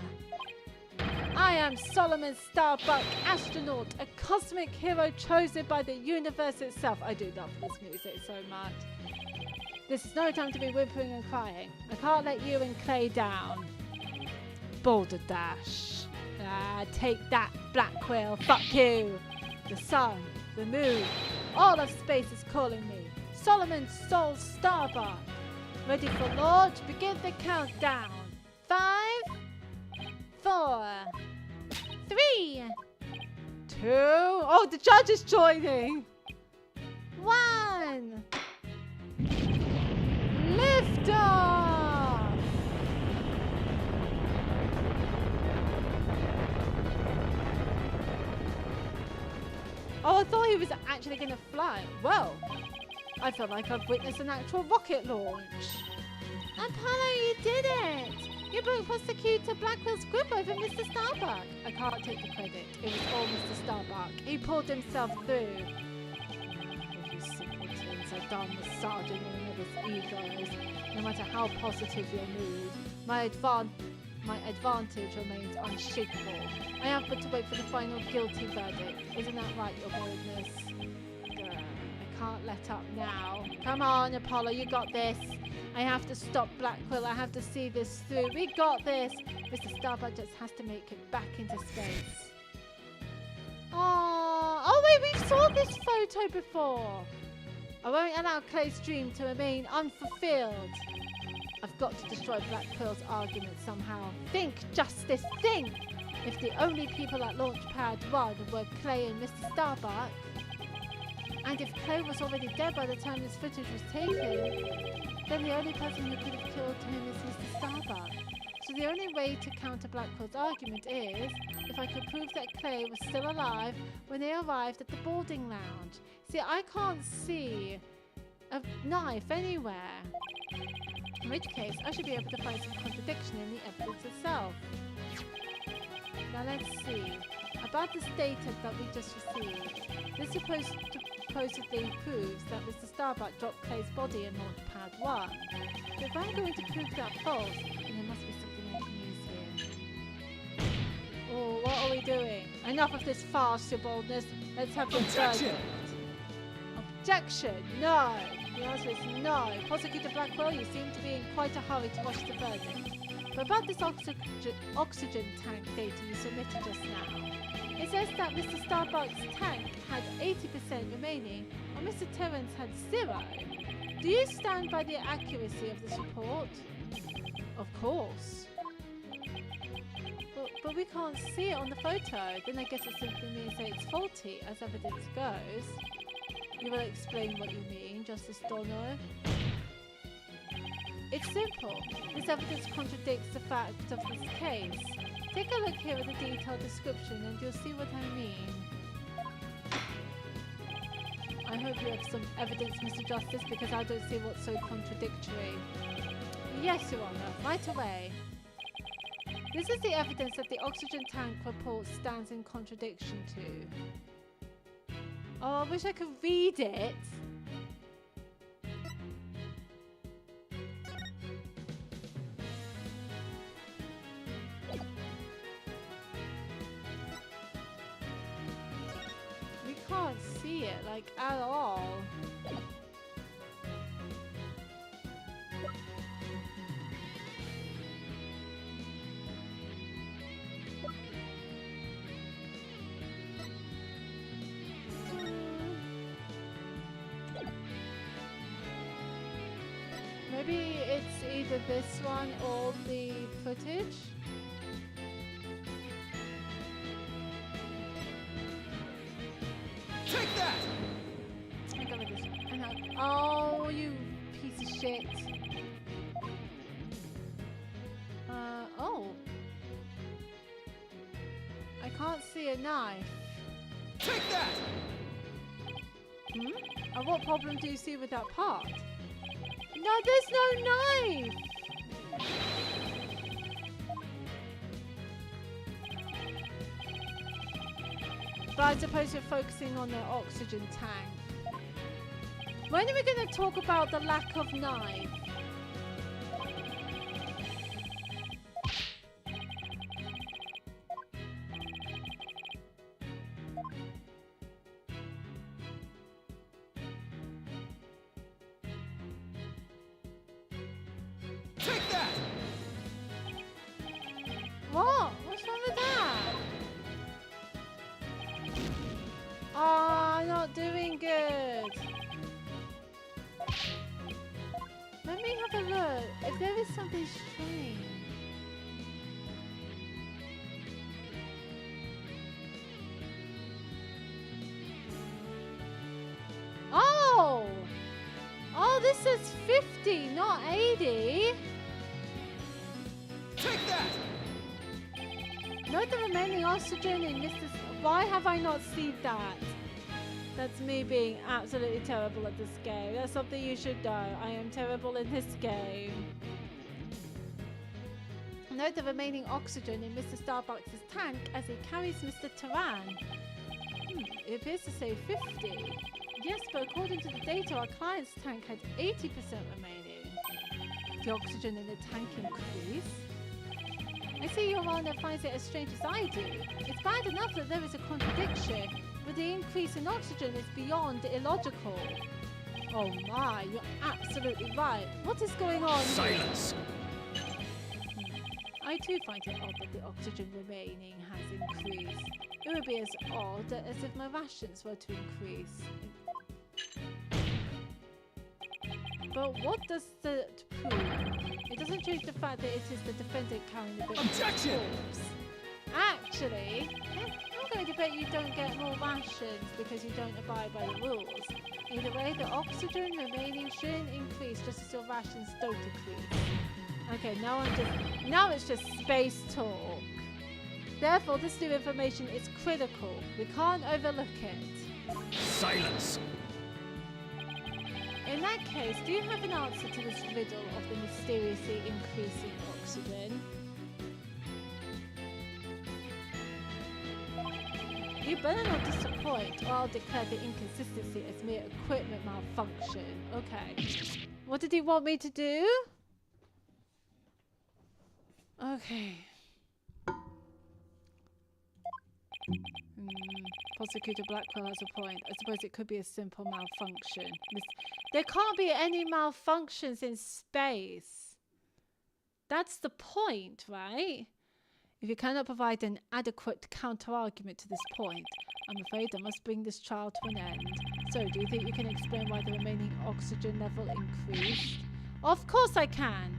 I am Solomon Starbuck, astronaut, a cosmic hero chosen by the universe itself. I do love this music so much. This is no time to be whimpering and crying. I can't let you and Clay down. Boulder Dash. Take that, Black Whale. Fuck you. The sun, the moon, all of space is calling me. Solomon Soul Starbuck. Ready for launch? Begin the countdown. 5, 4, 3, 2. Oh, the judge is joining. 1. Lift off. Oh, I thought he was actually going to fly. Well, I feel like I've witnessed an actual rocket launch. Apollo, you did it! You broke Prosecutor Blackwell's grip over Mr. Starbuck. I can't take the credit. It was all Mr. Starbuck. He pulled himself through. You simpletons. are done massaging one another's egos. No matter how positive your mood, my advantage remains unshakable. I have but to wait for the final guilty verdict. Isn't that right, your boldness? Grr, I can't let up now. Come on, Apollo, you got this. I have to stop Black Quill. I have to see this through. We got this. Mr. Starbuck just has to make it back into space. Oh wait, we saw this photo before. I won't allow Clay's dream to remain unfulfilled. I've got to destroy Black Quill's argument somehow. Think, Justice, think! If the only people at Launchpad 1 were Clay and Mr. Starbuck, and if Clay was already dead by the time this footage was taken, then the only person who could have killed him is Mr. Starbuck. So the only way to counter Black Quill's argument is if I could prove that Clay was still alive when they arrived at the boarding lounge. See, I can't see a knife anywhere. In which case, I should be able to find some contradiction in the evidence itself. Now let's see. About this data that we just received, this supposedly proves that Mr. Starbuck dropped Clay's body in Launchpad 1. But if I'm going to prove that false, then there must be something I can use here. Oh, what are we doing? Enough of this farce, your boldness. Let's have your verdict. Objection! No! The answer is no. Prosecutor Blackwell, you seem to be in quite a hurry to rush the verdict. But about this oxygen tank data you submitted just now, it says that Mr. Starbuck's tank had 80% remaining, while Mr. Terrence had 0. Do you stand by the accuracy of this report? Of course. But we can't see it on the photo. Then I guess it simply means that it's faulty, as evidence goes. You will explain what you mean, Justice Dono. It's simple. This evidence contradicts the fact of this case. Take a look here at the detailed description and you'll see what I mean. I hope you have some evidence, Mr. Justice, because I don't see what's so contradictory. Yes, Your Honor, right away. This is the evidence that the oxygen tank report stands in contradiction to. Oh, I wish I could read it. We can't see it, like, at all. Maybe it's either this one or the footage. Take that! I got this one. Oh, you piece of shit. Oh. I can't see a knife. Take that! And what problem do you see with that part? No, there's no knife! But I suppose you're focusing on the oxygen tank. When are we going to talk about the lack of knife? Take that! What? What's wrong with that? Oh, not doing good. Let me have a look. If there is something strange. Oh! Oh, this says 50, not 80. Take that! Note the remaining oxygen in Mr. Why have I not seen that? That's me being absolutely terrible at this game. That's something you should know. I am terrible in this game. Note the remaining oxygen in Mr. Starbucks' tank as he carries Mr. Turan. It appears to say 50. Yes, but according to the data, our client's tank had 80% remaining. The oxygen in the tank increased. I see Your Honor finds it as strange as I do. It's bad enough that there is a contradiction, but the increase in oxygen is beyond illogical. Oh my, you're absolutely right. What is going on? Silence! I too find it odd that the oxygen remaining has increased. It would be as odd as if my rations were to increase. But what does that prove? It doesn't change the fact that it is the defendant carrying the victim's Objection! corpse. Actually, I'm going to bet you don't get more rations because you don't abide by the rules. Either way, the oxygen remaining shouldn't increase just as your rations don't increase. Okay, now it's just space talk. Therefore, this new information is critical. We can't overlook it. Silence! In that case, do you have an answer to this riddle of the mysteriously increasing oxygen? You better not disappoint, or I'll declare the inconsistency as mere equipment malfunction. Okay. What did he want me to do? Okay. Prosecutor Blackwell has a point. I suppose it could be a simple malfunction. There can't be any malfunctions in space. That's the point, right? If you cannot provide an adequate counter-argument to this point, I'm afraid I must bring this trial to an end. So, do you think you can explain why the remaining oxygen level increased? Of course I can!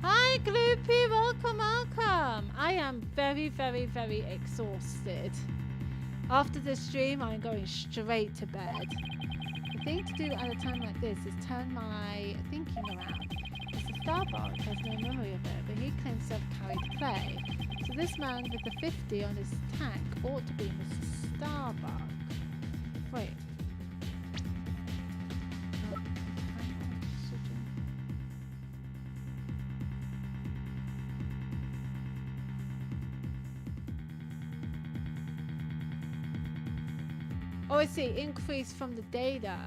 Hi, Gloopy! Welcome, welcome! I am very, very, very exhausted. After this stream, I'm going straight to bed. The thing to do at a time like this is turn my thinking around. Mr. Starbuck has no memory of it, but he claims to have carried play. So this man with the 50 on his tank ought to be Mr. Starbuck. Wait. Oh, I see. Increase from the data.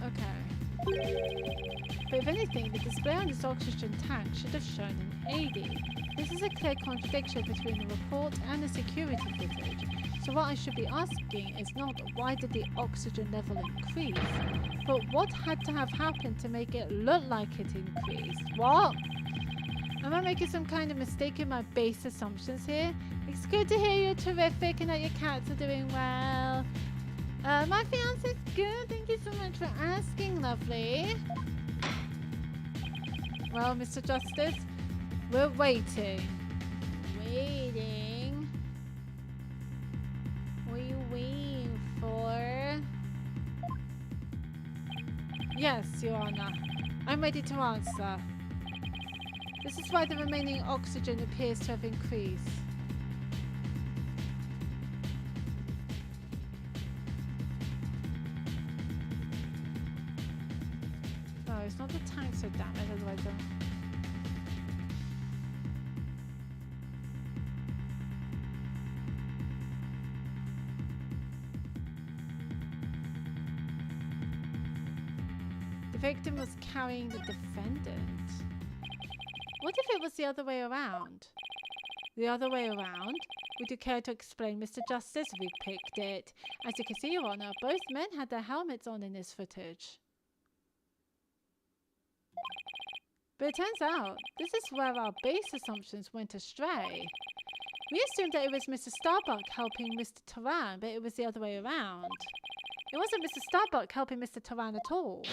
Okay. But if anything, the display on this oxygen tank should have shown an 80. This is a clear contradiction between the report and the security footage. So what I should be asking is not why did the oxygen level increase, but what had to have happened to make it look like it increased. What? Am I making some kind of mistake in my base assumptions here? It's good to hear you're terrific and that your cats are doing well. My fiance's good. Thank you so much for asking, lovely. Well, Mr. Justice, we're waiting. Waiting. What are you waiting for? Yes, Your Honor. I'm ready to answer. This is why the remaining oxygen appears to have increased. No, it's not the tank so damaged, otherwise the victim was carrying the defendant. What if it was the other way around? The other way around? Would you care to explain, Mr. Justice? We picked it. As you can see, Your Honor, both men had their helmets on in this footage. But it turns out, this is where our base assumptions went astray. We assumed that it was Mr. Starbuck helping Mr. Turan, but it was the other way around. It wasn't Mr. Starbuck helping Mr. Turan at all.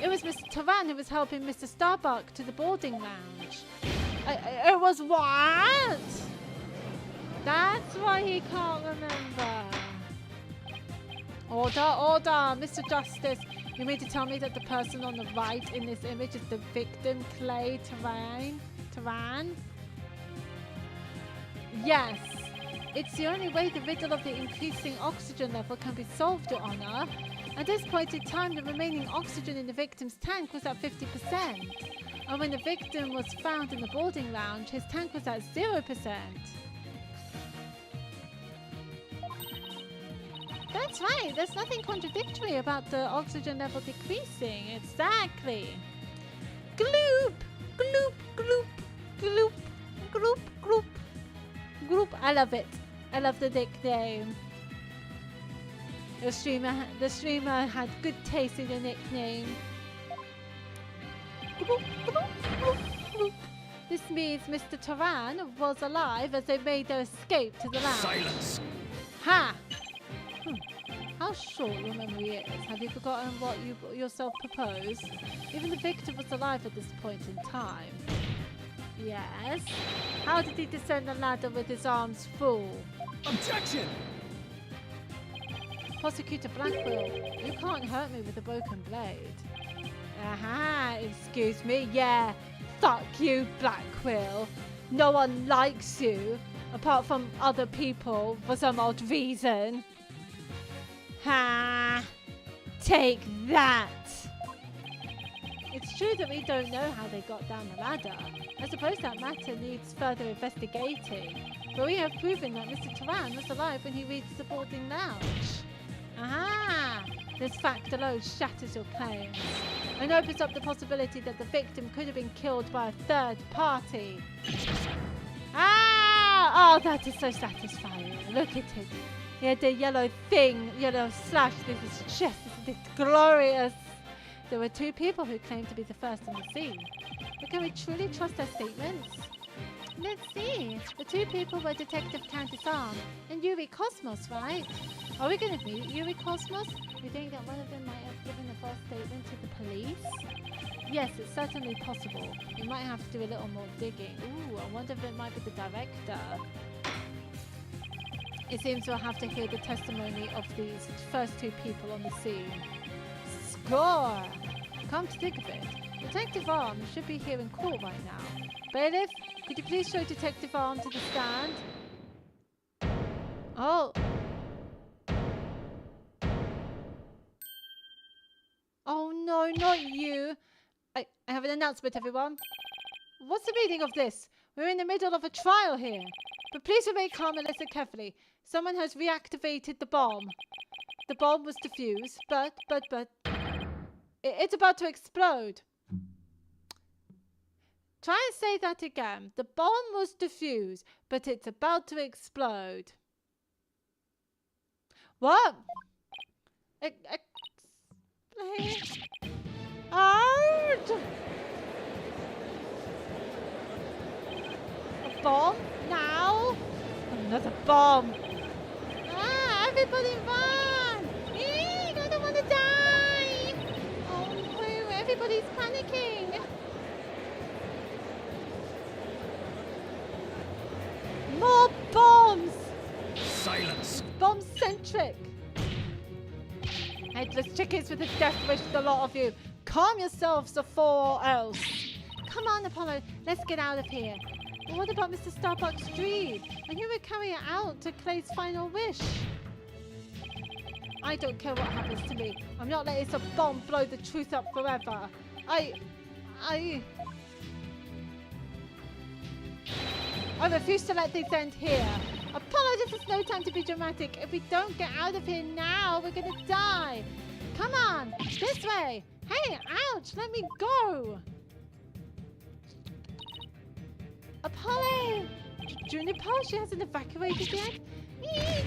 It was Mr. Turan who was helping Mr. Starbuck to the boarding lounge. It was what? That's why he can't remember. Order, order, Mr. Justice. You mean to tell me that the person on the right in this image is the victim, Clay Turan? Yes. It's the only way the riddle of the increasing oxygen level can be solved, Your Honor. At this point in time, the remaining oxygen in the victim's tank was at 50%. And when the victim was found in the boarding lounge, his tank was at 0%. That's right. There's nothing contradictory about the oxygen level decreasing. Exactly. Gloop, gloop, gloop, gloop, gloop, gloop, gloop. I love it. I love the nickname. The streamer had good taste in the nickname. Gloop, gloop, gloop, gloop. This means Mr. Turan was alive as they made their escape to the land. Silence. Ha! How short your memory is. Have you forgotten what you yourself proposed? Even the victim was alive at this point in time. Yes. How did he descend the ladder with his arms full? Objection. Prosecutor Blackwell, you can't hurt me with a broken blade. Aha, excuse me. Yeah, fuck you, Blackwell. No one likes you, apart from other people, for some odd reason. Ha! Take that! It's true that we don't know how they got down the ladder. I suppose that matter needs further investigating. But we have proven that Mr. Turan was alive when he reached the boarding lounge. Aha! This fact alone shatters your claims and opens up the possibility that the victim could have been killed by a third party. Ah! Oh, that is so satisfying. Look at it. He had the yellow thing, yellow slash through his chest. It's glorious. There were two people who claimed to be the first on the scene. But can we truly trust their statements? Let's see. The two people were Detective Countess Arm and Yuri Cosmos, right? Are we going to meet Yuri Cosmos? You think that one of them might have given a false statement to the police? Yes, it's certainly possible. We might have to do a little more digging. Ooh, I wonder if it might be the director. It seems we'll have to hear the testimony of these first two people on the scene. Score! Come to think of it, Detective Arm should be here in court right now. Bailiff, could you please show Detective Arm to the stand? Oh. Oh no, not you. I have an announcement, everyone. What's the meaning of this? We're in the middle of a trial here. But please remain calm and listen carefully. Someone has reactivated the bomb. The bomb was defused, but it's about to explode. Try and say that again. The bomb was defused, but it's about to explode. What? Explain. Out! A bomb? Now? Another bomb. Ah, everybody run! Eek, I don't want to die! Oh no, everybody's panicking. More bombs! Silence. Bomb-centric. Headless chickens with a death wish to the lot of you. Calm yourselves or else. Come on, Apollo. Let's get out of here. But what about Mr. Starbuck's dream? And who would carry it out to Clay's final wish? I don't care what happens to me. I'm not letting some bomb blow the truth up forever. I refuse to let this end here. Apollo, this is no time to be dramatic. If we don't get out of here now, we're gonna die. Come on, this way. Hey, ouch, let me go. Apollo! Juniper, she hasn't evacuated yet? Eek!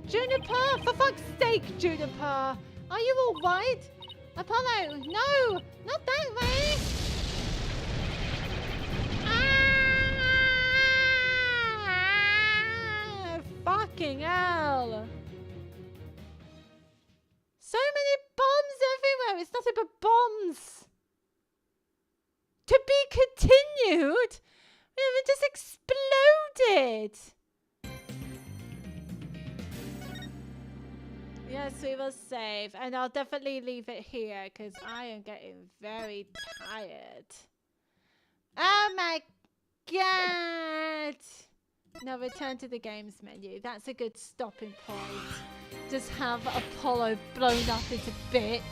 Juniper, for fuck's sake, Juniper! Are you alright? Apollo, no! Not that way! Ah! Fucking hell! So many bombs everywhere! It's nothing but bombs! To be continued? It just exploded! Yes, we will save. And I'll definitely leave it here because I am getting very tired. Oh my god! Now return to the games menu. That's a good stopping point. Just have Apollo blown up into bits.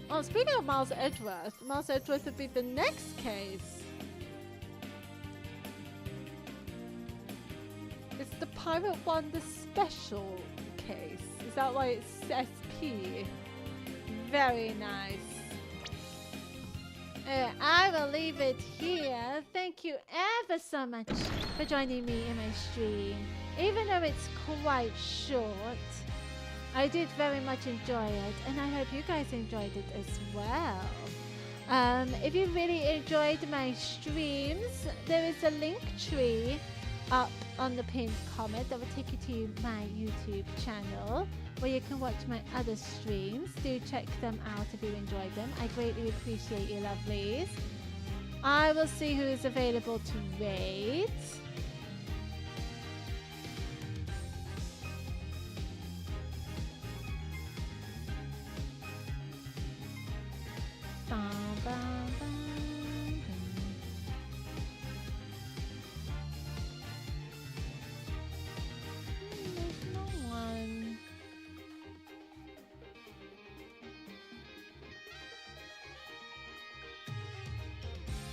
Oh, speaking of Miles Edgeworth would be the next case. Pirate won the special case. Is that why it's SP? Very nice. I will leave it here. Thank you ever so much for joining me in my stream. Even though it's quite short, I did very much enjoy it, and I hope you guys enjoyed it as well. If you really enjoyed my streams, there is a link tree up on the pinned comment that will take you to my YouTube channel, where you can watch my other streams. Do check them out if you enjoyed them. I greatly appreciate you lovelies. I will see who is available to raid. There's no one.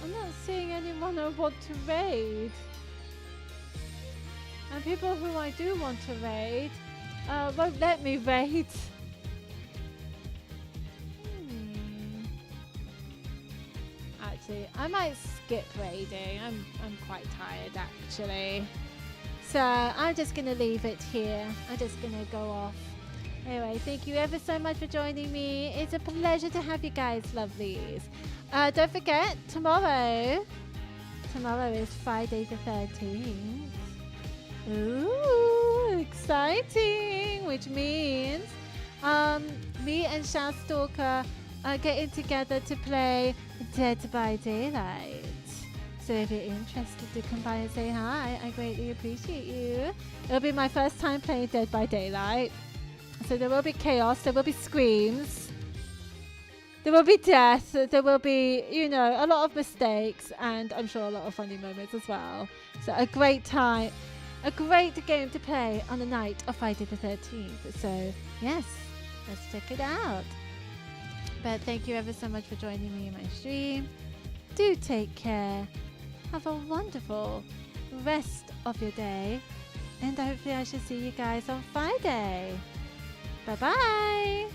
I'm not seeing anyone I want to raid. And people who I do want to raid won't let me raid. Actually, I might skip raiding. I'm quite tired actually. So I'm just gonna leave it here. I'm just gonna go off. Anyway, thank you ever so much for joining me. It's a pleasure to have you guys, lovelies. Don't forget, tomorrow is Friday the 13th. Ooh, exciting! Which means me and Stalker are getting together to play Dead by Daylight. So if you're interested to come by and say hi, I greatly appreciate you. It'll be my first time playing Dead by Daylight. So there will be chaos, there will be screams, there will be death, there will be, you know, a lot of mistakes, and I'm sure a lot of funny moments as well. So a great time, a great game to play on the night of Friday the 13th. So yes, let's check it out. But thank you ever so much for joining me in my stream. Do take care. Have a wonderful rest of your day. And hopefully I shall see you guys on Friday. Bye-bye.